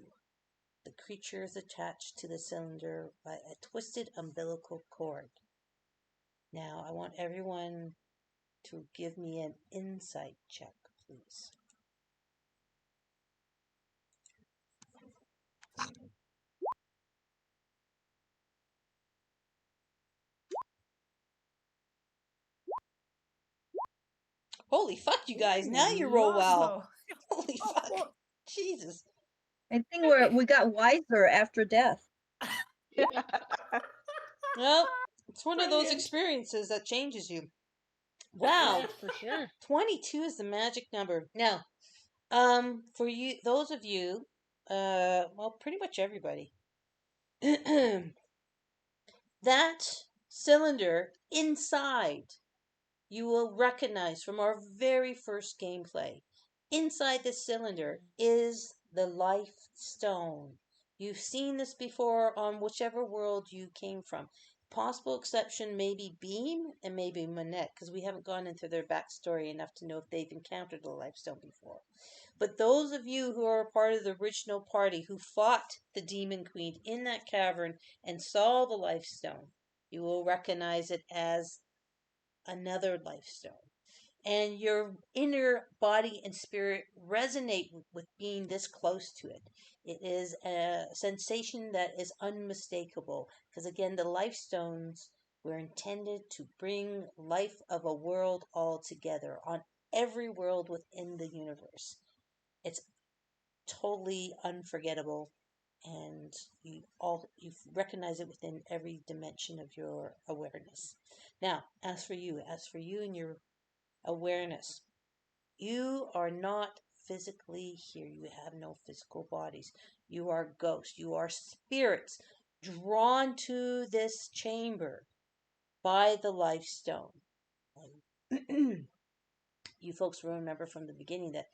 The creature is attached to the cylinder by a twisted umbilical cord. Now, I want everyone to give me an insight check, please. Holy fuck, you guys! Now you roll well. Holy fuck! Jesus. I think we got wiser after death. Well, it's one of those Brilliant. experiences that changes you. Wow. Yeah, for sure. 22 is the magic number. Now, for you, those of you, well, pretty much everybody, that cylinder inside, you will recognize from our very first gameplay. Inside the cylinder is the life stone. You've seen this before on whichever world you came from. Possible exception maybe Beam and maybe Monette, because we haven't gone into their backstory enough to know if they've encountered the life stone before. But those of you who are part of the original party who fought the Demon Queen in that cavern and saw the life stone, you will recognize it as another life stone. And your inner body and spirit resonate with being this close to it. It is a sensation that is unmistakable because, again, the life stones were intended to bring life of a world all together on every world within the universe. It's totally unforgettable, and you recognize it within every dimension of your awareness. Now, as for you and your awareness, You are not physically here. You have no physical bodies. You are ghosts. You are spirits drawn to this chamber by the life stone. You folks will remember from the beginning that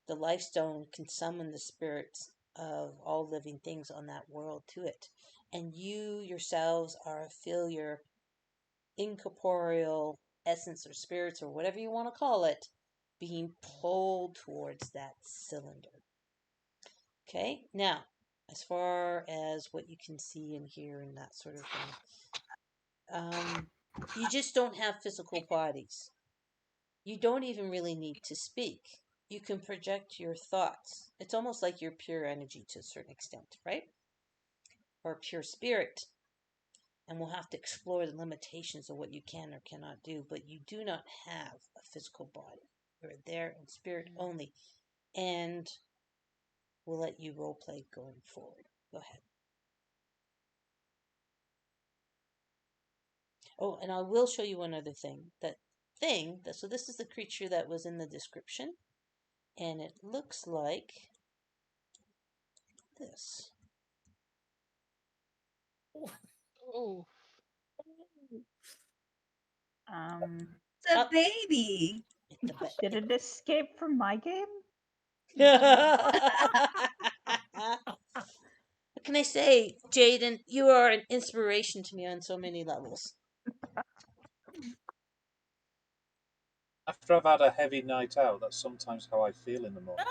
the life stone can summon the spirits of all living things on that world to it. And you yourselves are feel your incorporeal essence or spirits or whatever you want to call it being pulled towards that cylinder. Okay, now as far as what you can see and hear and that sort of thing, you just don't have physical bodies. You don't even really need to speak. You can project your thoughts. It's almost like you're pure energy to a certain extent, right? Or pure spirit. And we'll have to explore the limitations of what you can or cannot do, but you do not have a physical body. You're there in spirit only. And we'll let you role play going forward. Go ahead. Oh, and I will show you one other thing. So this is the creature that was in the description. And it looks like this. Oh, It's a baby. Did it escape from my game? What can I say, Jaden? You are an inspiration to me on so many levels. After I've had a heavy night out, that's sometimes how I feel in the morning.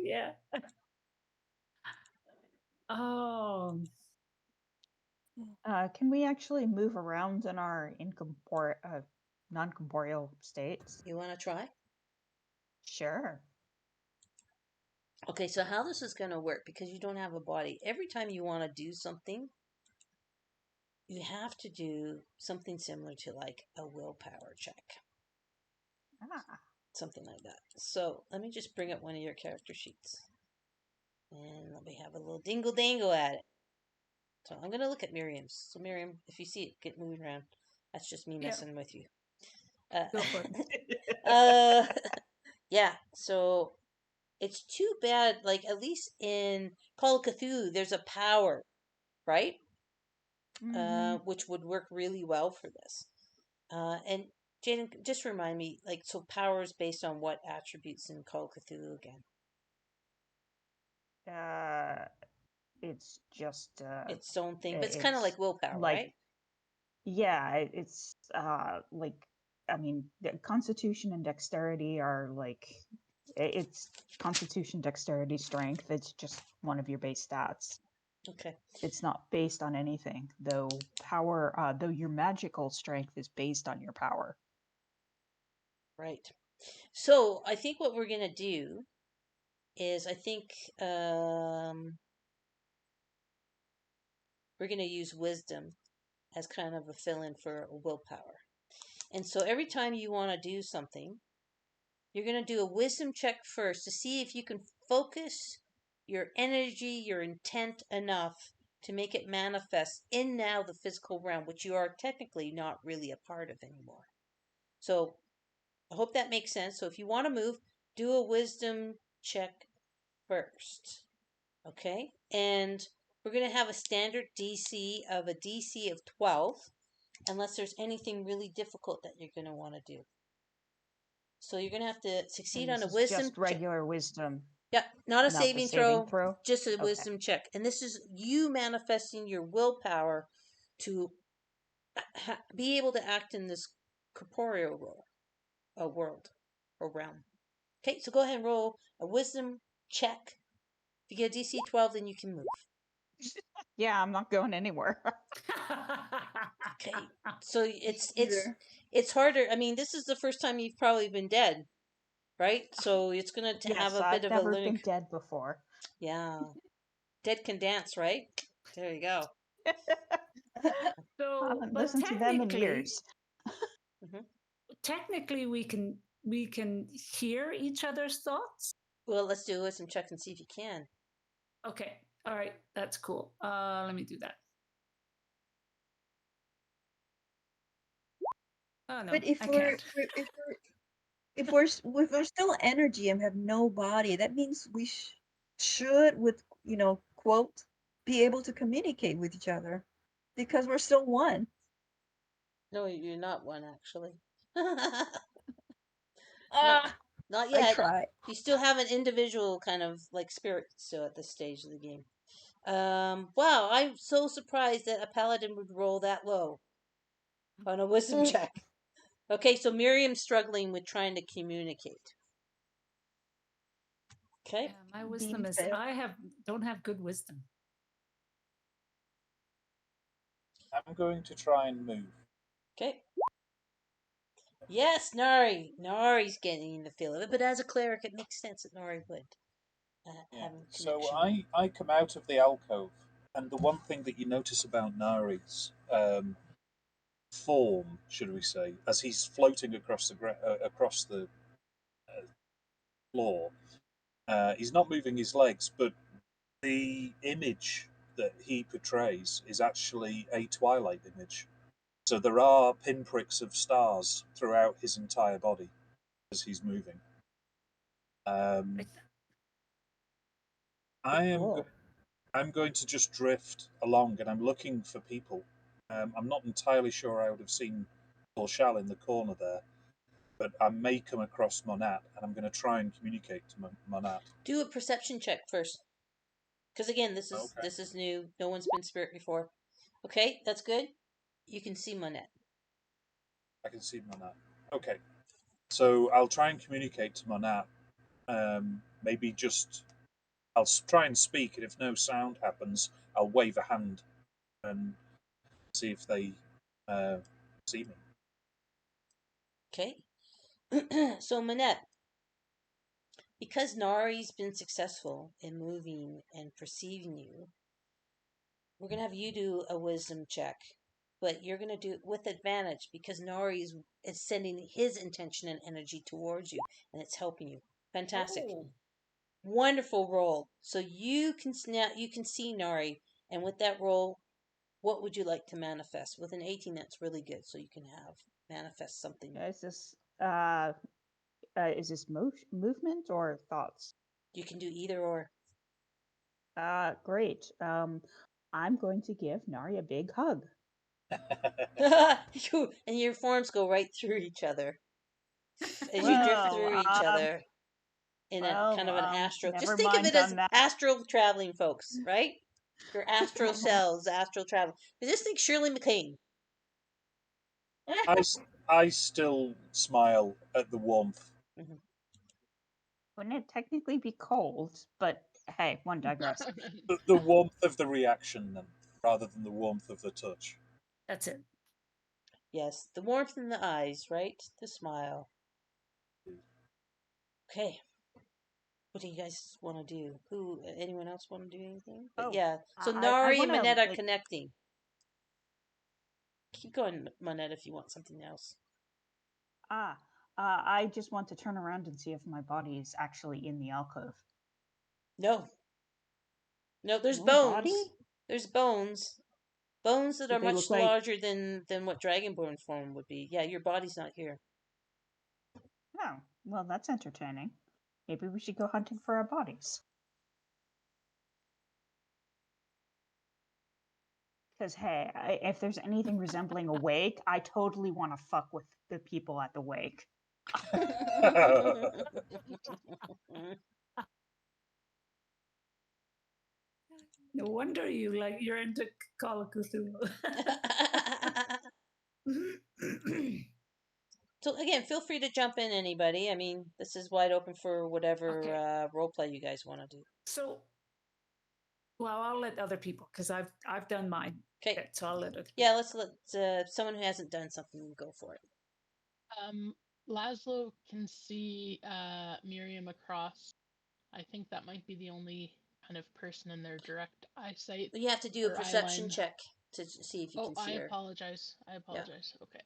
Yeah. Oh. Can we actually move around in our non-corporeal states? You want to try? Sure. Okay, so how this is going to work, because you don't have a body, every time you want to do something, you have to do something similar to like a willpower check. Something like that. So let me just bring up one of your character sheets. And let me have a little dingle dangle at it. So I'm going to look at Miriam's. So Miriam, if you see it, get moving around. That's just me messing with you. Go for it. Yeah, so it's too bad, like at least in Call of Cthulhu, there's a power, right? Which would work really well for this. And Jaden, just remind me, like, so power is based on what attributes in Call of Cthulhu again? It's just Its own thing, but it's kind of like willpower, right? Yeah, it's like, I mean, the Constitution and Dexterity are like, it's Constitution, Dexterity, Strength. It's just one of your base stats. Okay. It's not based on anything, though power, though your magical strength is based on your power. Right. So I think what we're going to do is we're going to use wisdom as kind of a fill-in for willpower. And so every time you want to do something, you're going to do a wisdom check first to see if you can focus your energy, your intent enough to make it manifest in now the physical realm, which you are technically not really a part of anymore. So I hope that makes sense. So if you want to move, do a wisdom check first. Okay? And we're going to have a standard DC of a DC of 12, unless there's anything really difficult that you're going to want to do. So you're going to have to succeed on a wisdom just regular wisdom. Yeah, not a saving throw, just a Okay. wisdom check. And this is you manifesting your willpower to be able to act in this corporeal world or realm. Okay, so go ahead and roll a wisdom check. If you get a DC 12, then you can move. Yeah, I'm not going anywhere. Okay, so it's harder. I mean, this is the first time you've probably been dead, right? So it's gonna have a bit of a I've never learning. been dead before. Yeah, dead can dance, right? There you go. So, I haven't but listened to them in years. Technically, we can hear each other's thoughts. Well, let's do a wisdom check and see if you can. Okay. All right. That's cool. Let me do that. Oh no, But if I we're, can't. if we're still energy and have no body, that means we should, with quote, be able to communicate with each other because we're still one. No, you're not one, actually. Not, Ah, not I yet. try. You still have an individual kind of like spirit still at this stage of the game. Wow, I'm so surprised that a paladin would roll that low on a wisdom check. Okay, so Miriam's struggling with trying to communicate. Okay. Yeah, my wisdom Beam is fail. don't have good wisdom. I'm going to try and move. Okay. Yes, Nari. Nari's getting the feel of it, but as a cleric, it makes sense that Nari would Yeah. have a So connection. I come out of the alcove, and the one thing that you notice about Nari's form, should we say, as he's floating across the floor, he's not moving his legs, but the image that he portrays is actually a twilight image. So there are pinpricks of stars throughout his entire body as he's moving. Um, I am Cool. I'm going to just drift along, and I'm looking for people. I'm not entirely sure I would have seen Shal in the corner there, but I may come across Monat, and I'm going to try and communicate to Monat. Do a perception check first, because again, Okay, this is new. No one's been spirit before. Okay, that's good. You can see Monette. I can see Monat. Okay, so I'll try and communicate to Monat. Maybe just I'll try and speak, and if no sound happens, I'll wave a hand and see if they uh, see me. Okay. So Manette, because Nari's been successful in moving and perceiving you, we're gonna have you do a wisdom check, but you're gonna do it with advantage because Nari is sending his intention and energy towards you, and it's helping you. Fantastic, Oh, wonderful roll. So you can you can see Nari, and with that roll, what would you like to manifest? With an 18, that's really good. So you can have manifest something. Is this movement or thoughts? You can do either or. Great. I'm going to give Nari a big hug. And your forms go right through each other as you drift Well, through each other in a kind of an astral. Just never think of mind it as on that. astral traveling, folks, right? Your astral selves, astral travel. But just think Shirley MacLaine. I, I still smile at the warmth. Mhm. Wouldn't it technically be cold? But hey, one digress. The warmth of the reaction, then, rather than the warmth of the touch. that's it. Yes, the warmth in the eyes, right? The smile. Okay. What do you guys want to do? Anyone else want to do anything? But Oh, yeah, so I Nari and want to Manette are like. connecting. Keep going, Manette, if you want something else. I just want to turn around and see if my body is actually in the alcove. No, no, there's No body? bones. There's bones. Bones that Do are they look much like? larger than what Dragonborn form would be. Yeah, your body's not here. Oh, well, that's entertaining. Maybe we should go hunting for our bodies. Because hey, if there's anything resembling a wake, I totally want to fuck with the people at the wake. No wonder you're into Call of Cthulhu. So again, feel free to jump in, anybody. I mean, this is wide open for whatever Okay. role play you guys want to do. So, well, I'll let other people because I've done mine. Okay. So I'll let it. Yeah, let's let someone who hasn't done something go for it. Laszlo can see Miriam across. I think that might be the only kind of person in their direct eyesight You have to do a or eye perception line. check to see if you Oh, can I see her. apologize. I apologize. Okay.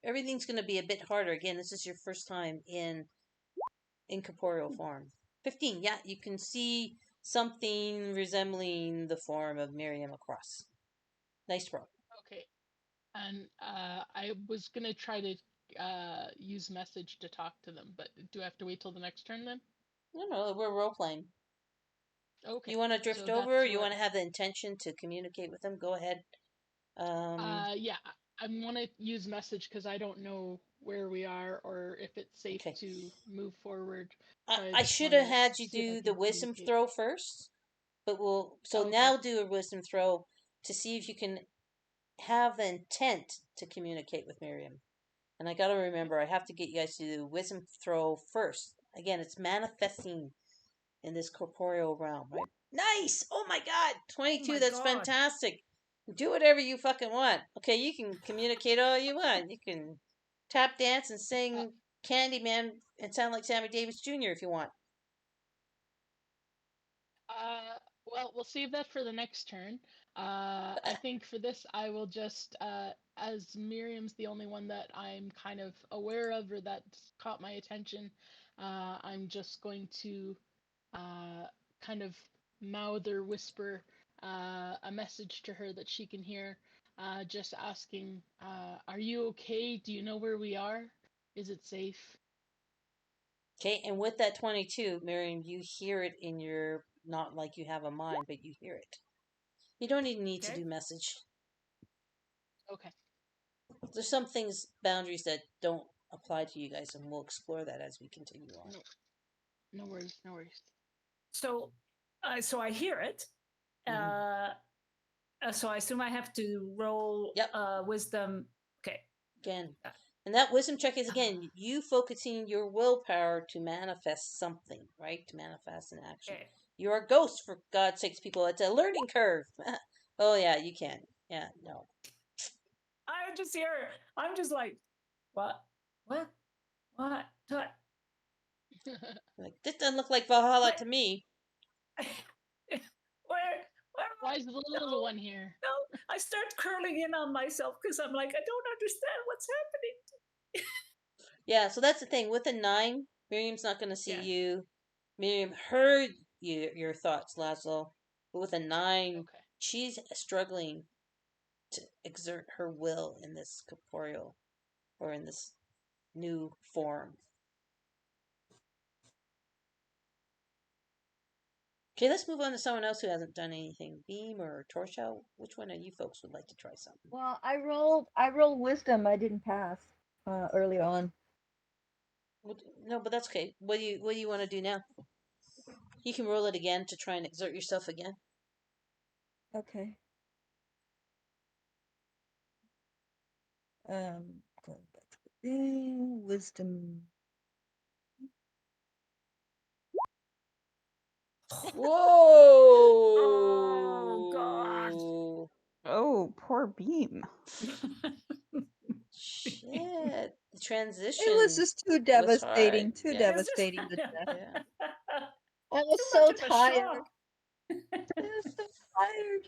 Everything's going to be a bit harder. Again, this is your first time in incorporeal form. 15. Yeah, you can see something resembling the form of Miriam across. Nice roll. Okay. And I was gonna try to use message to talk to them, but do I have to wait till the next turn then? No, we're role playing. Okay. You want to drift So over? that's Or you what- want to have the intention to communicate with them? Go ahead. Yeah, I want to use message because I don't know where we are or if it's safe Okay. to move forward. So I just should have wanna had you see if I do the can wisdom communicate. throw first, but so Okay. now do a wisdom throw to see if you can have the intent to communicate with Miriam. And I got to remember, I have to get you guys to do wisdom throw first. Again, it's manifesting in this corporeal realm, right? Nice! Oh my god! 22, my that's God. fantastic. Do whatever you fucking want. Okay, you can communicate all you want. You can tap dance and sing Candyman and sound like Sammy Davis Jr. if you want. Well, we'll save that for the next turn. I think for this, I will just, as Miriam's the only one that I'm kind of aware of or that's caught my attention, I'm just going to kind of mouth or whisper a message to her that she can hear, just asking, are you okay? Do you know where we are? Is it safe? Okay, and with that 22, Miriam, you hear it in your, not like you have a mind, but you hear it. You don't even need to Okay. do message. Okay. There's some things, boundaries that don't apply to you guys, and we'll explore that as we continue on. No worries, no worries. So I hear it. So I assume I have to roll Yep. wisdom. Okay. Again. And that wisdom check is, again, you focusing your willpower to manifest something, right? To manifest an action. Okay. You're a ghost, for God's sakes, people. It's a learning curve. Oh, yeah, you can. Yeah, no. I just hear. I'm just like, what? Like, this doesn't look like Valhalla What? to me. Where? Why is the little one here? No, I start curling in on myself because I'm like, I don't understand what's happening. Yeah, so that's the thing. With a 9, Miriam's not going to see Yeah. you. Miriam heard your thoughts, Laszlo. But with a 9, Okay. she's struggling to exert her will in this corporeal, or in this new form. Okay, let's move on to someone else who hasn't done anything. Beam or Torshell, which one of you folks would like to try something? Well, I rolled wisdom. I didn't pass early on. No, but that's okay. What do you want to do now? You can roll it again to try and exert yourself again. Okay. Going back to the thing. Wisdom. Whoa! Oh God! Oh, poor Beam. Shit! The transition. It was just too devastating. Too Devastating. The death. Yeah. I was Too so much of a tired. shock. I was so tired.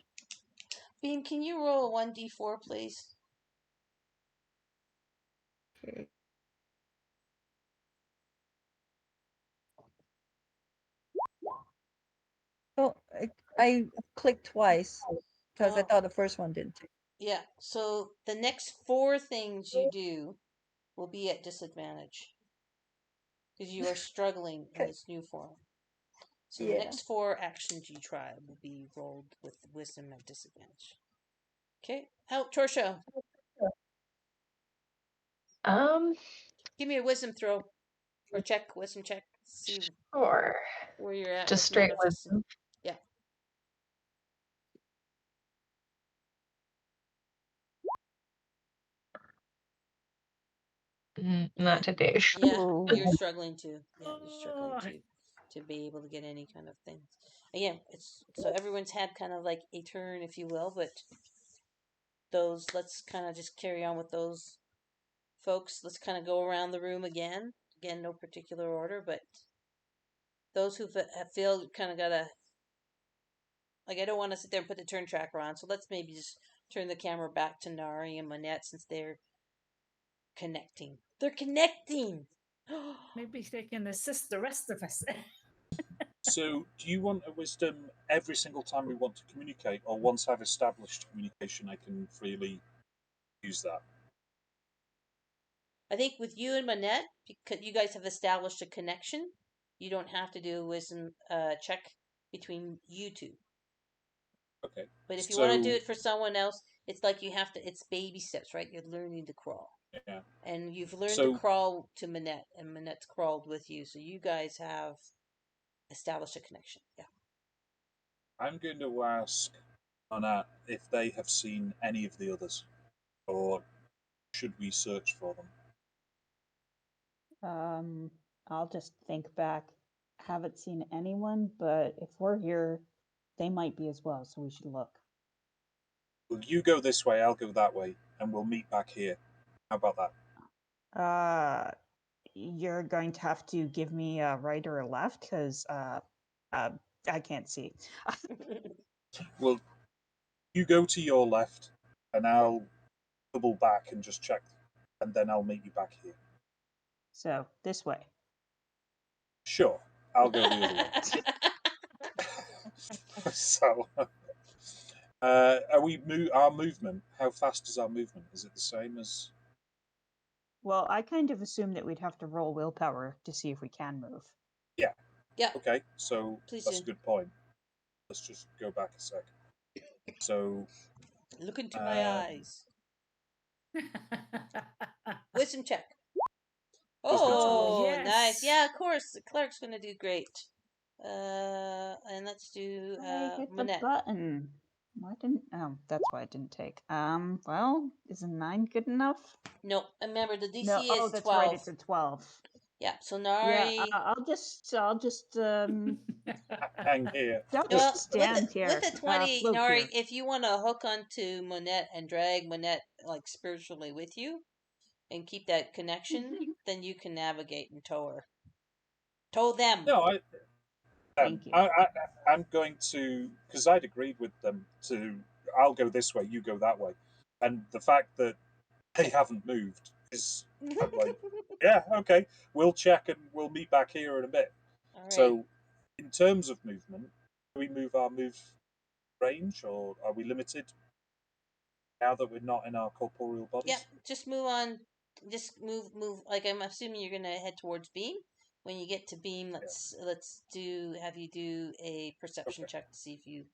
Beam, can you roll a 1d4, please? Okay. Oh, I clicked twice because I Oh. thought the first one didn't. Yeah, so the next 4 things you do will be at disadvantage. Because you are struggling in this new form. So the Yeah. next 4 actions you try will be rolled with wisdom at disadvantage. Okay, out, Torsha. Give me a wisdom throw. Or check, wisdom check. See Sure. where you're at Just with straight manifesting. wisdom. Yeah. Not today. Yeah, Ooh. you're struggling to. Yeah, you're struggling Oh. to be able to get any kind of things. Again, it's so everyone's had kind of like a turn, if you will, but those, let's kind of just carry on with those folks. Let's kind of go around the room again. Again, no particular order, but those who feel kind of gotta, like, I don't want to sit there and put the turn tracker on, so let's maybe just turn the camera back to Nari and Manette since they're connecting. They're connecting! Maybe they can assist the rest of us. So, do you want a wisdom every single time we want to communicate, or once I've established communication, I can freely use that. I think with you and Manette, because you guys have established a connection, you don't have to do a wisdom check between you two. Okay. But if you So, want to do it for someone else, it's like you have to. It's baby steps, right? You're learning to crawl, yeah. and you've learned So- to crawl to Manette, and Manette's crawled with you, so you guys have established a connection. Yeah. I'm going to ask Anna if they have seen any of the others, or should we search for them? I'll just think back. Haven't seen anyone, but if we're here, they might be as well, so we should look. Well, you go this way, I'll go that way, and we'll meet back here. How about that? You're going to have to give me a right or a left because I can't see. Well, you go to your left, and I'll double back and just check, and then I'll meet you back here. So this way. Sure, I'll go the other way. So, are we our movement? How fast is our movement? Is it the same as? Well, I kind of assumed that we'd have to roll willpower to see if we can move. Yeah. Yeah. Okay, so Please that's do. a good point. Let's just go back a sec. So, Look into my eyes. Wisdom check. Oh, yes. nice. Yeah, of course. Clark's gonna do great. And let's do I hit the Manette. button. Why didn't? Oh, that's why it didn't take. Well, is a 9 good enough? No, remember the DC No. is Oh, that's 12. right. It's a 12. Yeah, so Yeah. Nari. I'll just hang here. don't Well, just stand here. with a 20, Float Nari, here. if you want to hook onto Monette and drag Monette like spiritually with you and keep that connection, then you can navigate and tow her. Tow them. No, Thank you. I'm going to, because I'd agreed with them to. I'll go this way, you go that way, and the fact that they haven't moved is, I'm like, yeah, okay, we'll check and we'll meet back here in a bit. All right. So, in terms of movement, do we move our move range, or are we limited now that we're not in our corporeal bodies? Yep, just move on. Just move. Like I'm assuming you're gonna head towards Beam. When you get to Beam, let's have you do a perception Okay. check to see if you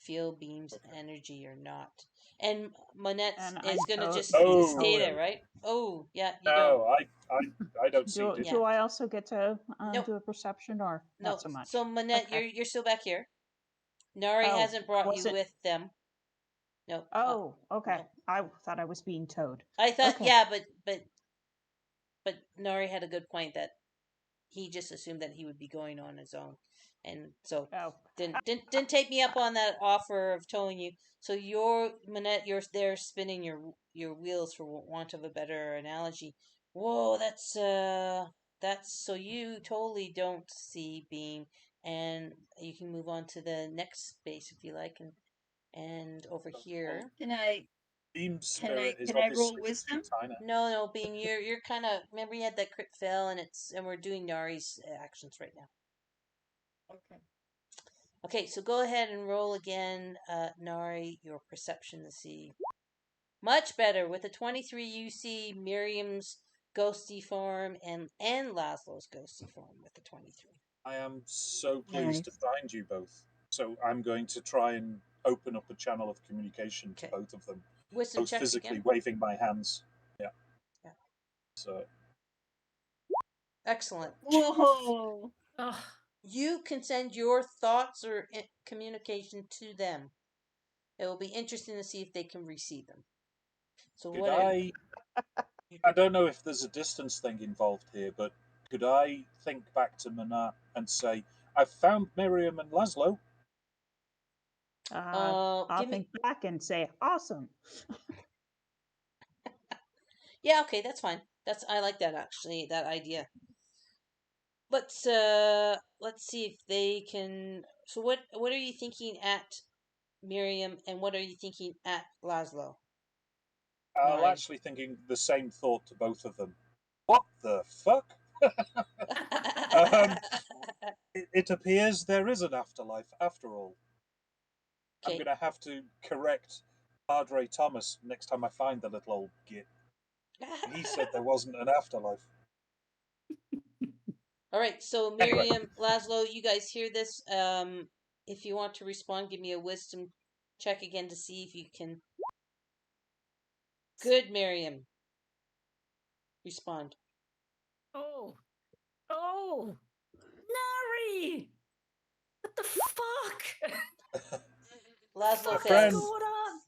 feel Beam's energy or not. And Monette And is I gonna don't just Oh. stay there, right? Oh, yeah, you don't. No, I don't see. Do, Did do I also get to Nope. do a perception or No, not so much? so Monette, Okay. you're still back here. Nari Oh, hasn't brought was you it- with them. No. Oh, okay. no. I thought I was being towed. I thought, okay. yeah, but Nari had a good point that he just assumed that he would be going on his own, and so Oh, didn't take me up on that offer of towing you. So you're Manette, you're there spinning your wheels, for want of a better analogy. Whoa, that's so you totally don't see Beam, and you can move on to the next space if you like, and over here. Can I Beam spirit is can I roll obviously wisdom? tiny. No, Beam, you're kind of, remember you had that crit fail, and we're doing Nari's actions right now. Okay. Okay, so go ahead and roll again, Nari, your perception to see. Much better. With a 23, you see Miriam's ghosty form and Laszlo's ghosty form with the 23. I am so pleased to Nice. find you both. So I'm going to try and open up a channel of communication to Okay. both of them, Wisdom both checks physically again. waving my hands. Yeah. Yeah. So Excellent. Whoa. Oh, You can send your thoughts or communication to them. It will be interesting to see if they can receive them. So could what? I don't know if there's a distance thing involved here, but could I think back to Manat and say, I've found Miriam and Laszlo? I'll give me. think back and say, awesome. Yeah, okay, that's fine. I like that actually, that idea. Let's see if they can. So what are you thinking at Miriam, and what are you thinking at Laszlo? I'm Nine. actually thinking the same thought to both of them. What the fuck? It appears there is an afterlife after all. I'm Okay. going to have to correct Padre Thomas next time I find the little old git. He said there wasn't an afterlife. All right, so Anyway. Miriam, Laszlo, you guys hear this? If you want to respond, give me a wisdom check again to see if you can. Good, Miriam. Respond. Oh, Nari! What the fuck? Laszlo What is fails. going on?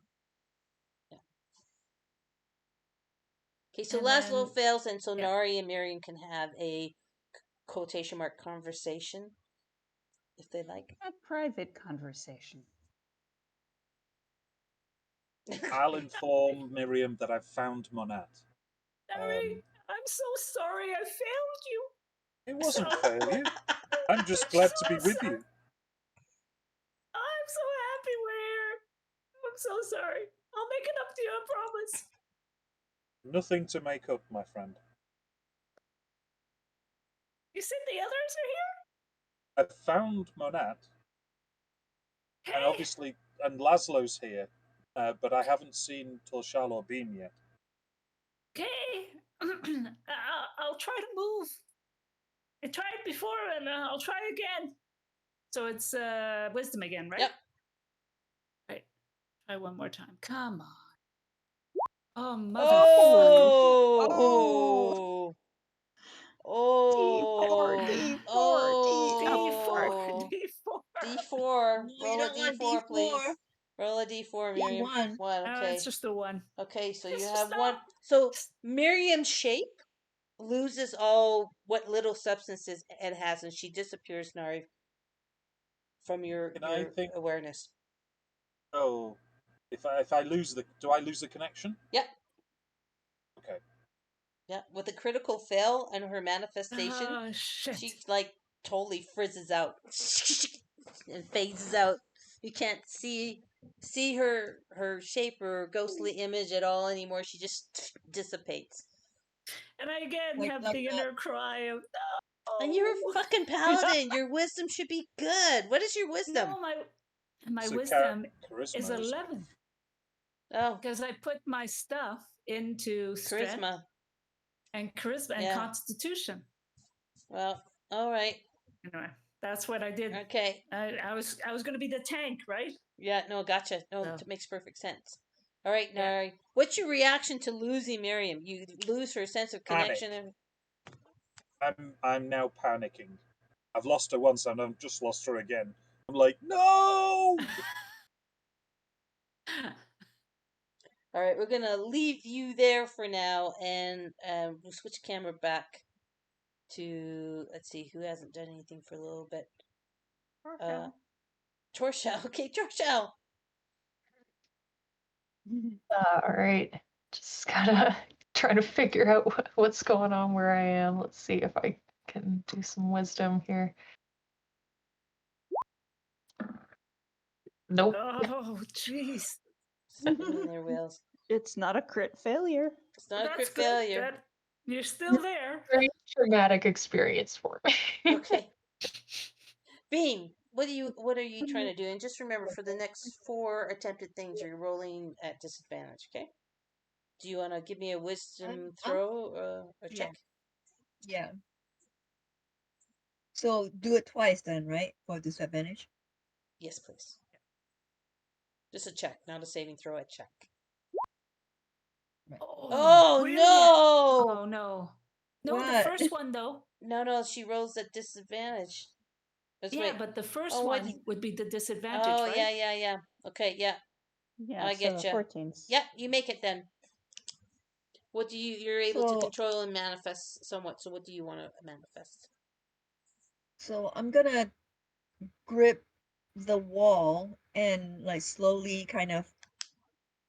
Okay, so And Laszlo then- fails, and so yeah. Nari and Miriam can have a quotation mark conversation if they like. A private conversation. I'll inform Miriam that I've found Monat. Nari, I'm so sorry I failed you. It wasn't So- failure. I'm just glad to be with you. I'm so happy we're here. I'm so sorry. I'll make it up to you, I promise. Nothing to make up, my friend. You said the others are here? I've found Monat, and Hey, obviously, and Laszlo's here, but I haven't seen Torshal or Beam yet. okay. I'll try to move. I tried before and I'll try again. So it's wisdom again, right? Yep. Right. Try one more time. Come on. Oh, motherfucker. Oh. Oh. D4, Oh. D4. D4. No, you Roll a don't want D4, please. D4. Roll a D4, Miriam. D1. One, okay. It's just the one. Okay, so you It's have just one. not- So Miriam's shape loses all what little substances it has, and she disappears, Nari, from your I think- awareness. Oh, if I lose do I lose the connection? Yep. Okay. Yeah, with a critical fail and her manifestation, Oh, shit. she like totally frizzes out and phases out. You can't see her shape or ghostly image at all anymore. She just dissipates. And I again Like have that. the inner cry of no. And you're a fucking paladin. Your wisdom should be good. What is your wisdom? No, my So wisdom charisma is or 11 Oh, because I put my stuff into strength charisma. and charisma and Yeah. constitution. Well, all right. Anyway, that's what I did. Okay. I was going to be the tank, right? Yeah, no, gotcha. No, No. it makes perfect sense. All right, Yeah. Nari. What's your reaction to losing Miriam? You lose her sense of Panic. connection. I'm now panicking. I've lost her once, and I've just lost her again. I'm like, no. All right, we're gonna leave you there for now, and we'll switch camera back to, let's see, who hasn't done anything for a little bit. Torshell. Okay, Torshell. All right. Just gotta trying to figure out what's going on where I am. Let's see if I can do some wisdom here. Nope. Oh, jeez. Spinning in their wheels. It's not a crit failure. It's not a That's crit good. failure. You're still there. Very traumatic experience for me. Okay. Beam, what are you trying to do? And just remember, for the next 4 attempted things, you're rolling at disadvantage. Okay. Do you want to give me a wisdom throw or yeah. check? Yeah. So do it twice then, right? For disadvantage. Yes, please. Just a check, not a saving throw. A check. Oh brilliant. no! Oh no. No, the What? first one though. No, she rolls at disadvantage. Let's Yeah, wait. but the first Oh, what one do would be the disadvantage, Oh right? yeah. Okay, yeah. Yeah, I get so ya. 14. Yep, you make it then. What do you're able to So- control and manifest somewhat. So what do you want to manifest? So I'm gonna grip the wall and like slowly kind of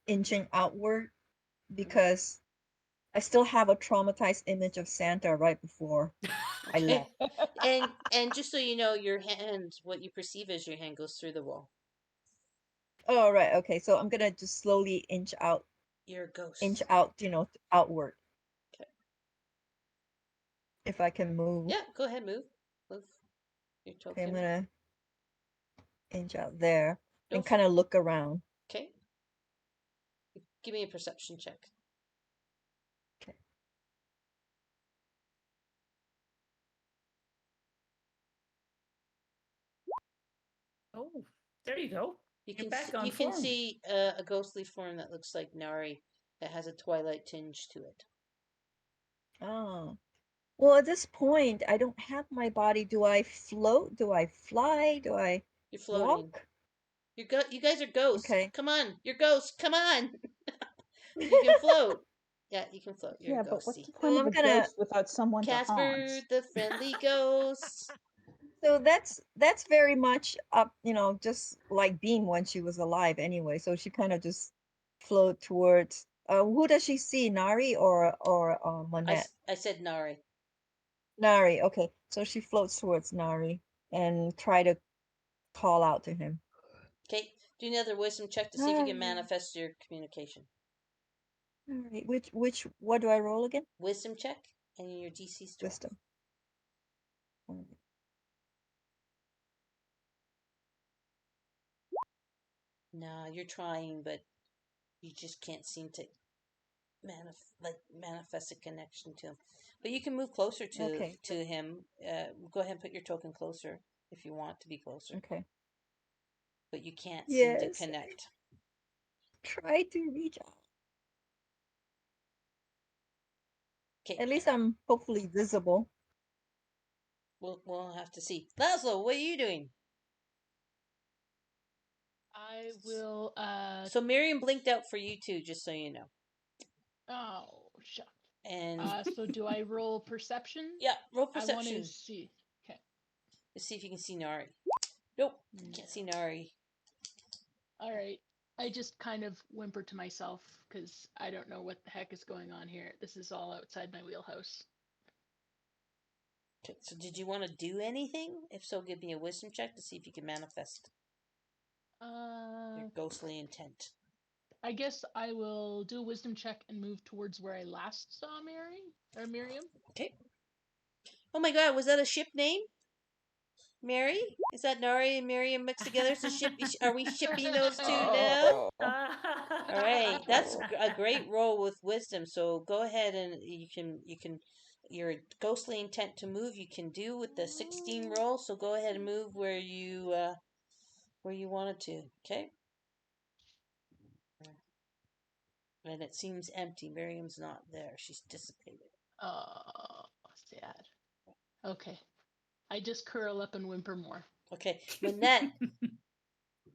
inching outward because I still have a traumatized image of Santa right before I Okay. left. And just so you know, your hand, what you perceive as your hand, goes through the wall. Oh right, okay. So I'm gonna just slowly inch out, You're a ghost. outward. Okay. If I can move. Yeah, go ahead, move. Move your Okay, I'm token. gonna inch out there Go and for kind of look around. Okay. Give me a perception check. Okay. Oh, there you go. You You're can back on you can form. see a ghostly form that looks like Nari that has a twilight tinge to it. Oh. Well, at this point, I don't have my body. Do I float? Do I fly? Do I You're floating. walk? You guys are ghosts. Okay. Come on, you're ghosts. Come on. You can float. Yeah, you can float. You're Yeah, a but what's the ghosty. point of I'm a gonna. ghost without someone to Casper, haunt? the friendly ghost. So that's very much up, just like Bean when she was alive anyway. So she kind of just float towards. Who does she see? Nari or Monette? I said Nari. Nari. Okay, so she floats towards Nari and try to call out to him. Okay, do another wisdom check to see if you can manifest your communication. All right. Which what do I roll again? Wisdom check, and your DC's 12. Wisdom. All right. Nah, you're trying, but you just can't seem to manifest a connection to him. But you can move closer Okay. to him. Go ahead and put your token closer if you want to be closer. Okay. But you can't seem to Yes. connect. Try to reach out. Okay, At least I'm hopefully visible. we'll have to see. Laszlo, what are you doing? I will. So Miriam blinked out for you too, just so you know. Oh, shucks. And So do I roll perception? yeah, roll I want to perception. see. Okay. Let's see if you can see Nari. Nope, can't see Nari. All right. I just kind of whimper to myself because I don't know what the heck is going on here. This is all outside my wheelhouse. Okay, so did you want to do anything? If so, give me a wisdom check to see if you can manifest your ghostly intent. I guess I will do a wisdom check and move towards where I last saw Miriam. Okay. Oh my god, was that a ship name? Mary? Is that Nari and Miriam mixed together? It's a ship. Are we shipping those two now? All right, that's a great roll with wisdom. So go ahead and you can your ghostly intent to move you can do with the 16 roll. So go ahead and move where you wanted to. Okay. And it seems empty. Miriam's not there. She's dissipated. Oh, sad. Okay. I just curl up and whimper more. Okay, Manette,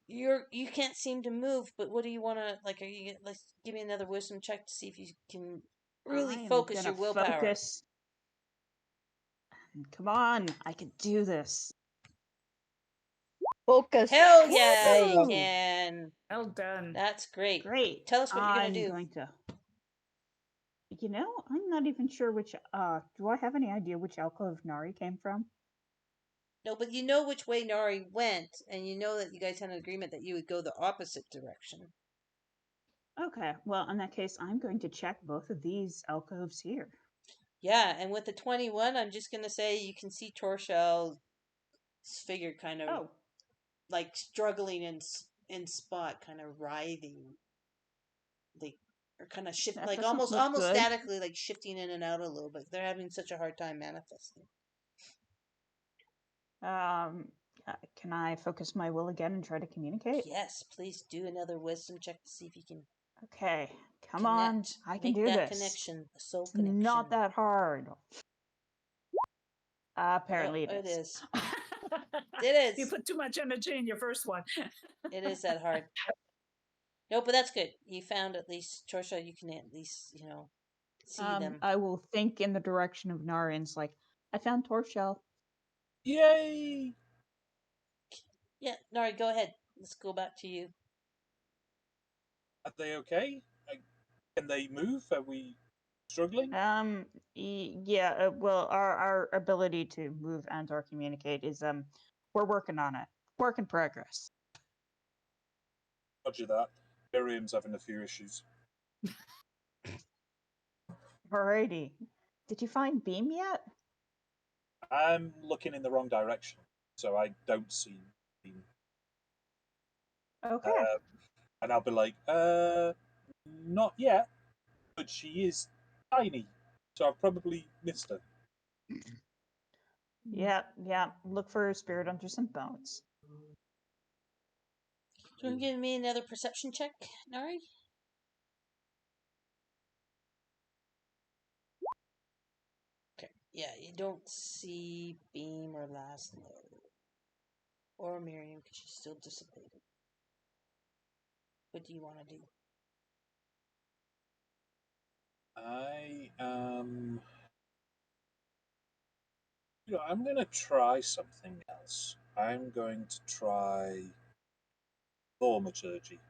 you can't seem to move. But what do you want to like? Are you let's give me another wisdom check to see if you can really I am focus gonna your willpower. focus. Come on, I can do this. Focus. Hell yeah, There you you go. can. Well done. That's great. Great. Tell us what you're I'm gonna do. going to. I'm not even sure which. Do I have any idea which alcove Nari came from? No, but you know which way Nari went, and you know that you guys had an agreement that you would go the opposite direction. Okay. Well, in that case, I'm going to check both of these alcoves here. Yeah, and with the 21, I'm just gonna say you can see Torshell's figure kind of Oh, like struggling in spot, kind of writhing. They are kind of shift, that like doesn't almost look good. statically, like shifting in and out a little bit. They're having such a hard time manifesting. Can I focus my will again and try to communicate? Yes, please do another wisdom check to see if you can Okay, come connect. on, I can Make do that this. connection, a soul It's connection. not that hard. Apparently Oh, it is. It is. You put too much energy in your first one. It is that hard. No, but that's good. You found at least Torsha. You can at least see them. I will think in the direction of Narin's. Like, I found Torshell. Yay! Yeah, Nari, go ahead. Let's go back to you. Are they okay? Can they move? Are we struggling? Yeah. Well, our ability to move and or communicate is we're working on it. Work in progress. Roger that. Miriam's having a few issues. Alrighty. Did you find Beam yet? I'm looking in the wrong direction, so I don't see him. Okay. And I'll be like, Not yet, but she is tiny, so I've probably missed her. Yeah, yeah. Look for spirit under some bones. Do you want to give me another perception check, Nari? Okay. Yeah, you don't see Beam or Laszlo. Or Miriam, because she's still dissipated. What do you want to do? I am. I'm going to try something else. I'm going to try thaumaturgy.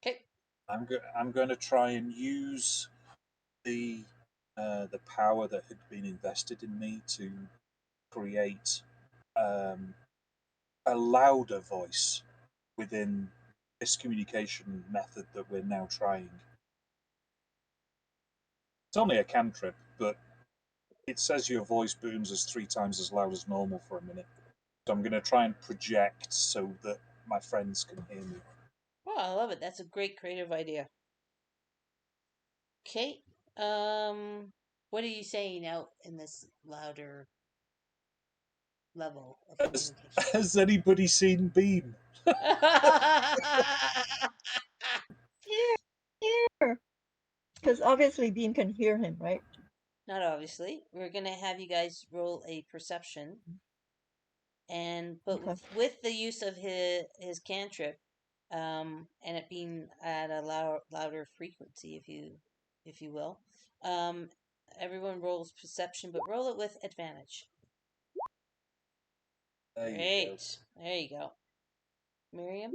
Okay. I'm going to try and use the power that had been invested in me to create a louder voice within this communication method that we're now trying. It's only a cantrip, but it says your voice booms as 3 times as loud as normal for a minute. So I'm going to try and project so that my friends can hear me. Oh, I love it. That's a great creative idea. Okay. What are you saying out in this louder level of communication? Has anybody seen Beam? Here. Because obviously Beam can hear him, right? Not obviously. We're gonna have you guys roll a perception, but Okay. with the use of his cantrip, and it being at a louder frequency, if you will, everyone rolls perception, but roll it with advantage. There you go. Great. There you go. Miriam?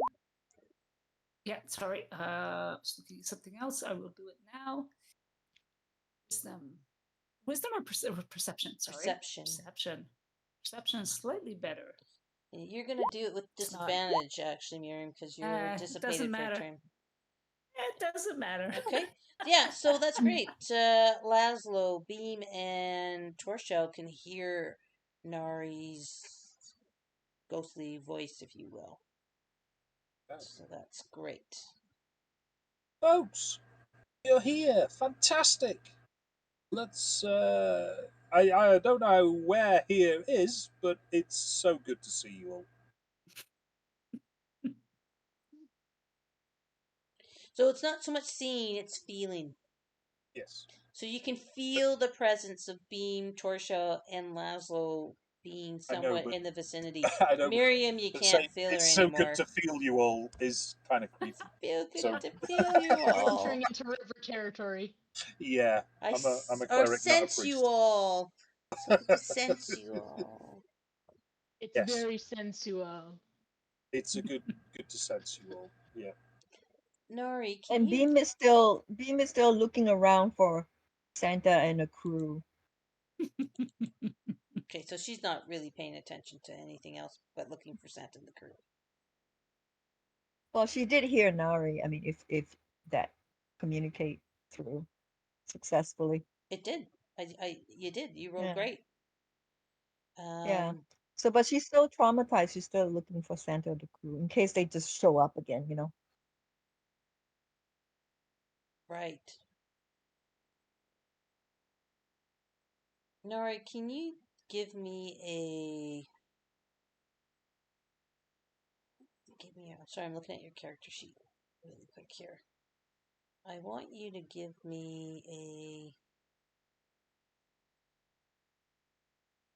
Yeah, sorry. Just looking at something else. I will do it now. Wisdom or perception? Sorry. Perception. Perception is slightly better. You're gonna do it with disadvantage, actually, Miriam, because you're dissipated for a turn. It doesn't matter. Okay. Yeah, so that's great. Laszlo, Beam, and Torshell can hear Nari's ghostly voice, if you will. So that's great. Folks, you're here. Fantastic. Let's. I don't know where here is, but it's so good to see you all. So it's not so much seeing, it's feeling. Yes. So you can feel the presence of Beam, Torshell, and Laszlo being somewhat in the vicinity. I know, Miriam, you can't feel her it's so anymore. good to feel you all is kind of creepy. Feel good So- to feel you all. Entering into river territory. Yeah, I'm a cleric, not a sense priest. you all. So good to sense you all. It's Yes. very sensual. It's good to sense you all. Yeah. Nori, can And you? Beam is still looking around for Santa and a crew. Okay, so she's not really paying attention to anything else but looking for Santa and the crew. Well, she did hear Nari. I mean, if that communicate through successfully. It did. You did. You rolled Yeah. great. Yeah. So, but she's still traumatized. She's still looking for Santa or the crew in case they just show up again, you know. Right. Nori, can you give me I'm sorry, I'm looking at your character sheet really quick here. I want you to give me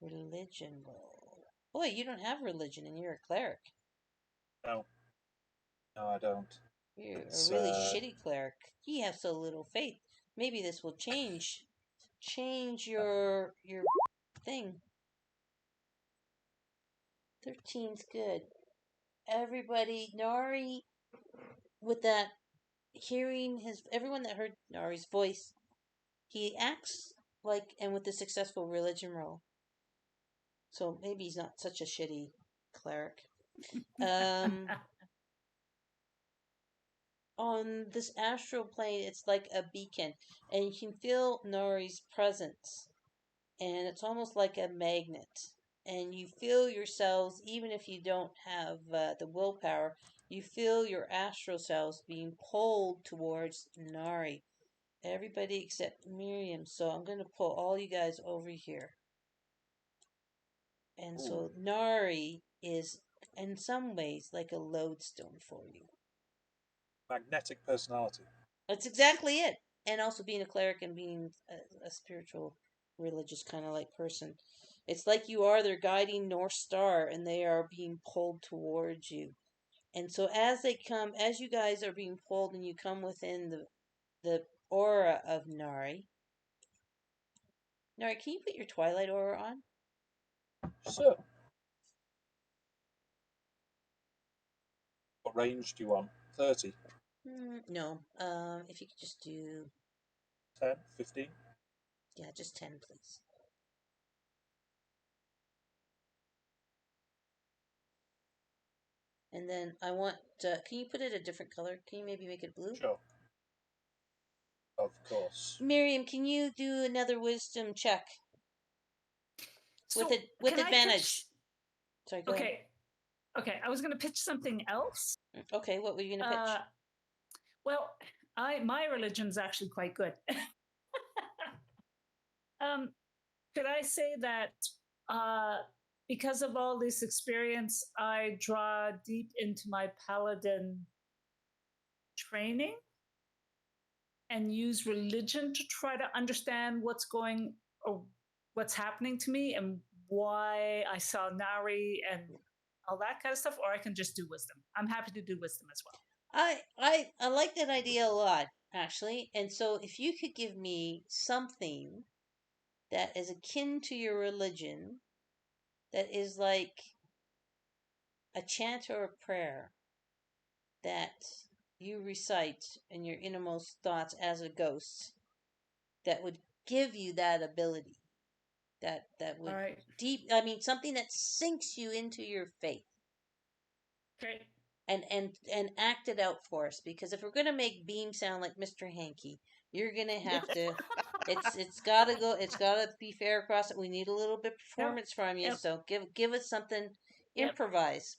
a religion roll. Boy, you don't have religion and you're a cleric. No, I don't. You're It's, a really shitty cleric. You have so little faith. Maybe this will change your thing. 13's good. Everybody, Nari, with that everyone that heard Nari's voice, he acts like, and with the successful religion roll. So maybe he's not such a shitty cleric. On this astral plane, it's like a beacon, and you can feel Nari's presence, and it's almost like a magnet. And you feel yourselves, even if you don't have the willpower, you feel your astral selves being pulled towards Nari. Everybody except Miriam. So I'm going to pull all you guys over here. And so Nari is, in some ways, like a lodestone for you. Magnetic personality. That's exactly it. And also being a cleric and being a spiritual, religious kind of like person. It's like you are their guiding North Star and they are being pulled towards you. And so as you guys are being pulled and you come within the aura of Nari. Nari, can you put your Twilight aura on? So, what range do you want? 30? No. If you could just do 10? 15? Yeah, just 10, please. And then I want, can you put it a different color? Can you maybe make it blue? Sure. Of course. Miriam, can you do another wisdom check? So with can I advantage. Sorry, go ahead. Okay, I was going to pitch something else. Okay, what were you going to pitch? Well, my religion's actually quite good. Could I say that because of all this experience, I draw deep into my paladin training and use religion to try to understand what's happening to me and why I saw Nari and all that kind of stuff, or I can just do wisdom. I'm happy to do wisdom as well. I like that idea a lot, actually. And so if you could give me something that is akin to your religion, that is like a chant or a prayer that you recite in your innermost thoughts as a ghost, that would give you that ability, that would something that sinks you into your faith. Okay. And act it out for us, because if we're gonna make Beam sound like Mr. Hanky, you're gonna have to. It's gotta be fair across it. We need a little bit performance from you, so give us something. Improvise.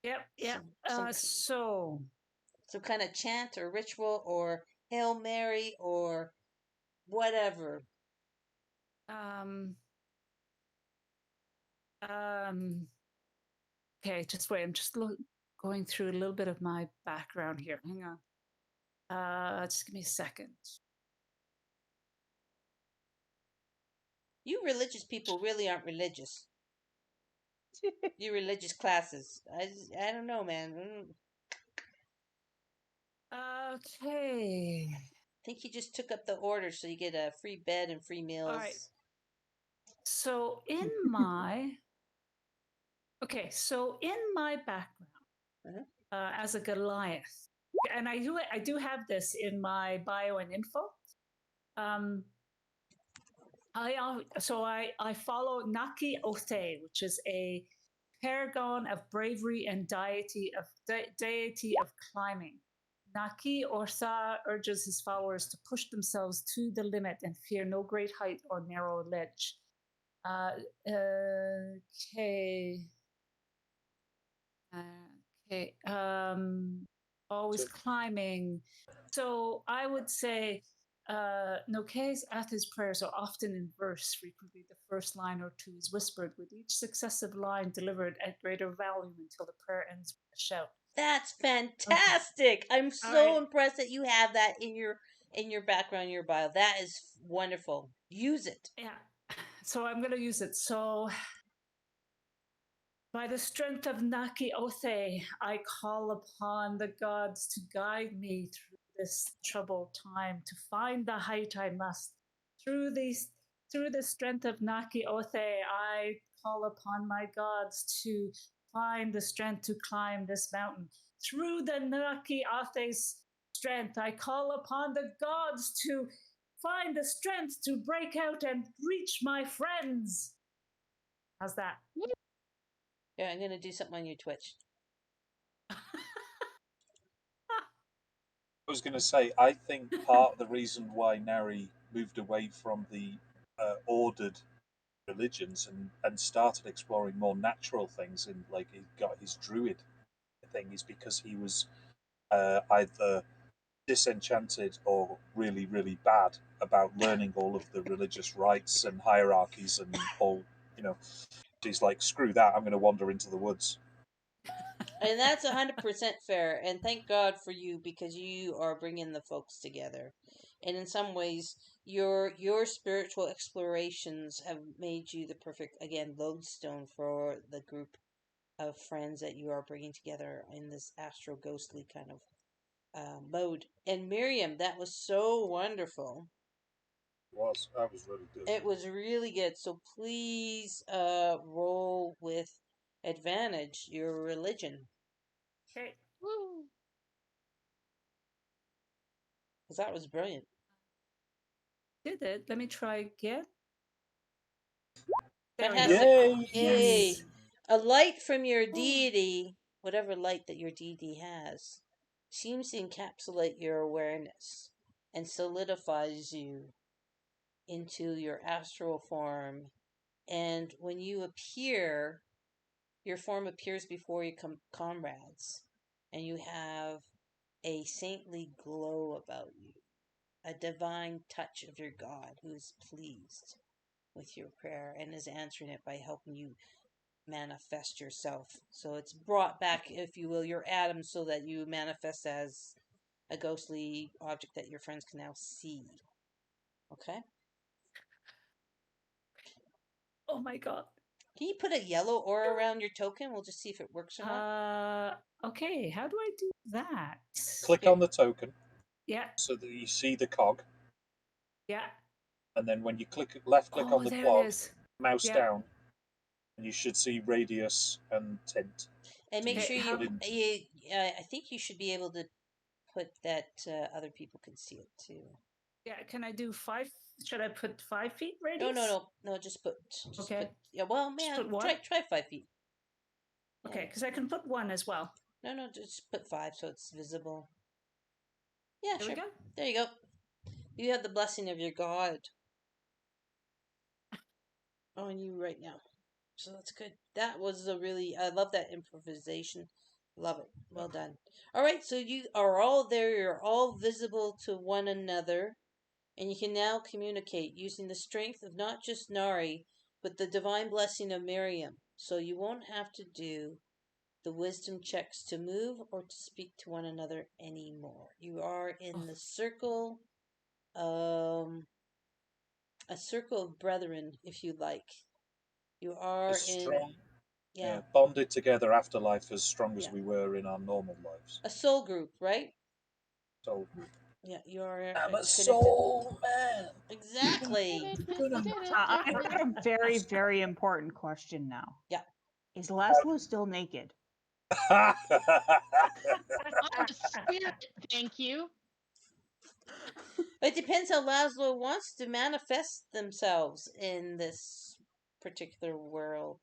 Yep. So kind of chant or ritual or Hail Mary or whatever. Okay, just wait. I'm just going through a little bit of my background here. Hang on. Just give me a second. You religious people really aren't religious. You religious classes. I don't know, man. Okay. I think you just took up the order so you get a free bed and free meals. All right. So in my background, as a Goliath, and I do have this in my bio and info. I follow Naki Othe, which is a paragon of bravery and deity of climbing. Naki Ortha urges his followers to push themselves to the limit and fear no great height or narrow ledge. Always climbing. So I would say Noke's Atha's prayers are often in verse. Frequently, the first line or two is whispered, with each successive line delivered at greater volume until the prayer ends with a shout. That's fantastic! Okay. I'm so impressed that you have that in your background, in your bio. That is wonderful. Use it. Yeah. So I'm going to use it. So, by the strength of Naki Othe, I call upon the gods to guide me through this troubled time, to find the height I must. Through the strength of Naki Othe, I call upon my gods to find the strength to climb this mountain. Through the Naki Othe's strength, I call upon the gods to find the strength to break out and reach my friends. How's that? Yeah, I'm going to do something on your Twitch. I was going to say, I think part of the reason why Nari moved away from the ordered religions and started exploring more natural things, and like he got his druid thing is because he was either disenchanted or really, really bad about learning all of the religious rites and hierarchies and all, he's like, screw that, I'm going to wander into the woods. And that's 100% fair. And thank God for you, because you are bringing the folks together. And in some ways, your spiritual explorations have made you the perfect, again, lodestone for the group of friends that you are bringing together in this astro ghostly kind of mode. And Miriam, that was so wonderful. That was really good. It was really good. So please roll with advantage your religion. Okay. Woo! Because that was brilliant. Did it. Let me try again. Fantastic. Yay! Yay! Yes. A light from your deity, whatever light that your deity has, seems to encapsulate your awareness and solidifies you into your astral form. And when you appear, your form appears before your comrades, and you have a saintly glow about you, a divine touch of your God who is pleased with your prayer and is answering it by helping you manifest yourself. So it's brought back, if you will, your atoms so that you manifest as a ghostly object that your friends can now see. Okay? Oh my god. Can you put a yellow aura around your token? We'll just see if it works or not. Okay, how do I do that? Click on the token Yeah, so that you see the cog, yeah. and then when you left click Oh, on the there cog, it is. mouse Yeah. down, and you should see radius and tint. And make So sure you you, put in- I think you should be able to put that other people can see it too. Yeah, can I do 5? Should I put 5 feet radius? No, just put, Okay. yeah, well, Just man, put one? try 5 feet. Okay, Yeah. because I can put 1 as well. No, just put 5 so it's visible. Yeah, There sure. we go. There you go. You have the blessing of your God on you right now. So that's good. That was I love that improvisation. Love it. Well done. All right, so you are all there. You're all visible to one another. And you can now communicate using the strength of not just Nari, but the divine blessing of Miriam. So you won't have to do the wisdom checks to move or to speak to one another anymore. You are in the circle, a circle of brethren, if you like. You are as strong, yeah, bonded together afterlife as strong as yeah, we were in our normal lives. a soul group, right? Soul group. Yeah, you are I'm a connected. soul man. Exactly. I've got a very, very important question now. Yeah. Is Laszlo still naked? I'm a spirit, thank you. It depends how Laszlo wants to manifest themselves in this particular world,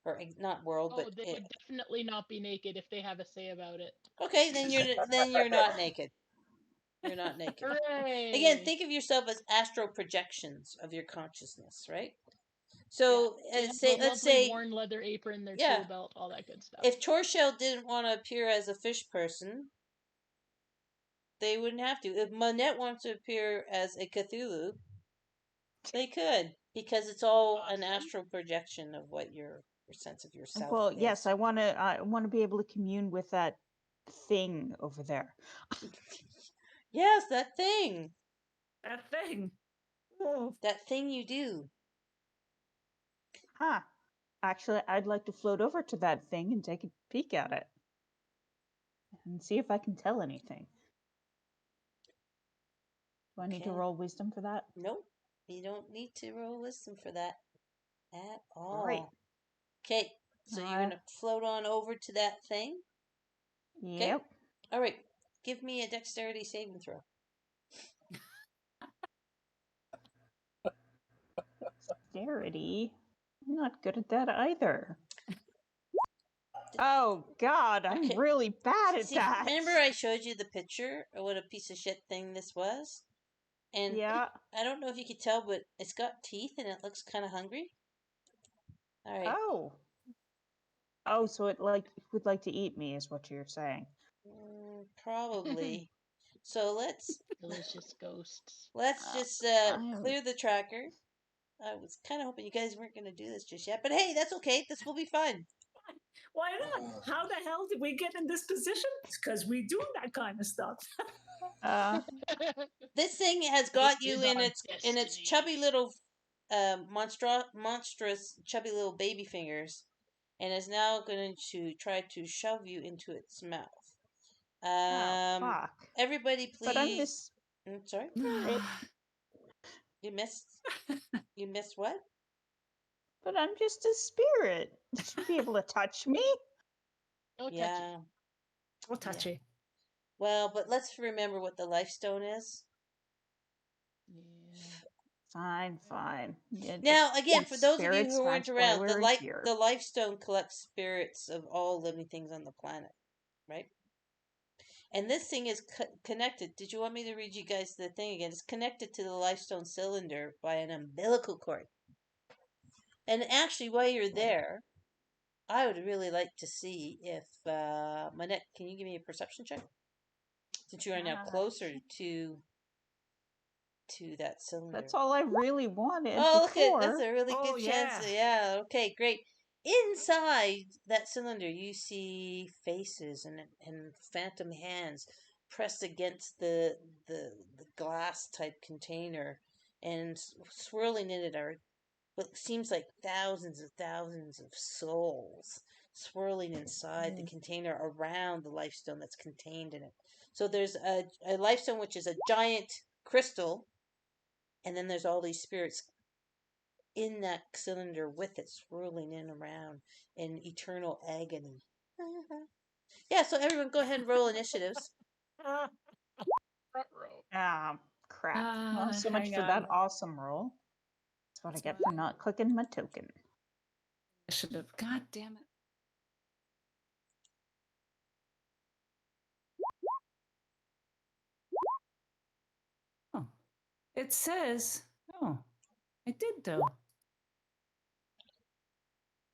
or not world, Oh, but they would definitely not be naked if they have a say about it. okay. Then you're not naked. You're not naked. Hooray! Again, think of yourself as astral projections of your consciousness, right? So They have say a let's lovely say worn leather apron, their yeah, tool belt, all that good stuff. if Torshell didn't want to appear as a fish person, they wouldn't have to. If Monette wants to appear as a Cthulhu, they could, because it's all an astral projection of what your sense of yourself Well, is. yes, I want to be able to commune with that thing over there. Yes, that thing. That thing. Oh. That thing you do. Huh. Actually, I'd like to float over to that thing and take a peek at it and see if I can tell anything. Do I need to Okay. roll wisdom for that? Nope. You don't need to roll wisdom for that at all. Great. Okay, so you're going to float on over to that thing? Yep. All right. Give me a dexterity saving throw. Dexterity? I'm not good at that either. Oh God, I'm Okay. really bad at See, that. remember I showed you the picture of what a piece of shit thing this was? And Yeah. I don't know if you could tell, but it's got teeth and it looks kind of hungry. All right. Oh. Oh, so it would like to eat me, is what you're saying. Probably. So let's Delicious ghosts. just I'm- clear the tracker. I was kind of hoping you guys weren't going to do this just yet, but hey, that's okay. This will be fun. Why not? How the hell did we get in this position? It's because we do that kind of stuff. This thing has got you is in our its chubby destiny. little monstrous chubby little baby fingers, and is now going to try to shove you into its mouth. fuck. Everybody, But I'm please. this Sorry, spirit. you missed. You missed what? But I'm just a spirit. You should be able to touch me. Don't touch Yeah. We'll touch you. Well, but let's remember what the life stone is. it. Yeah. Fine. Yeah, Now, just again, eat for those of you spirits, who weren't that's why around, we're here. the life stone collects spirits of all living things on the planet, right? And this thing is connected. Did you want me to read you guys the thing again? It's connected to the life stone cylinder by an umbilical cord. And actually, while you're there, I would really like to see if Manette, can you give me a perception check? Since you are now closer to that cylinder. That's all I really wanted Oh, look before. at that's a really Oh, good chance. yeah. Yeah, okay, great. Inside that cylinder, you see faces and phantom hands pressed against the glass type container, and swirling in it are what seems like thousands of souls swirling inside the container around the life stone that's contained in it. So there's a life stone which is a giant crystal, and then there's all these spirits in that cylinder with it, swirling in around in eternal agony. Yeah, so everyone go ahead and roll initiatives. Front row. Crap. Well, so much Hang for on. that awesome roll. That's what I get for not clicking my token. Initiative. God damn it. Oh. It says, oh, I did though.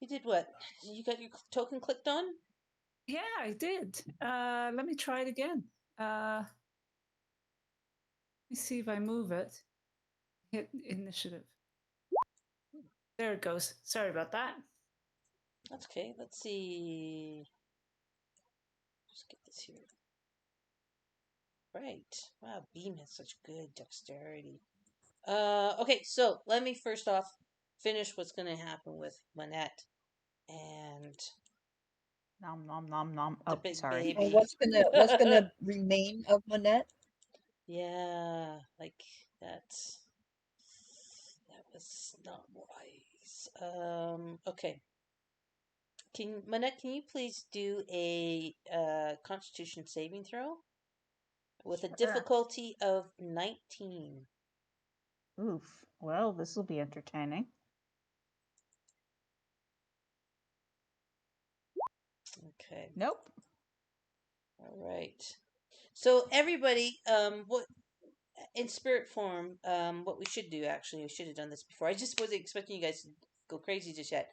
You did what? You got your token clicked on? Yeah, I did. Let me try it again. Let me see if I move it. Hit initiative. There it goes. Sorry about that. That's okay. Let's see. Just get this here. Right. Wow, Beam has such good dexterity. Okay, so let me first off finish what's going to happen with Manette and Nom nom nom nom. the Oh, big sorry. baby. What's gonna remain of Manette? Yeah, like that was not wise. Okay. Manette, can you please do a Constitution saving throw with a Sure. difficulty of 19? Oof. Well, this will be entertaining. Okay. Nope. All right. So everybody, what in spirit form, what we should do actually, we should have done this before. I just wasn't expecting you guys to go crazy just yet.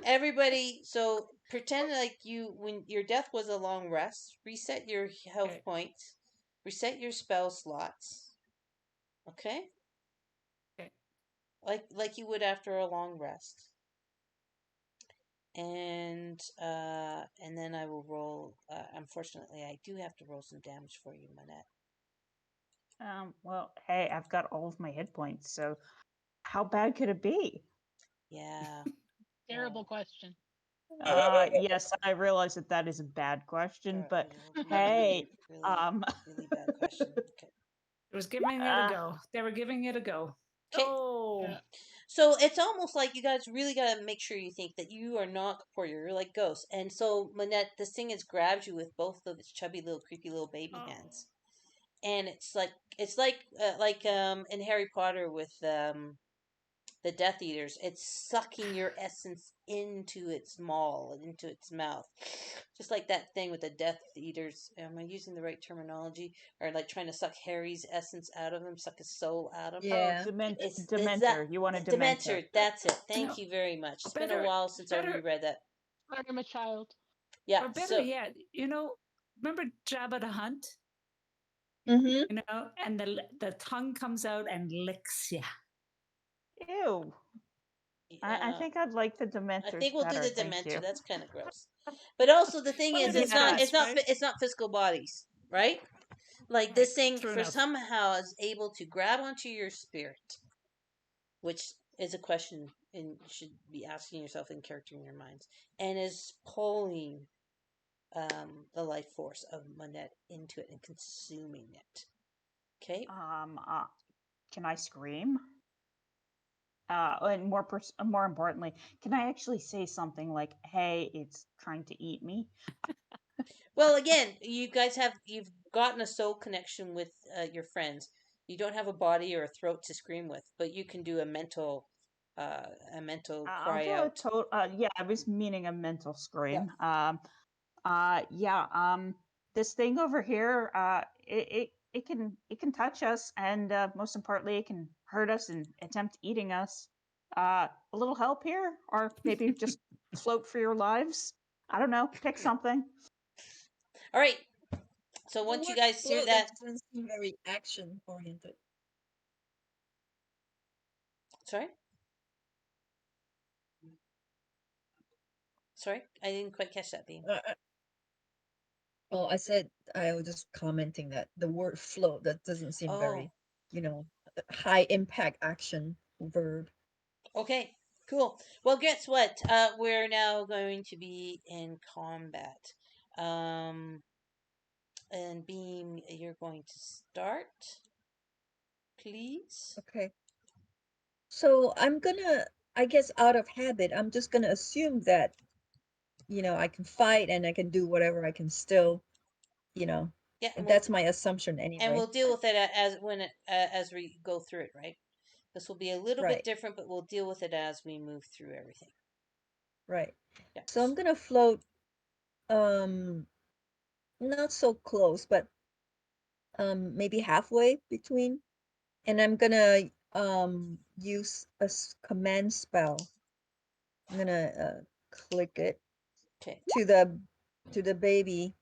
Everybody, so pretend like when your death was a long rest, reset your health Okay. points, reset your spell slots. Okay? Okay. Like you would after a long rest. And then I will roll. Unfortunately, I do have to roll some damage for you, Manette. Well, hey, I've got all of my hit points, so how bad could it be? Yeah. Terrible question. Yes, I realize that is a bad question, but hey, really bad question. Okay. It was giving it a go. They were giving it a go. Okay. Oh. Yeah. So it's almost like you guys really got to make sure you think that you are not corporeal. You're like ghosts. And so, Manette, this thing has grabbed you with both of its chubby little, creepy little baby hands. And it's like in Harry Potter with the Death Eaters. It's sucking your essence into its maw, into its mouth. Just like that thing with the Death Eaters. Am I using the right terminology? Or like trying to suck Harry's essence out of him, suck his soul out of him? Yeah. It's Dementor. that You want a Dementor. Dementor. That's it. No. Thank you very much. It's Or been a better- while since I better- reread that. Sorry, I'm a child. Yeah. Or better So yet, remember Jabba the Hunt? Mm-hmm. And the tongue comes out and licks you. Ew. I think I'd like the Dementors. I think we'll better, do the thank Dementor. you. That's kind of gross. But also the thing Well, is, it it's is not, gross, it's not, right? it's not physical bodies, right? Like Right, this thing true for enough. somehow is able to grab onto your spirit, which is a question and you should be asking yourself in character in your minds, and is pulling the life force of Monette into it and consuming it. Okay. Can I scream? And more importantly, can I actually say something like, "Hey, it's trying to eat me"? Well, again, you've gotten a soul connection with your friends. You don't have a body or a throat to scream with, but you can do a mental I'll cry do a out. total. Yeah, I was meaning a mental scream. This thing over here, it can touch us, and most importantly, it can hurt us and attempt eating us. A little help here, or maybe just float for your lives. I don't know. Pick something. All right. So The once you word guys hear float, that, doesn't seem very action oriented. sorry, I didn't quite catch that, Beam. Well, I said I was just commenting that the word float, that doesn't seem Oh, very, high impact action verb. okay, cool. Well, guess what? We're now going to be in combat. And Beam, you're going to start, please. Okay. So I guess out of habit, I'm just gonna assume that, I can fight and I can do whatever I can still, Yeah, and that's my assumption and anyway. we'll deal with it as we go through it, right? This will be a little bit Right. different, but we'll deal with it as we move through everything. Right. Yeah. So I'm gonna float, not so close, but maybe halfway between, and I'm gonna use a command spell. I'm gonna click it Okay. to the baby.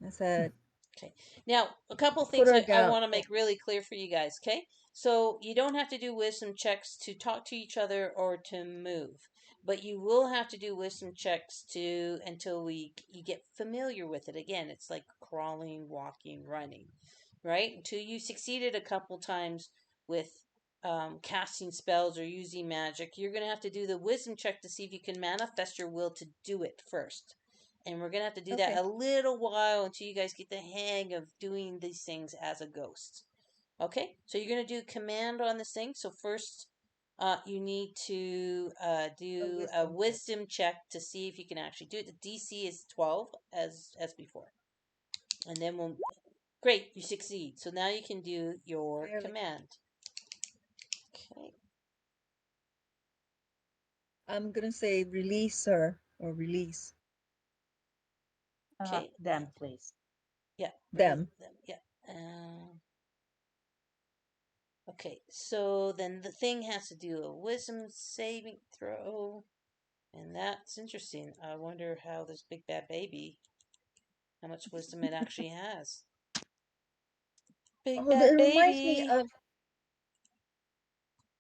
I said, Okay. Now, a couple put things her I down. want to make really clear for you guys, okay? So, you don't have to do wisdom checks to talk to each other or to move, but you will have to do wisdom checks until you get familiar with it. Again, it's like crawling, walking, running, right? Until you succeeded a couple times with casting spells or using magic, you're going to have to do the wisdom check to see if you can manifest your will to do it first. And we're going to have to do that Okay. a little while until you guys get the hang of doing these things as a ghost. Okay? So you're going to do command on this thing. So first, you need to do a wisdom check to see if you can actually do it. The DC is 12 as before. And then great, you succeed. So now you can do your Barely. command. Okay. I'm gonna say release her or release Okay. Them, please. Yeah. them. Yeah. Okay, so then the thing has to do a wisdom saving throw. And that's interesting. I wonder how this big bad baby, how much wisdom it actually has. Big Oh, bad it reminds me baby. of.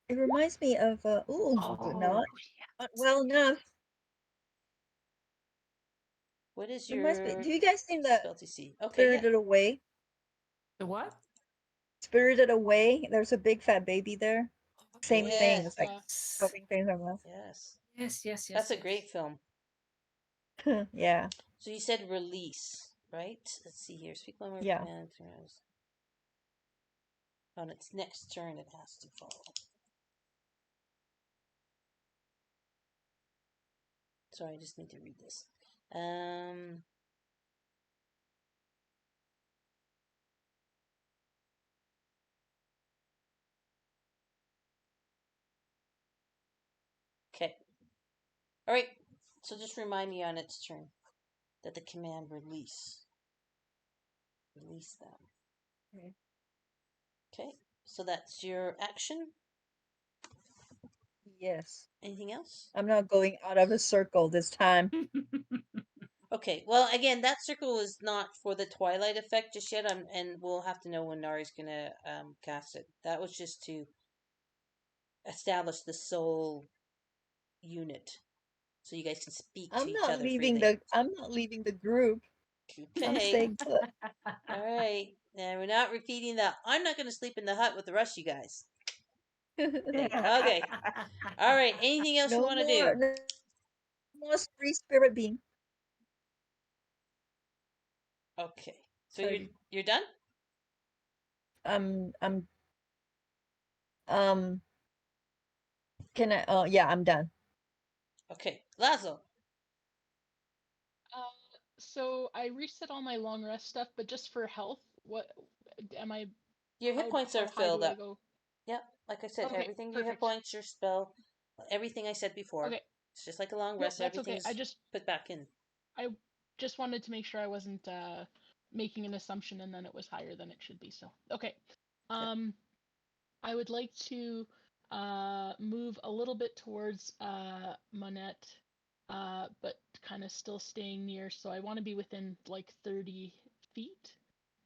It reminds me of. But Oh, not well enough. What is Reminds me. your Do you guys think that spell DC? Okay, yeah. Spirited Away? the what? Spirited Away. There's a big fat baby there. Same thing. Yes. It's like poking things around. Yes. Yes. That's a great film. Yeah. So you said release, right? Let's see here. Speak one more Yeah. command. On its next turn, it has to follow. Sorry, I just need to read this. Okay. All right. So just remind me on its turn that the command release. Release them. Okay. Okay. So that's your action. Yes. Anything else? I'm not going out of a circle this time. Okay. Well, again, that circle is not for the twilight effect just yet. And we'll have to know when Nari's gonna cast it. That was just to establish the soul unit, so you guys can speak to each other freely. I'm not leaving the group. I'm Okay. staying put. All right. Now we're not repeating that. I'm not going to sleep in the hut with the rest of you guys. Okay. All right. Anything else you want to do? No more free spirit being. Okay. So Sorry. you're done? I'm can I yeah, I'm done. Okay. Lazo. So I reset all my long rest stuff, but just for health, what am I? Your hit points how are high filled do I up. go? Yep. Like I said, Okay, everything your hit perfect. points, your spell, everything I said before. Okay. It's just like a long Nope, rest. that's okay. Everything's put back in. I just wanted to make sure I wasn't making an assumption and then it was higher than it should be. So okay. I would like to move a little bit towards Monette, but kind of still staying near. So I want to be within like 30 feet.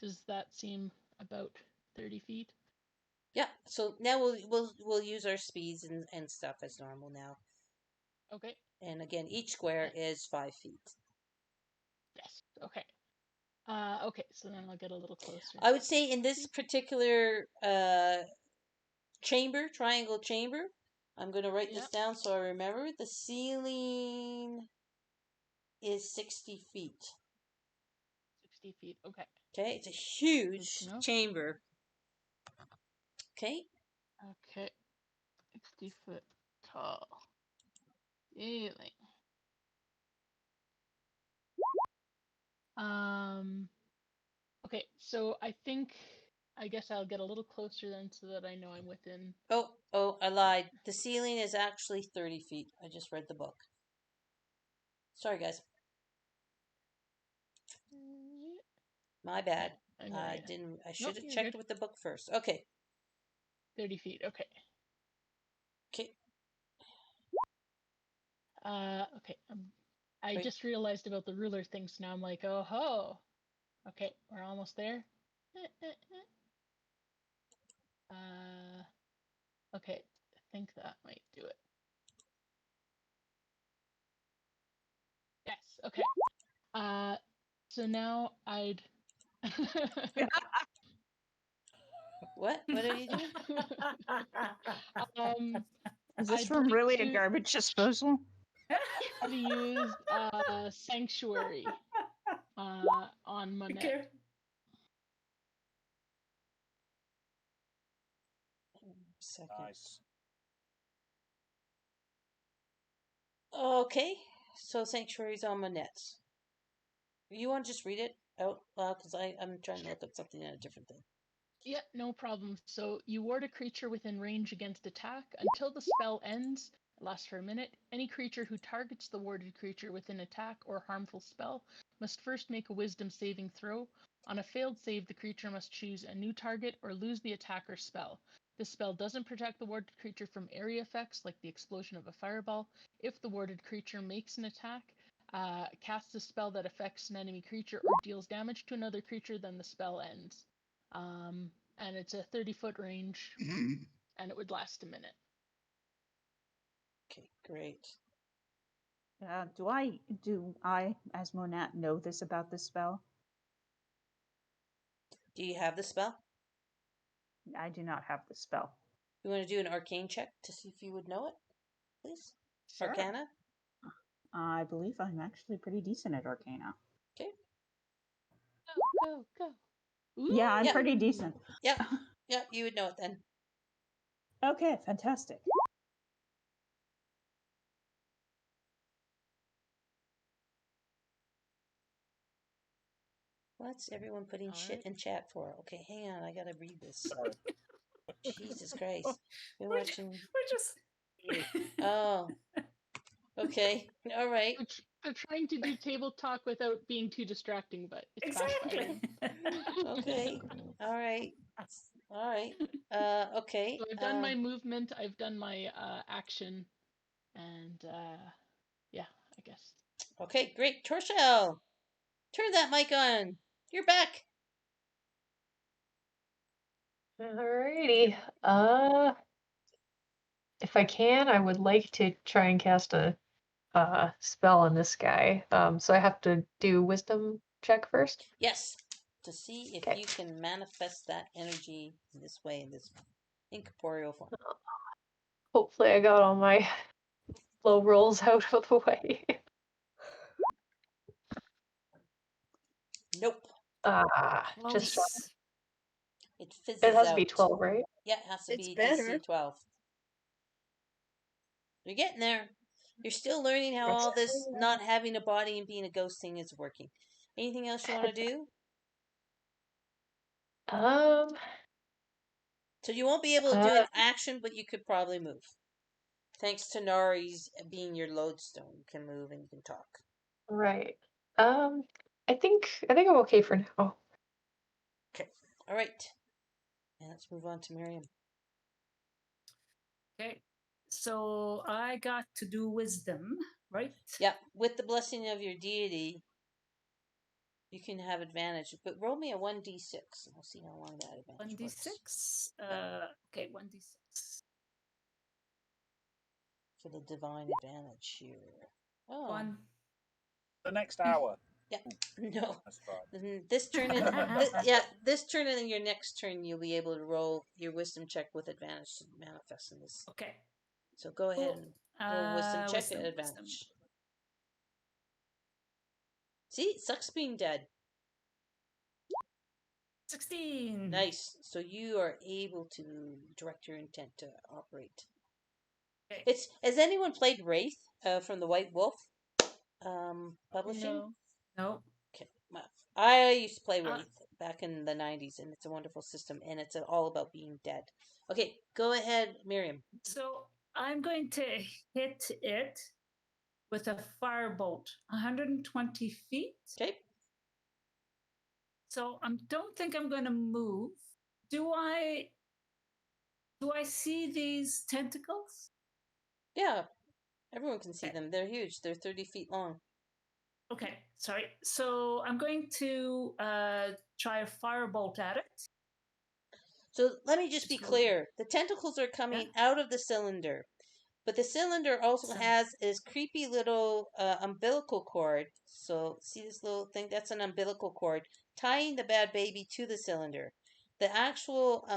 Does that seem about 30 feet? Yeah. So now we'll use our speeds and stuff as normal now. Okay. And again, each square is 5 feet. Yes. Okay. Okay. So then I'll get a little closer. I would say in this particular triangle chamber, I'm going to write this down so I remember. The ceiling is 60 feet. 60 feet. Okay. Okay, it's a huge chamber. Okay. Okay. 60-foot tall ceiling. Okay, so I guess I'll get a little closer then so that I know I'm within. Oh, I lied. The ceiling is actually 30 feet. I just read the book. Sorry, guys. My bad. I should have checked with the book first. Okay. 30 feet. Okay. Okay. Okay. I just realized about the ruler thing, so now I'm like, oh ho. Okay, we're almost there. Okay, I think that might do it. Yes. Okay. So now I'd. What? What are you doing? Is this from really a garbage disposal? Try to use sanctuary on Monette. Nice. Okay, so sanctuary's on Monette. You want to just read it out loud because I'm trying to look up something in a different thing. Yeah, no problem. So you ward a creature within range against attack until the spell ends. It lasts for a minute. Any creature who targets the warded creature with an attack or harmful spell must first make a wisdom saving throw. On a failed save, the creature must choose a new target or lose the attacker's spell. This spell doesn't protect the warded creature from area effects like the explosion of a fireball. If the warded creature makes an attack, casts a spell that affects an enemy creature or deals damage to another creature, then the spell ends. And it's a 30-foot range, and it would last a minute. Okay, great. Do I, as Monette, know this about this spell? Do you have the spell? I do not have the spell. You want to do an arcane check to see if you would know it, please? Sure. Arcana? I believe I'm actually pretty decent at Arcana. Okay. Go. Ooh. Yeah, I'm pretty decent. Yep, you would know it then. Okay, fantastic. What's everyone putting shit in chat for? Okay, hang on, I gotta read this. Sorry. Jesus Christ. We're just Oh, okay. All right. They're trying to do table talk without being too distracting, but it's Exactly. backfiring. Okay. All right. All right. Okay. So I've done my movement, I've done my action, and yeah, I guess. Okay, great. Torshell, turn that mic on. You're back. Alrighty. If I can, I would like to try and cast a spell on this guy. So I have to do wisdom check first. Yes. To see if Okay. you can manifest that energy in this way, in this incorporeal form. Hopefully I got all my low rolls out of the way. Nope. Just Close. It fizzes it has out. to be 12, right? Yeah, it has to It's be better. DC 12. You're getting there. You're still learning how all this not having a body and being a ghost thing is working. Anything else you want to do? So you won't be able to do an action, but you could probably move. Thanks to Nari's being your lodestone, you can move and you can talk. Right. I think I'm okay for now. Okay. All right. And let's move on to Miriam. Okay. So I got to do wisdom, right? Yeah, with the blessing of your deity, you can have advantage. But roll me a 1d6 and we'll see how long that advantage works. 1d6. Okay, 1d6. For the divine advantage here. Oh. 1. The next hour. Yeah, no. That's fine. This turn and this turn and then your next turn you'll be able to roll your wisdom check with advantage to manifest in this. Okay. So go ahead and roll wisdom check wisdom, at advantage. See, it sucks being dead. 16. Nice. So you are able to direct your intent to operate. Okay. Has anyone played Wraith from the White Wolf publishing? No. Okay. Well, I used to play Wraith back in the 90s, and it's a wonderful system, and it's all about being dead. Okay, go ahead, Miriam. So I'm going to hit it with a firebolt, 120 feet. Okay. So I don't think I'm going to move. Do I see these tentacles? Yeah, everyone can see them. They're huge. They're 30 feet long. Okay, sorry. So I'm going to try a firebolt at it. So let me just be clear. The tentacles are coming out of the cylinder. But the cylinder also has this creepy little umbilical cord. So see this little thing? That's an umbilical cord tying the bad baby to the cylinder. The actual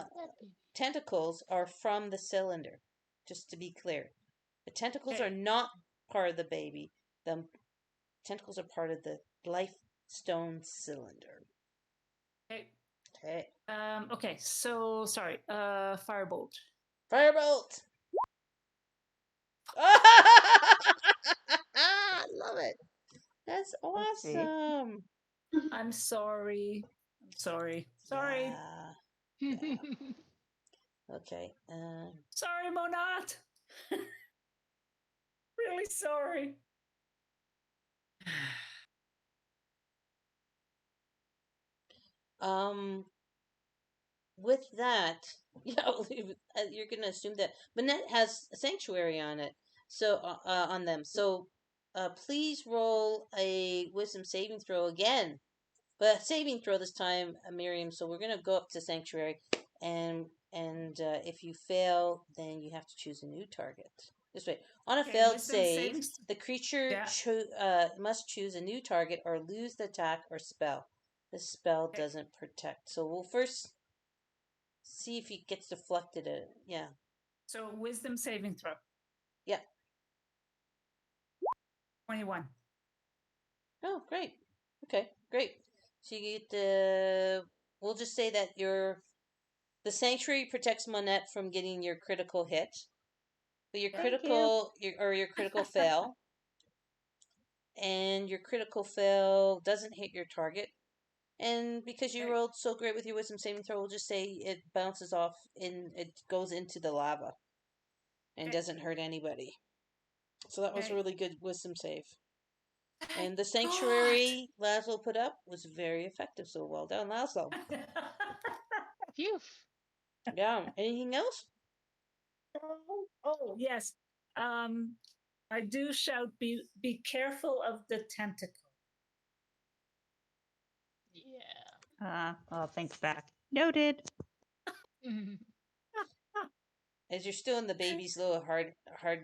tentacles are from the cylinder, just to be clear. The tentacles are not part of the baby. The tentacles are part of the life stone cylinder. Okay. Okay. Okay, so sorry. Firebolt. Firebolt! I love it. That's awesome. I'm sorry. Sorry. Yeah. Okay. Sorry, Monat. Really sorry. With that, you're gonna assume that Manette has a sanctuary on it, so on them. So, please roll a wisdom saving throw again, but a saving throw this time, Miriam. So we're gonna go up to sanctuary, and if you fail, then you have to choose a new target. This way, on a failed save, the creature must choose a new target or lose the attack or spell. This spell doesn't protect. So we'll first see if he gets deflected. Yeah. So wisdom saving throw. Yeah. 21. Oh, great. Okay, great. So you get the. We'll just say that the sanctuary protects Monette from getting your critical hit, but your critical fail, and your critical fail doesn't hit your target. And because you rolled so great with your wisdom saving throw, we'll just say it bounces off and it goes into the lava. and doesn't hurt anybody. So that was a Okay. really good wisdom save. Thank And the sanctuary Laszlo put up was very effective. So well done, Laszlo. God. Phew. Yeah. Anything else? Oh yes. I do shout, be careful of the tentacle. Yeah. I'll think back. Noted. As you're still in the baby's little hard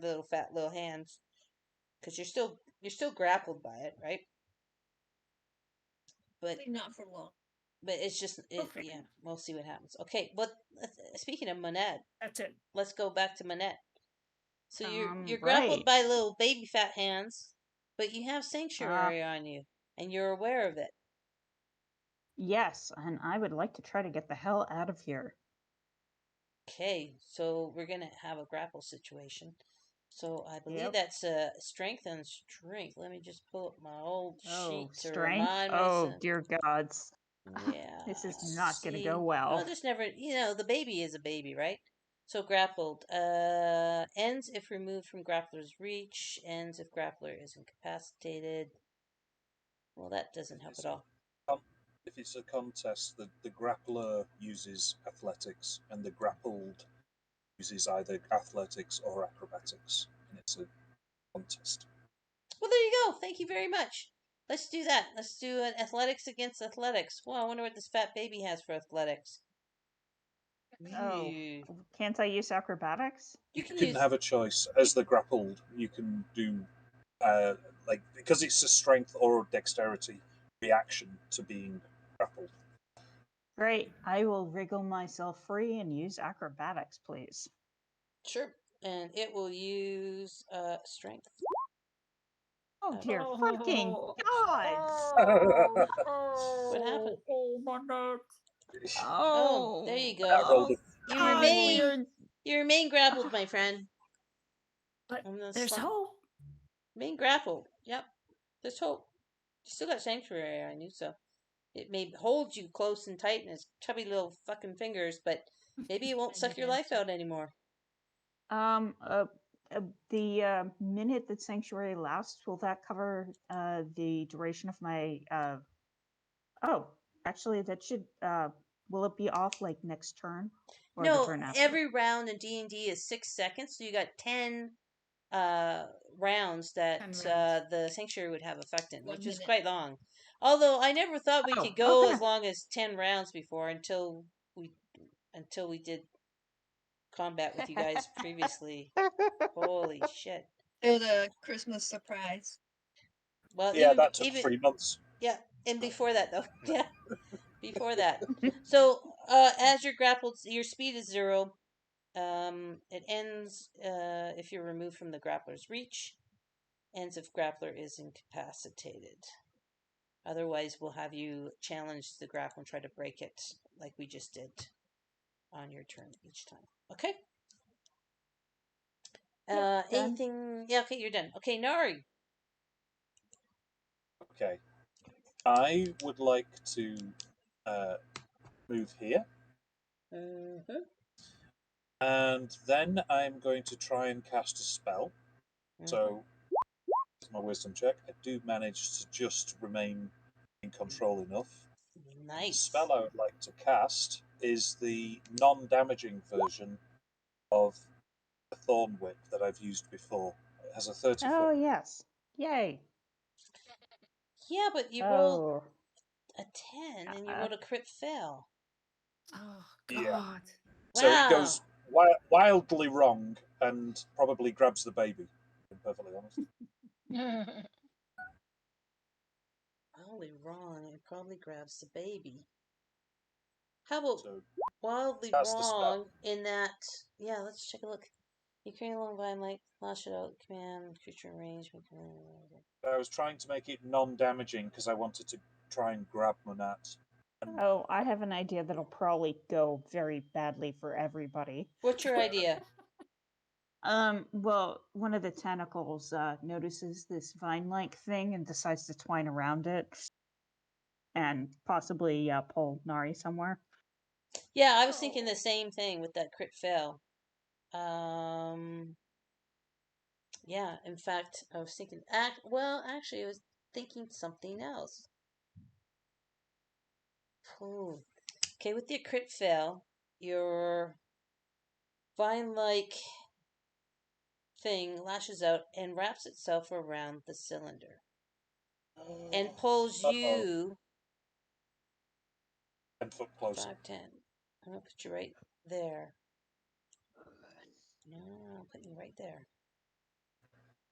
little fat little hands, because you're still grappled by it, right? But Hopefully not for long. it's just Okay. yeah. We'll see what happens. Okay. But speaking of Manette, That's it. let's go back to Manette. So you're grappled Right. by little baby fat hands, but you have Uh, sanctuary on you, and you're aware of it. yes, and I would like to try to get the hell out of here. Okay, so we're gonna have a grapple situation. So I believe Yep. that's strength and strength. Let me just pull up my old Oh, sheet to strength. remind Oh, myself. dear gods. Yeah. This is not going to See, go well. I'll just never. The baby is a baby, right? So grappled. Ends if removed from grappler's reach. Ends if grappler is incapacitated. Well, that doesn't help at all. If it's a contest, the grappler uses athletics, and the grappled uses either athletics or acrobatics, and it's a contest. Well, there you go. Thank you very much. Let's do that. Let's do an athletics against athletics. Well, I wonder what this fat baby has for athletics. Oh, Ew. can't I use acrobatics? You You can can use. have a choice as the grappled. You can do because it's a strength or dexterity reaction to being grappled. Great. I will wriggle myself free and use acrobatics, please. Sure. And it will use strength. Oh, dear Oh, fucking gods! What happened? Oh, my God. Oh, there you go. I rolled You God, remain. You remain grappled, my friend. But I'm gonna there's hope. Remain grappled. Yep. There's hope. You still got sanctuary on you, so it may hold you close and tight in its chubby little fucking fingers, but maybe it won't suck your life out anymore. The minute that sanctuary lasts, will that cover the duration of my? Oh, actually, that should. Will it be off like next turn or the No, turn after? every round in D&D is 6 seconds, so you got 10 rounds that 10 rounds. the sanctuary would have effect in, 1 which is minute. quite long. Although I never thought we Oh, could go okay. as long as 10 rounds before until we did combat with you guys previously. Holy shit. They're the Christmas surprise. Well, Yeah, that took 3 months. yeah, and before that though. Yeah. Before that. So, as you're grappled, your speed is 0. It ends if you're removed from the grappler's reach. Ends if grappler is incapacitated. Otherwise, we'll have you challenge the grapple and try to break it like we just did on your turn each time. Okay? Yep, done. Anything? Yeah, okay, you're done. Okay, Nari. Okay. I would like to move here, Mm-hmm. and then I'm going to try and cast a spell. So, it's my wisdom check. I do manage to just remain in control enough. Nice. The spell I would like to cast is the non-damaging version of the Thorn Whip that I've used before. It has a 30 Oh foot. yes! Yay! Yeah, but you rolled Oh, a 10 and you rolled a crit fail. Oh, Yeah. God. So Wow. it goes wildly wrong and probably grabs the baby, to be perfectly honest. Wildly wrong. It probably grabs the baby. How about So wildly that's the spell. wrong in that? Yeah, let's take a look. You carry along by like lash it out, command, creature range. I was trying to make it non-damaging because I wanted to try and grab Monat. And oh, I have an idea that'll probably go very badly for everybody. What's your idea? Well, one of the tentacles notices this vine-like thing and decides to twine around it and possibly pull Nari somewhere. Yeah, I was thinking the same thing with that crit fail. Yeah, in fact, I was thinking, actually, I was thinking something else. Ooh. Okay, with your crit fail, your vine-like thing lashes out and wraps itself around the cylinder and pulls Uh-oh. you 10 foot closer. 5, 10. I'm gonna put you right there. No, I'm putting you right there.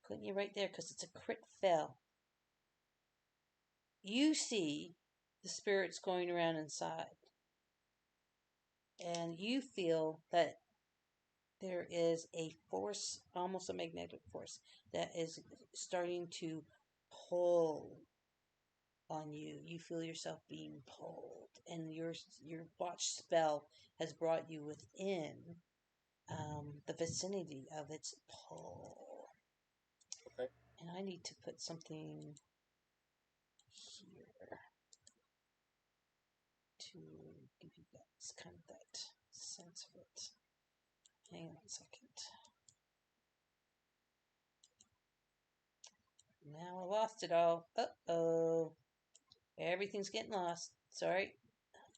Putting you right there because it's a crit fail. You see the spirits going around inside, and you feel that there is a force, almost a magnetic force, that is starting to pull on you. You feel yourself being pulled, and your watch spell has brought you within the vicinity of its pull. Okay. And I need to put something here to give you guys kind of that sense of it. Hang on a second. Now I lost it all. Uh-oh. Everything's getting lost. Sorry.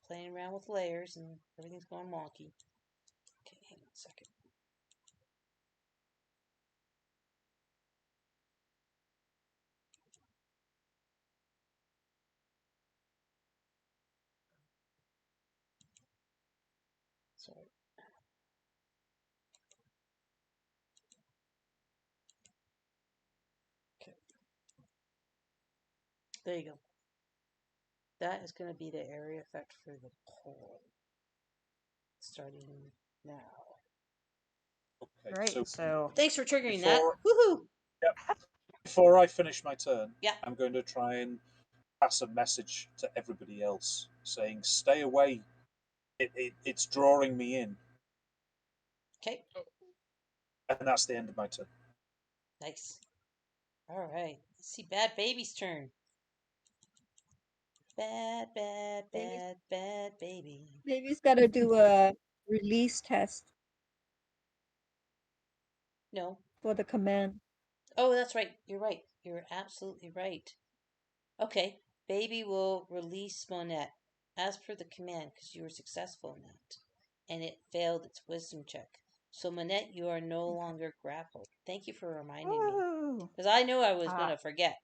Playing around with layers and everything's going wonky. Okay, hang on a second. Sorry. Okay. There you go. That is going to be the area effect for the pole. Starting now. Okay. Right. So Thanks for triggering that. before, Woohoo! yep, before I finish my turn, Yeah. I'm going to try and pass a message to everybody else saying, stay away. It's drawing me in. Okay. And that's the end of my turn. Nice. All right. Let's see. Bad Baby's turn. Bad baby. Baby's got to do a release test No. for the command. Oh, that's right. You're right. You're absolutely right. Okay. Baby will release Monette as per the command because you were successful in that. And it failed its wisdom check. So, Monette, you are no longer grappled. Thank you for reminding me. Woo! Because I knew I was going to forget.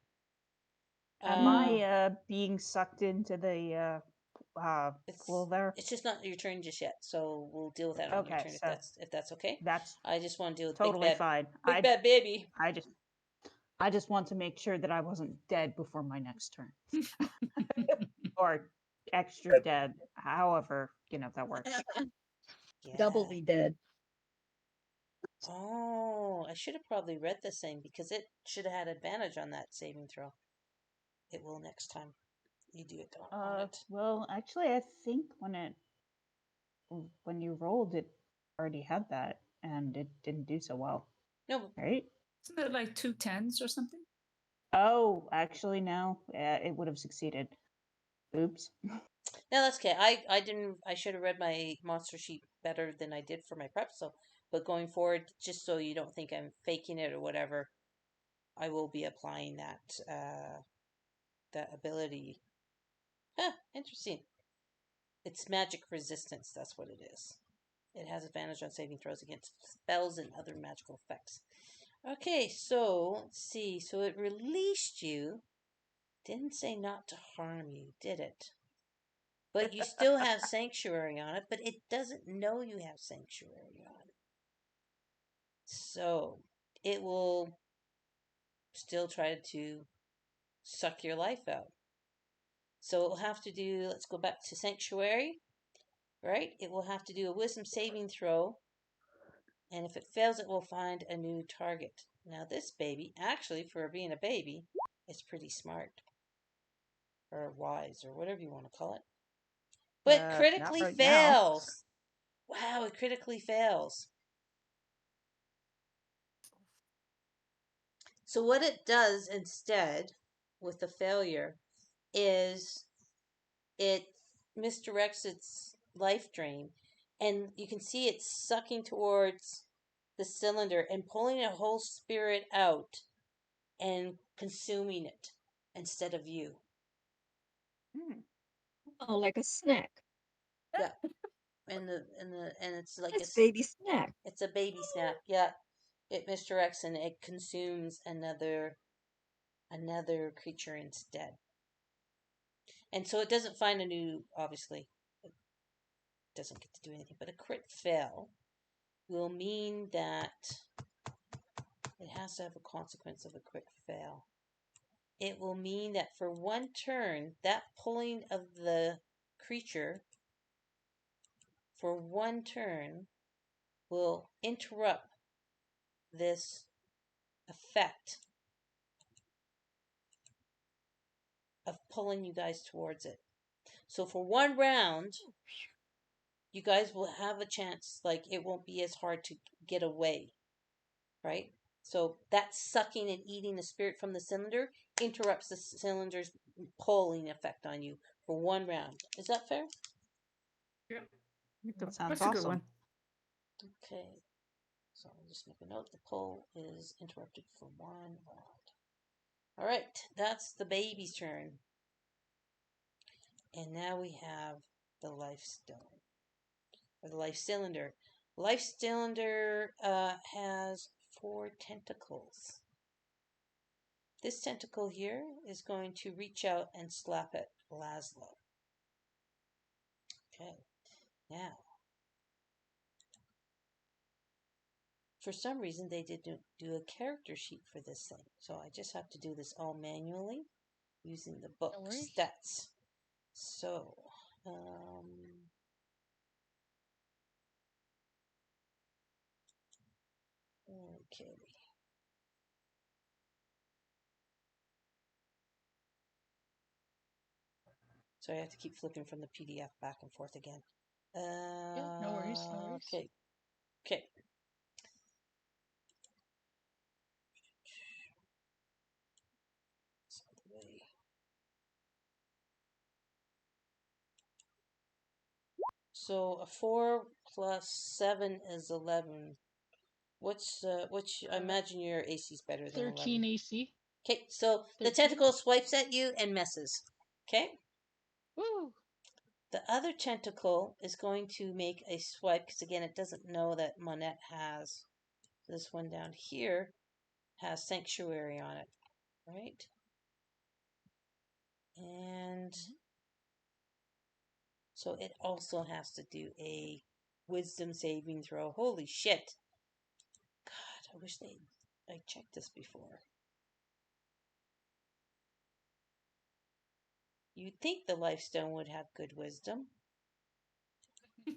Am I being sucked into the pool there? It's just not your turn just yet, so we'll deal with that on your Okay, turn so if that's okay. that's I just want to deal with totally fine. big bad baby. I just want to make sure that I wasn't dead before my next turn, or extra dead. However, that works. Yeah. Doubly dead. Oh, I should have probably read the same because it should have had advantage on that saving throw. It will next time you do it on it. Well, actually, I think when you rolled, it already had that, and it didn't do so well. No, Right? Isn't it like 2 10s or something? Oh, actually, no. It would have succeeded. Oops. no, that's okay. I should have read my monster sheet better than I did for my prep. But going forward, just so you don't think I'm faking it or whatever, I will be applying that ability. Huh, interesting. It's magic resistance, that's what it is. It has advantage on saving throws against spells and other magical effects. Okay, so let's see. So it released you. Didn't say not to harm you, did it? But you still have sanctuary on it, but it doesn't know you have sanctuary on it. So it will still try to suck your life out. So it will have to do, let's go back to sanctuary, right? It will have to do a wisdom saving throw. And if it fails, it will find a new target. Now, this baby, actually, for being a baby, is pretty smart. Or wise, or whatever you want to call it. But critically Not right fails. Wow, it critically fails. So what it does instead, with the failure, is it misdirects its life drain. And you can see it's sucking towards the cylinder and pulling a whole spirit out and consuming it instead of you. Oh, like a snack. Yeah. And it's like It's baby snack. it's a baby snap. Yeah. It misdirects and it consumes another creature instead. And so it doesn't find a new, obviously, it doesn't get to do anything, but a crit fail will mean that it has to have a consequence of a crit fail. It will mean that for one turn, that pulling of the creature for one turn will interrupt this effect of pulling you guys towards it. So for one round, you guys will have a chance, like it won't be as hard to get away, right? So that sucking and eating the spirit from the cylinder interrupts the cylinder's pulling effect on you for one round. Is that fair? Yeah. That sounds That's a good awesome. one. Okay. So I'll just make a note. The pull is interrupted for one round. All right. That's the baby's turn. And now we have the life stone. Or the life cylinder. Life cylinder has 4 tentacles. This tentacle here is going to reach out and slap at Laszlo. Okay, now, for some reason they didn't do a character sheet for this thing, so I just have to do this all manually using the book No worries. stats. So, okay. So I have to keep flipping from the PDF back and forth again. Yeah, no worries, no worries. Okay. Okay. So a 4 plus 7 is 11. I imagine your AC is better than 13 11. AC. Okay, so the 13. tentacle swipes at you and misses. Okay? Woo! The other tentacle is going to make a swipe because, again, it doesn't know that Monette has this one down here has Sanctuary on it, right? And so it also has to do a wisdom saving throw. Holy shit. God, I wish I checked this before. You'd think the Lifestone would have good wisdom. Yeah,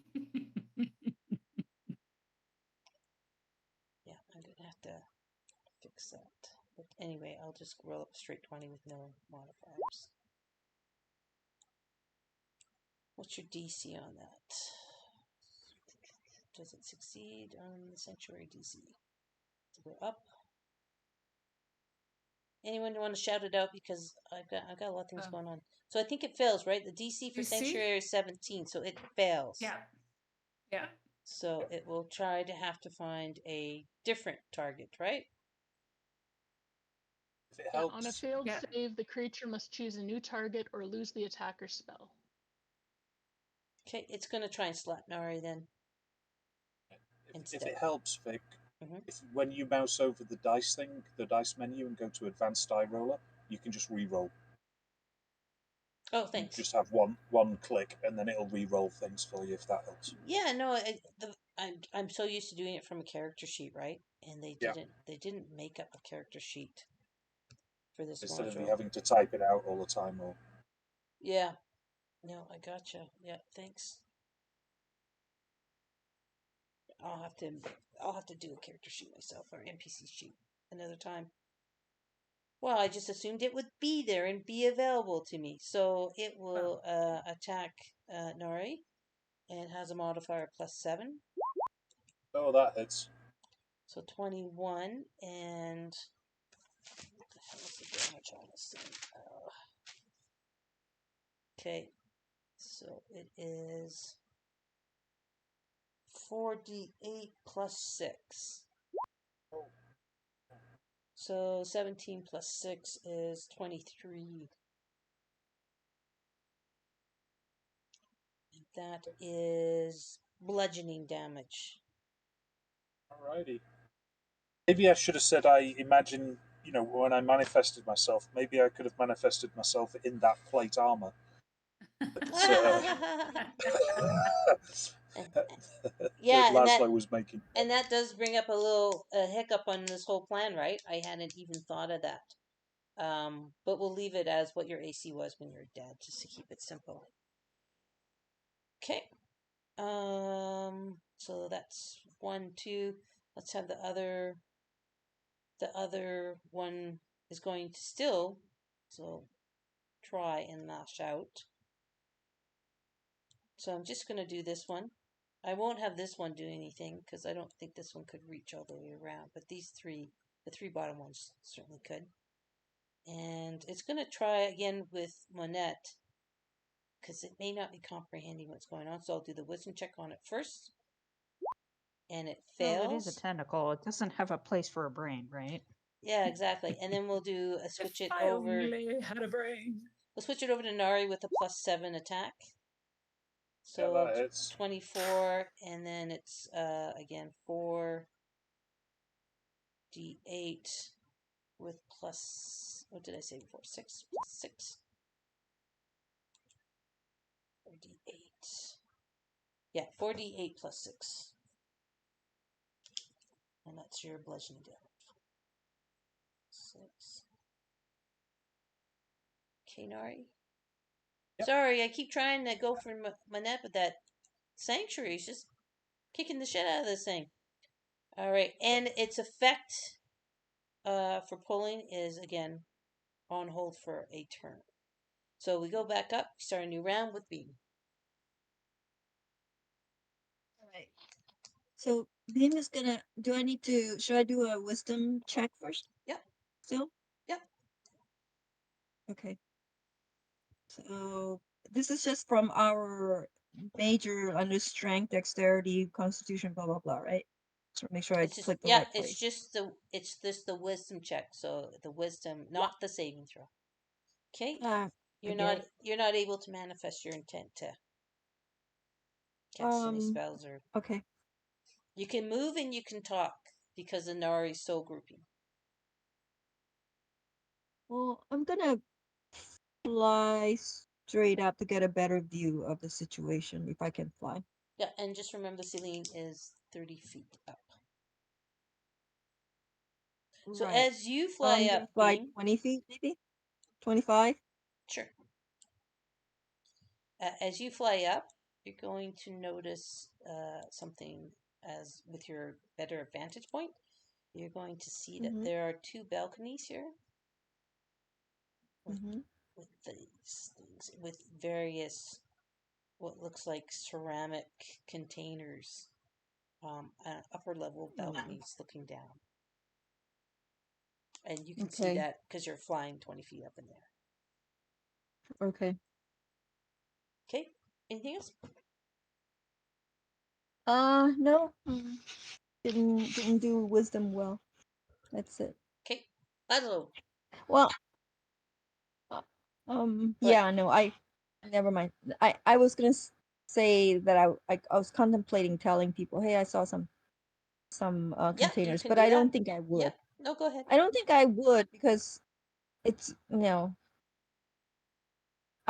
I'm going to have to fix that. But anyway, I'll just roll up straight 20 with no modifiers. What's your DC on that? Does it succeed on the Sanctuary DC? To go up. Anyone want to shout it out because I've got a lot of things going on. So I think it fails, right? The DC for DC? Sanctuary is 17, so it fails. Yeah. Yeah. So it will try to have to find a different target, right? If it Yeah, on a helps, failed Yeah. save, the creature must choose a new target or lose the attacker's spell. Okay, it's going to try and slap Nari then. if it helps, Vic, Mhm. if when you mouse over the dice thing, the dice menu, and go to Advanced Die Roller, you can just re-roll. Oh, You thanks. just have one click, and then it'll re-roll things for you if that helps. Yeah, no, I'm so used to doing it from a character sheet, right? And they didn't make up a character sheet for this Instead of you module. having to type it out all the time. Or Yeah. No, I gotcha. Yeah, thanks. I'll have to do a character sheet myself or NPC sheet another time. Well, I just assumed it would be there and be available to me. So it will attack Nori and has a modifier +7. oh, that hits. So 21 and what the hell is the damage on this thing? Okay, so it is 4d8 +6. So 17 plus 6 is 23. That is bludgeoning damage. Alrighty. Maybe I should have said I imagine, when I manifested myself, maybe I could have manifested myself in that plate armor. But, Yeah, that Laszlo was making. And that does bring up a hiccup on this whole plan, right? I hadn't even thought of that. But we'll leave it as what your AC was when you were dead, just to keep it simple. Okay. So that's 1, 2. Let's have the other one is going to still, so try and lash out. So I'm just going to do this one. I won't have this one do anything because I don't think this one could reach all the way around. But these three, the 3 bottom ones, certainly could. And it's going to try again with Monette because it may not be comprehending what's going on. So I'll do the wisdom check on it first. And it fails. Well, it is a tentacle. It doesn't have a place for a brain, right? Yeah, exactly. And then we'll do a switch it I over. only had a brain. We'll switch it over to Nari with a +7 attack. So Yeah, that hits. 24, and then it's again 4d8 with plus, what did I say before? 6 plus 6. 4d8. Yeah, 4d8 plus 6. And that's your bludgeoning damage. 6. Okay, Nari. Yep. Sorry, I keep trying to go for Manette, but that sanctuary is just kicking the shit out of this thing. Alright, and its effect for pulling is, again, on hold for a turn. So we go back up, start a new round with Beam. Alright. So Beam is gonna. Should I do a wisdom check first? Yep. Still? Yep. Okay. So this is just from our major under strength, dexterity, constitution, blah blah blah, right? So make sure I click the right place. It's just the wisdom check. So the wisdom, not the saving throw. Okay. You're not able to manifest your intent to cast any spells or. Okay. You can move and you can talk because the Nari's soul grouping. Well, I'm gonna fly straight up to get a better view of the situation if I can fly. Yeah, and just remember the ceiling is 30 feet up. So Right. as you fly I'm up, gonna fly Beam, 20 feet, maybe 25. sure. As you fly up, you're going to notice something as with your better vantage point. You're going to see that there are 2 balconies here with these things, with various what looks like ceramic containers, upper level balconies looking down. And you can see that because you're flying 20 feet up in there. Okay. Okay. Anything else? No. Didn't do wisdom well. That's it. Okay. Laszlo. Well, yeah, no, never mind. I was gonna say that I was contemplating telling people, hey, I saw some containers, but I don't think I would. Yeah. No, go ahead. I don't think I would because it's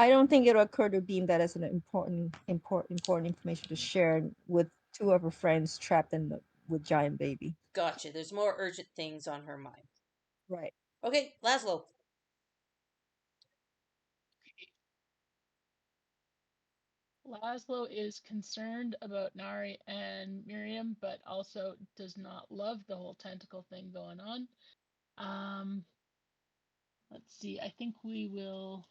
I don't think it'll occur to Beam that is an important information to share with 2 of her friends trapped with giant baby. Gotcha. There's more urgent things on her mind. Right. Okay, Laszlo. Laszlo is concerned about Nari and Miriam, but also does not love the whole tentacle thing going on. Let's see. I think we will.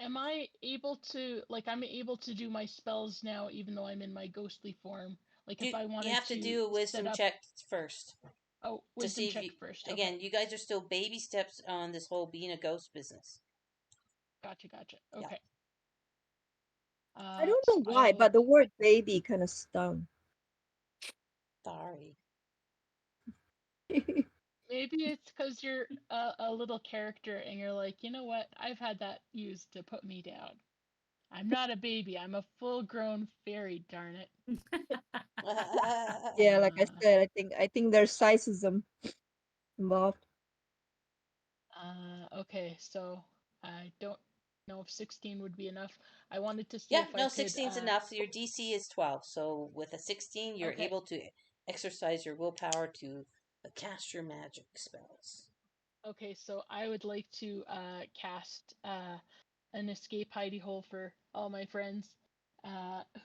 Am I able to, I'm able to do my spells now, even though I'm in my ghostly form? Like, if I wanted to. You have to do a wisdom check first. Oh, wisdom check first. Okay. Again, you guys are still baby steps on this whole being a ghost business. Gotcha. Okay. I don't So know why, but the word baby kind of stung. Sorry. maybe it's because you're a little character and you're like, you know what? I've had that used to put me down. I'm not a baby. I'm a full-grown fairy. Darn it. Yeah, like I said, I think there's sizism involved. Okay, so I don't know if 16 would be enough. I wanted to see Yeah, if I no, could. 16 is enough. Your DC is 12. So with a 16, you're Okay. able to exercise your willpower to cast your magic spells. Okay, so I would like to cast an escape hidey hole for all my friends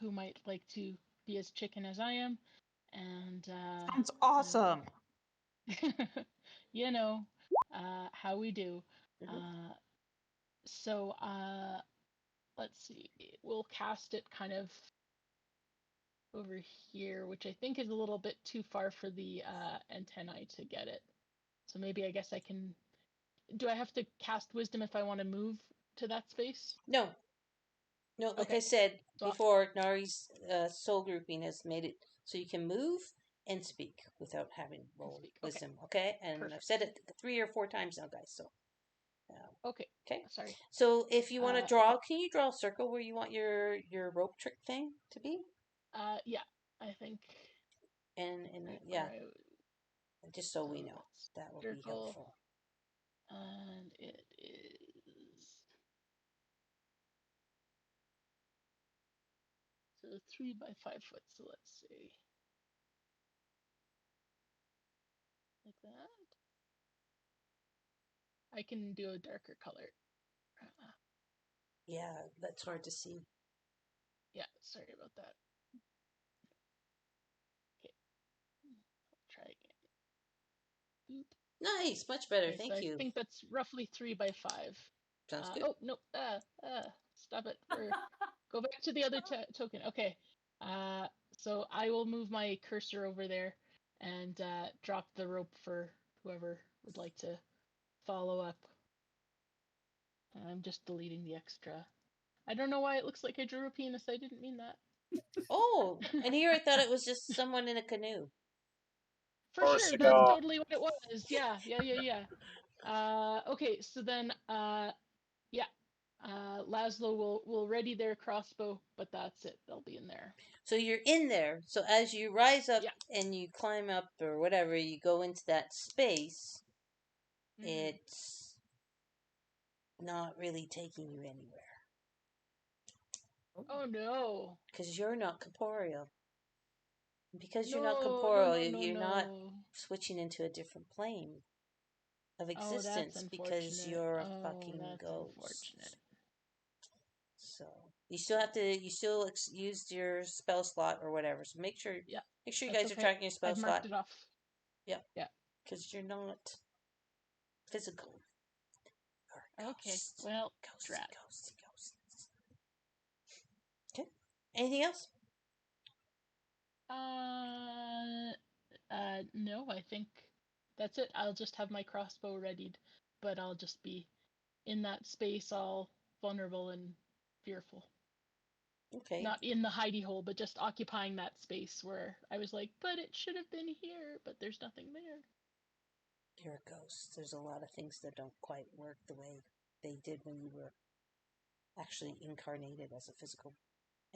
who might like to be as chicken as I am, and Sounds awesome. you know how we do. Mhm. So let's see, we'll cast it kind of over here, which I think is a little bit too far for the antennae to get it. So maybe I guess I can. Do I have to cast wisdom if I want to move to that space? No, no, like I Okay. said So before, Nari's soul grouping has made it so you can move and speak without having roll speak. Okay. wisdom, okay? And I've Perfect. said it 3 or 4 times now, guys, so. Okay. Okay. Sorry. So if you want to draw, can you draw a circle where you want your rope trick thing to be? Yeah, I think. And Right yeah, where just so we know, that's that will be circle, helpful. and it is so 3 by 5 foot. So let's see, like that. I can do a darker color. Yeah, that's hard to see. Yeah, sorry about that. Okay, I'll try again. Boop. Nice, much better. Okay, so Thank I you. think that's roughly 3 by 5. Sounds good. Oh no! Stop it! Or go back to the other token. Okay. So I will move my cursor over there and drop the rope for whoever would like to follow up. I'm just deleting the extra. I don't know why it looks like I drew a penis. I didn't mean that. Oh, and here I thought it was just someone in a canoe. For Or a sure, that's cigar. totally what it was. Yeah. Okay, so then yeah. Laszlo will ready their crossbow, but that's it. They'll be in there. So you're in there. So as you rise up Yeah. and you climb up or whatever, you go into that space. Mm-hmm. It's not really taking you anywhere Oh no. because you're not corporeal. Because you're not No, corporeal, you're not no. switching into a different plane of Oh, that's existence because unfortunate. you're a Oh, fucking that's unfortunate. ghost. So you still have to. You still used your spell slot or whatever. So make sure. Yeah, Make sure you that's guys are okay. tracking your spell I've marked slot. it off. Yep. Yeah. Because you're not physical. You're a Okay. ghost. Well, Ghosty, drat. ghosty, ghosty. Okay. Anything else? No, I think that's it. I'll just have my crossbow readied, but I'll just be in that space all vulnerable and fearful. Okay. Not in the hidey hole, but just occupying that space where I was like, but it should have been here, but there's nothing there. You're a ghost. There's a lot of things that don't quite work the way they did when you were actually incarnated as a physical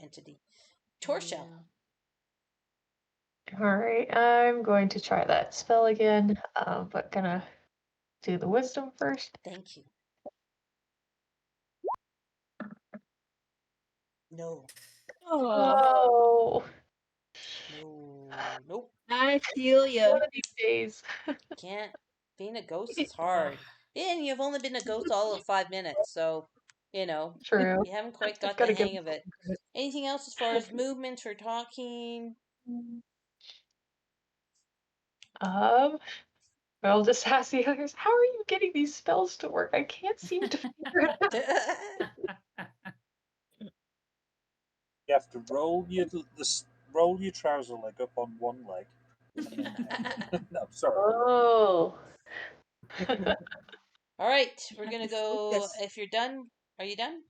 entity. Torshell. Yeah. All right, I'm going to try that spell again, but gonna do the wisdom first. Thank you. No. Oh, Oh, No. Nope. I feel ya. one of these days. Can't. Being a ghost is hard. And you've only been a ghost all of 5 minutes, so, you know, True. you haven't quite I've got got the to give hang of it. myself credit. Anything else as far as movement or talking? Um, I'll just ask the others, how are you getting these spells to work? I can't seem to figure it out. You have to roll your trouser leg up on one leg, and then no, sorry. Oh. All right, we're Have gonna to go. focus. If you're done, are you done?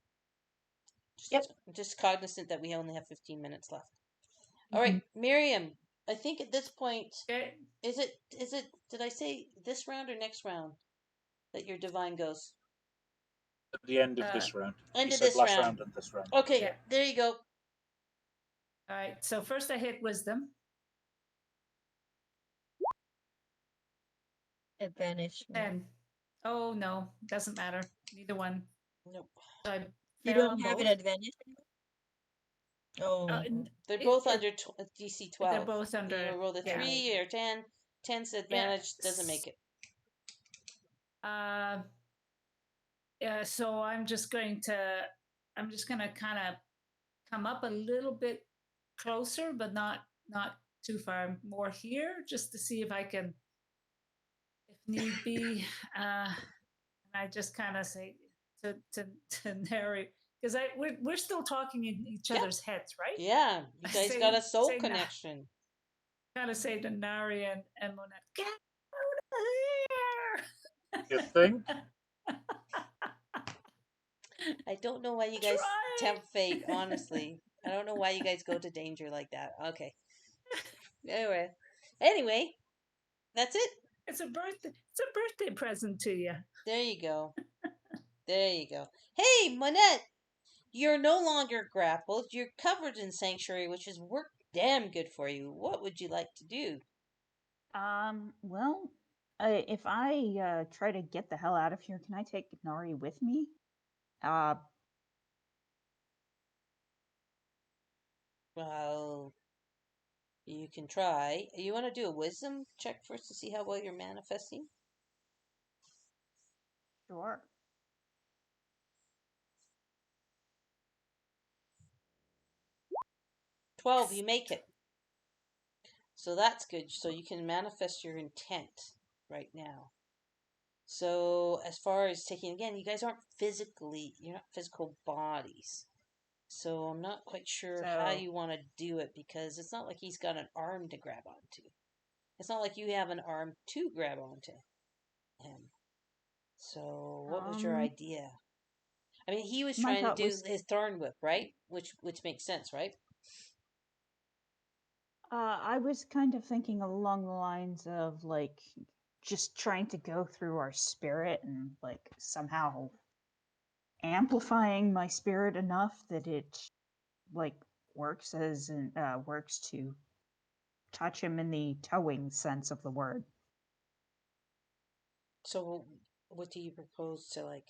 Just cognizant that we only have 15 minutes left. All right, Miriam. I think at this point, Okay. is it? Did I say this round or next round that your divine goes? At the end of this round. End You of said this last round. round and this round. Okay, Yeah. there you go. All right. So first I hit wisdom. Advantage. no. 10. Oh no, doesn't matter. Neither one. Nope. So I You fail don't on have both. an advantage? Oh. They're It- both it- under DC 12. They're both under. You roll the yeah. 3 or 10. 10's advantage, doesn't make it. Yeah. So I'm just gonna kind of come up a little bit closer, but not too far. More here, just to see if I can, if need be. And I just kind of say to Neri, because we're still talking in each other's heads, right? Yeah, you guys got a soul say connection. Kind of say to Nari and Monette, get out of here. You think? I don't know why you guys Try. tempt fate, honestly. I don't know why you guys go to danger like that. Okay. Anyway, that's it. It's a birthday present to you. There you go. There you go. Hey, Monette, you're no longer grappled. You're covered in sanctuary, which has worked damn good for you. What would you like to do? Well, if I try to get the hell out of here, can I take Nari with me? Well, you can try. You want to do a wisdom check first to see how well you're manifesting? Sure. 12, you make it. So that's good. So you can manifest your intent right now. So as far as taking, again, you guys aren't you're not physical bodies. So I'm not quite sure how you want to do it, because it's not like he's got an arm to grab onto. It's not like you have an arm to grab onto him. So what was your idea? I mean, he was My trying to thought do was- his thorn whip, right? Which makes sense, right? I was kind of thinking along the lines of like just trying to go through our spirit and like somehow amplifying my spirit enough that it like works to touch him in the towing sense of the word. So what do you propose to like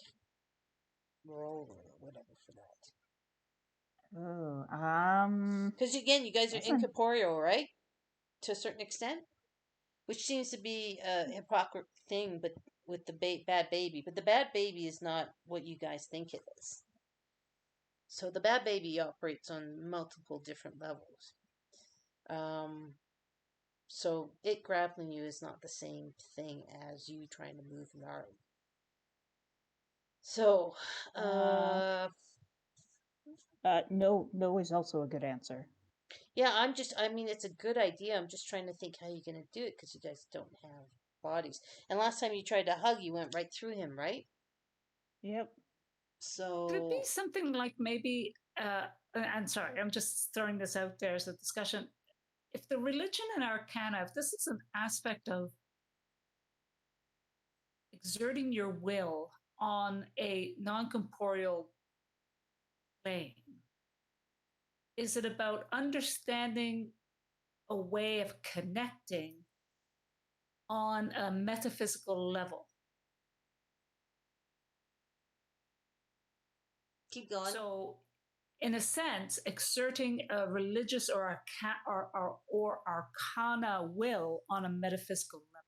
roll or whatever for that? Oh, Because again, you guys are that's a- incorporeal, right? To a certain extent, which seems to be a hypocrite thing, but with the bad baby. But the bad baby is not what you guys think it is. So the bad baby operates on multiple different levels. So it grappling you is not the same thing as you trying to move gnarly. So, no is also a good answer. yeah, I mean, it's a good idea. I'm just trying to think how you're going to do it, because you guys don't have bodies. And last time you tried to hug, you went right through him, right? Yep. So Could it be something like maybe? I'm sorry, I'm just throwing this out there as a discussion. If the religion and arcana, if this is an aspect of exerting your will on a non-corporeal plane, is it about understanding a way of connecting on a metaphysical level? keep going. So, in a sense, exerting a religious or arcana will on a metaphysical level.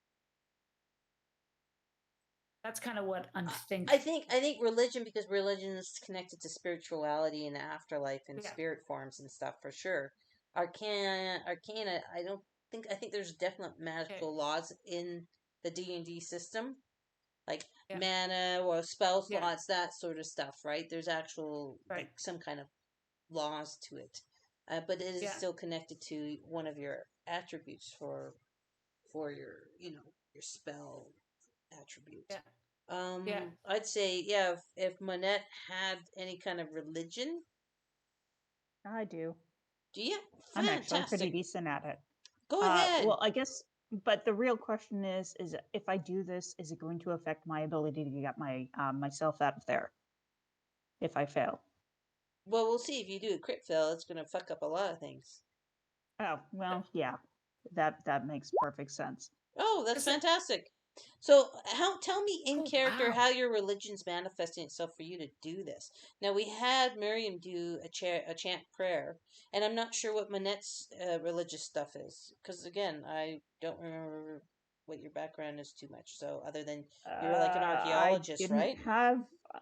That's kind of what I'm thinking. I think religion, because religion is connected to spirituality and afterlife and spirit forms and stuff for sure. Arcana, I think there's definite magical laws in the D&D system, like mana or spell slots, that sort of stuff, right? There's actual like some kind of laws to it, but it is still connected to one of your attributes for your your spell attribute. I'd say if Monette had any kind of religion, I do. Do you? I'm actually pretty Fantastic. decent at it. Go ahead. Well, I guess, but the real question is if I do this, is it going to affect my ability to get my myself out of there if I fail? Well, we'll see. If you do a crit fail, it's going to fuck up a lot of things. Oh, well, yeah. That makes perfect sense. Oh, that's Is it- fantastic. So, tell me in Oh, character wow. how your religion's manifesting itself for you to do this. Now, we had Miriam do a chant prayer, and I'm not sure what Manette's religious stuff is, because again, I don't remember what your background is too much. So, other than you're like an I archaeologist, didn't right? have,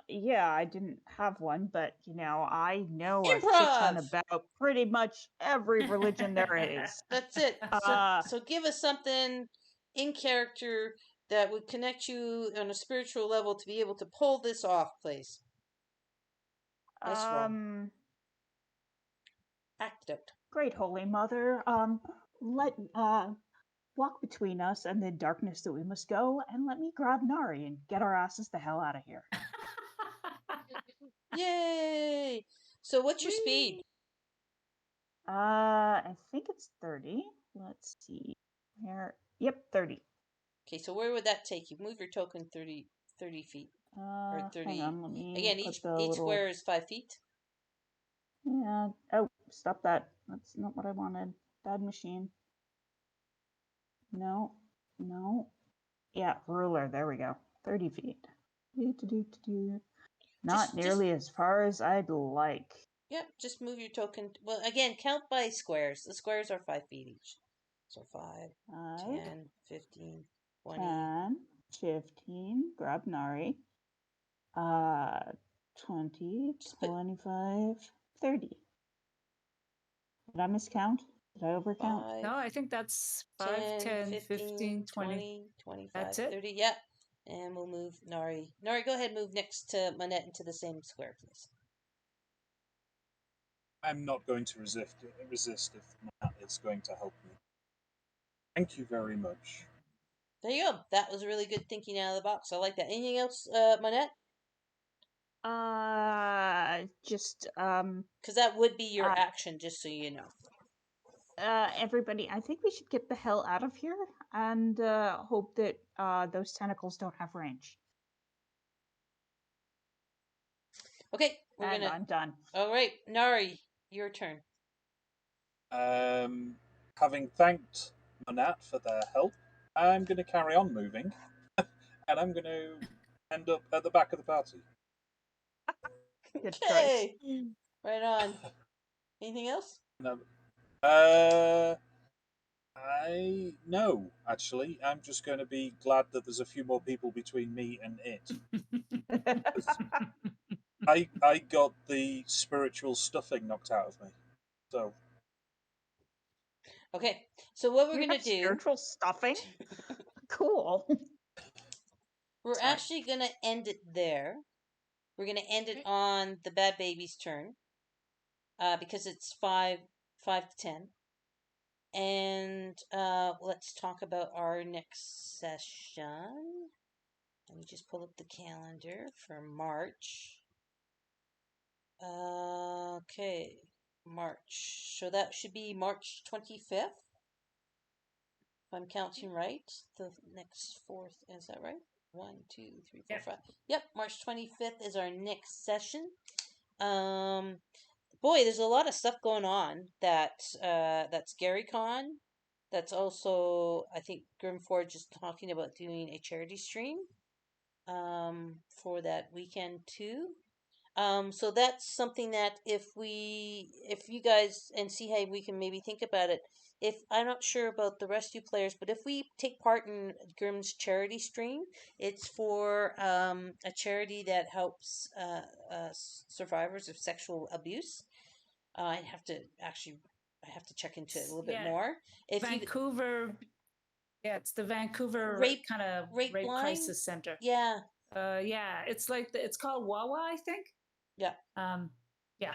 yeah, I didn't have one, but I know a shit ton Improv. about pretty much every religion there is. That's it. Uh, So give us something in character that would connect you on a spiritual level to be able to pull this off, please. Nice roll. Act it out. Great Holy Mother, let walk between us and the darkness that we must go, and let me grab Nari and get our asses the hell out of here. Yay! So what's your speed? I think it's 30. Let's see. Where? Yep, 30. Okay, so where would that take you? Move your token 30 feet. Or 30. Hang on, let me Again, put each the little... square is 5 feet. Yeah. Oh, stop that. That's not what I wanted. Bad machine. No. Yeah, ruler. There we go. 30 feet. Not nearly as far as I'd like. Yep, just move your token. Well, again, count by squares. The squares are 5 feet each. So 5, 10, 15, 20. 10, 15. Grab Nari. 20, 25, 30. Did I miscount? Did I overcount? No, I think that's 5, 10, 15, 20. 25, That's it. 30. Yep. And we'll move Nari. Nari, go ahead, move next to Manette into the same square, please. I'm not going to resist if that is going to help me. Thank you very much. There you go. That was really good thinking out of the box. I like that. Anything else, Manette? Just Because that would be your action, just so you know. Everybody, I think we should get the hell out of here and hope that those tentacles don't have range. Okay, I'm done. All right, Nari, your turn. Having thanked Manat for their help, I'm going to carry on moving, and I'm going to end up at the back of the party. Good choice. Right on. Anything else? No. No, actually, I'm just going to be glad that there's a few more people between me and it. I got the spiritual stuffing knocked out of me, so. Okay, so what we're You gonna have do? Spiritual stuffing. Cool. We're actually gonna end it there. We're gonna end it on the bad baby's turn, because it's 5 to 10. And let's talk about our next session. Let me just pull up the calendar for March. Okay, March. So that should be March 25th. If I'm counting right, the next fourth, is that right? 1, 2, 3, 4, 5. Yep, March 25th is our next session. Boy, there's a lot of stuff going on. That's GaryCon. That's also, I think Grimforge is talking about doing a charity stream for that weekend too. So that's something that if you guys, and see how we can maybe think about it. If I'm not sure about the rest of you players, but if we take part in Grim's charity stream, it's for a charity that helps survivors of sexual abuse. I have to check into it a little bit more. If Vancouver, it's the Vancouver kind of rape crisis center. Yeah. Yeah, it's like it's called Wawa, I think. Yeah. Yeah.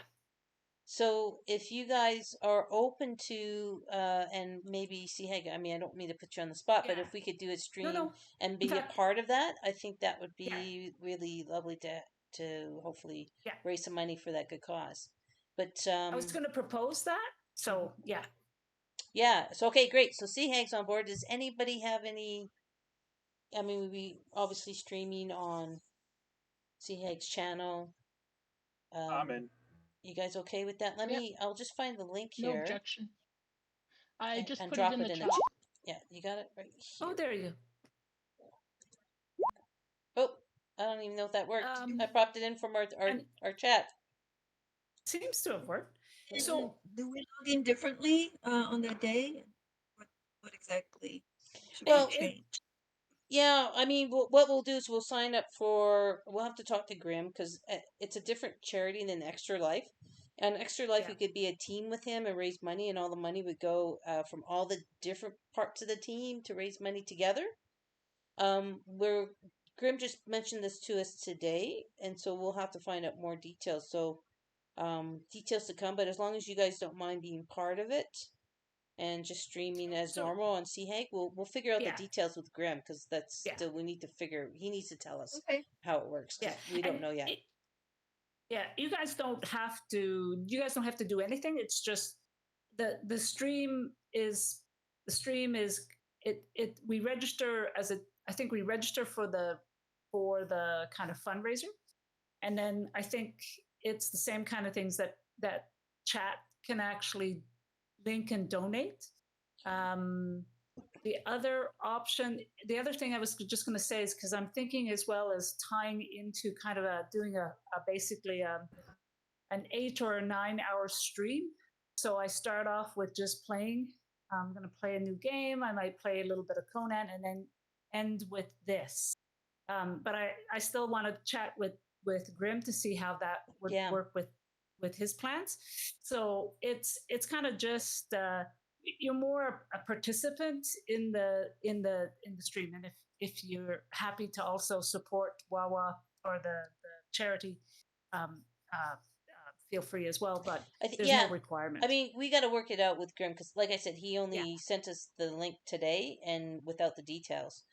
So if you guys are open to and maybe see, hey, I mean, I don't mean to put you on the spot, but if we could do a stream and be a part of that, I think that would be really lovely to hopefully raise some money for that good cause. But I was going to propose that. So yeah. yeah. So okay, great. So Hank's on board. Does anybody have any? I mean, we obviously streaming on Hank's channel. I'm in. You guys okay with that? Yep. I'll just find the link No here objection. I just and put drop it in the chat. Yeah, you got it right here. Oh, there you go. Oh, I don't even know if that worked. Um, I popped it in from our chat. Seems to have worked. And So do we log in differently on that day? What exactly should Well, we change? Yeah, I mean, what we'll do is we'll sign up for. We'll have to talk to Grim because it's a different charity than Extra Life. And Extra Life, Yeah. we could be a team with him and raise money, and all the money would go from all the different parts of the team to raise money together. Where Grim just mentioned this to us today, and so we'll have to find out more details. So, details to come. But as long as you guys don't mind being part of it, and just streaming as So- normal on Hank, we'll figure out Yeah. the details with Graham because that's Yeah. still we need to figure. He needs to tell us Okay. how it works because yeah, we don't and know yet. yeah, you guys don't have to. You guys don't have to do anything. It's just the stream is it. We register as a. I think we register for the kind of fundraiser, and then I think it's the same kind of things that chat can actually link and donate. The other option, the other thing I was just going to say is because I'm thinking as well as tying into kind of doing a basically an 8 or a 9 hour stream. So I start off with just playing. I'm going to play a new game. I might play a little bit of Conan and then end with this. But I still want to chat with Grim to see how that would work with his plans. So it's kind of just you're more a participant in the stream, and if you're happy to also support Wawa or the charity, feel free as well. But there's no requirement. I mean, we got to work it out with Grim because, like I said, he only sent us the link today and without the details.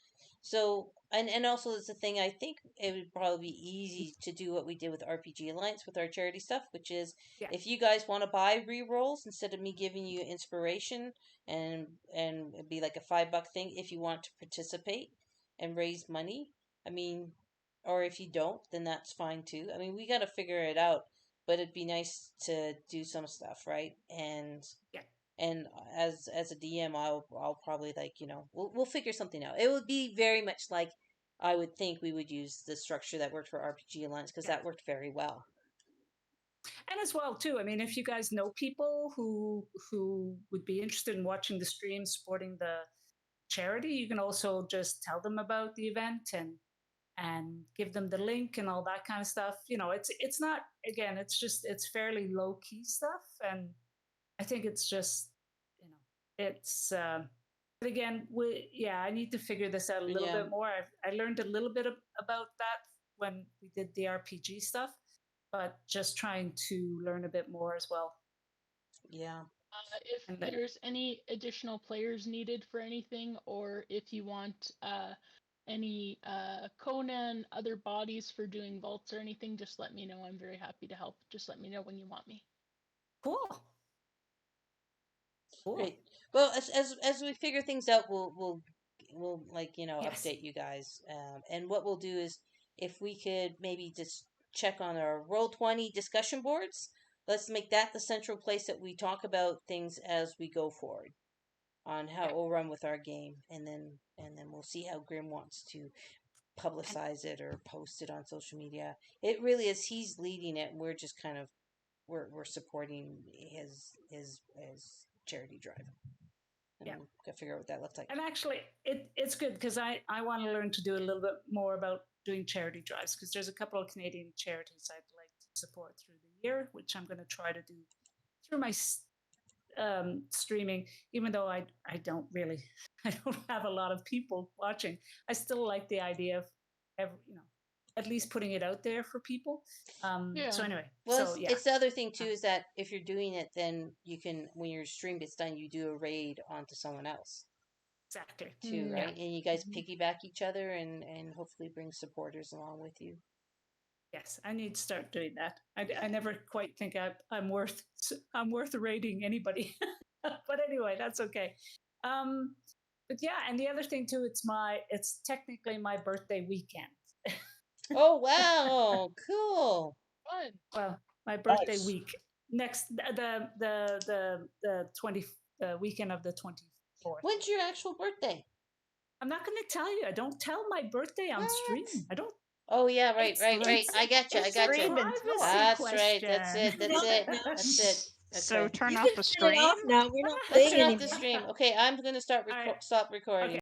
So, and also it's a thing, I think it would probably be easy to do what we did with RPG Alliance with our charity stuff, which is if you guys want to buy re-rolls instead of me giving you inspiration and it'd be like a $5 thing if you want to participate and raise money. I mean, or if you don't, then that's fine too. I mean, we got to figure it out, but it'd be nice to do some stuff, right? And as a DM, I'll probably we'll figure something out. It would be very much like I would think we would use the structure that worked for RPG Alliance because that worked very well. And as well too, I mean, if you guys know people who would be interested in watching the stream, supporting the charity, you can also just tell them about the event and give them the link and all that kind of stuff. You know, it's not, again, it's fairly low key stuff, and I think it's just, it's but again, I need to figure this out a little bit more. I learned a little bit about that when we did the RPG stuff, but just trying to learn a bit more as well. Yeah. If there's any additional players needed for anything, or if you want any Conan, other bodies for doing vaults or anything, just let me know. I'm very happy to help. Just let me know when you want me. Cool. Great. Well, as we figure things out, we'll update you guys. And what we'll do is, if we could maybe just check on our Roll20 discussion boards, let's make that the central place that we talk about things as we go forward on how we'll run with our game, and then we'll see how Grim wants to publicize it or post it on social media. It really is he's leading it, and we're just kind of we're supporting his charity drive. And we've got to figure out what that looks like. And actually, it's good because I want to learn to do a little bit more about doing charity drives, because there's a couple of Canadian charities I'd like to support through the year, which I'm going to try to do through my streaming, even though I don't have a lot of people watching. I still like the idea of at least putting it out there for people. So anyway, it's the other thing too is that if you're doing it, then you can, when your stream gets done, you do a raid onto someone else. Exactly. Too, right? And you guys piggyback each other and hopefully bring supporters along with you. Yes, I need to start doing that. I never quite think I'm worth rating anybody, but anyway, that's okay. But yeah, and the other thing too, it's technically my birthday weekend. Oh wow, cool. Fun. Well, my birthday Nice. week next the 20 weekend of the 24th. When's your actual birthday? I'm not going to tell you. I don't tell my birthday on stream. What? I don't. Oh yeah, right. It's I got you. I it's got a you. Stream and privacy That's question. right. That's it. That's it. That's it. So Okay. turn You off can the turn it off stream. now. We're not Let's playing turn off the anymore. stream. Okay, I'm gonna start All right. stop recording. Okay.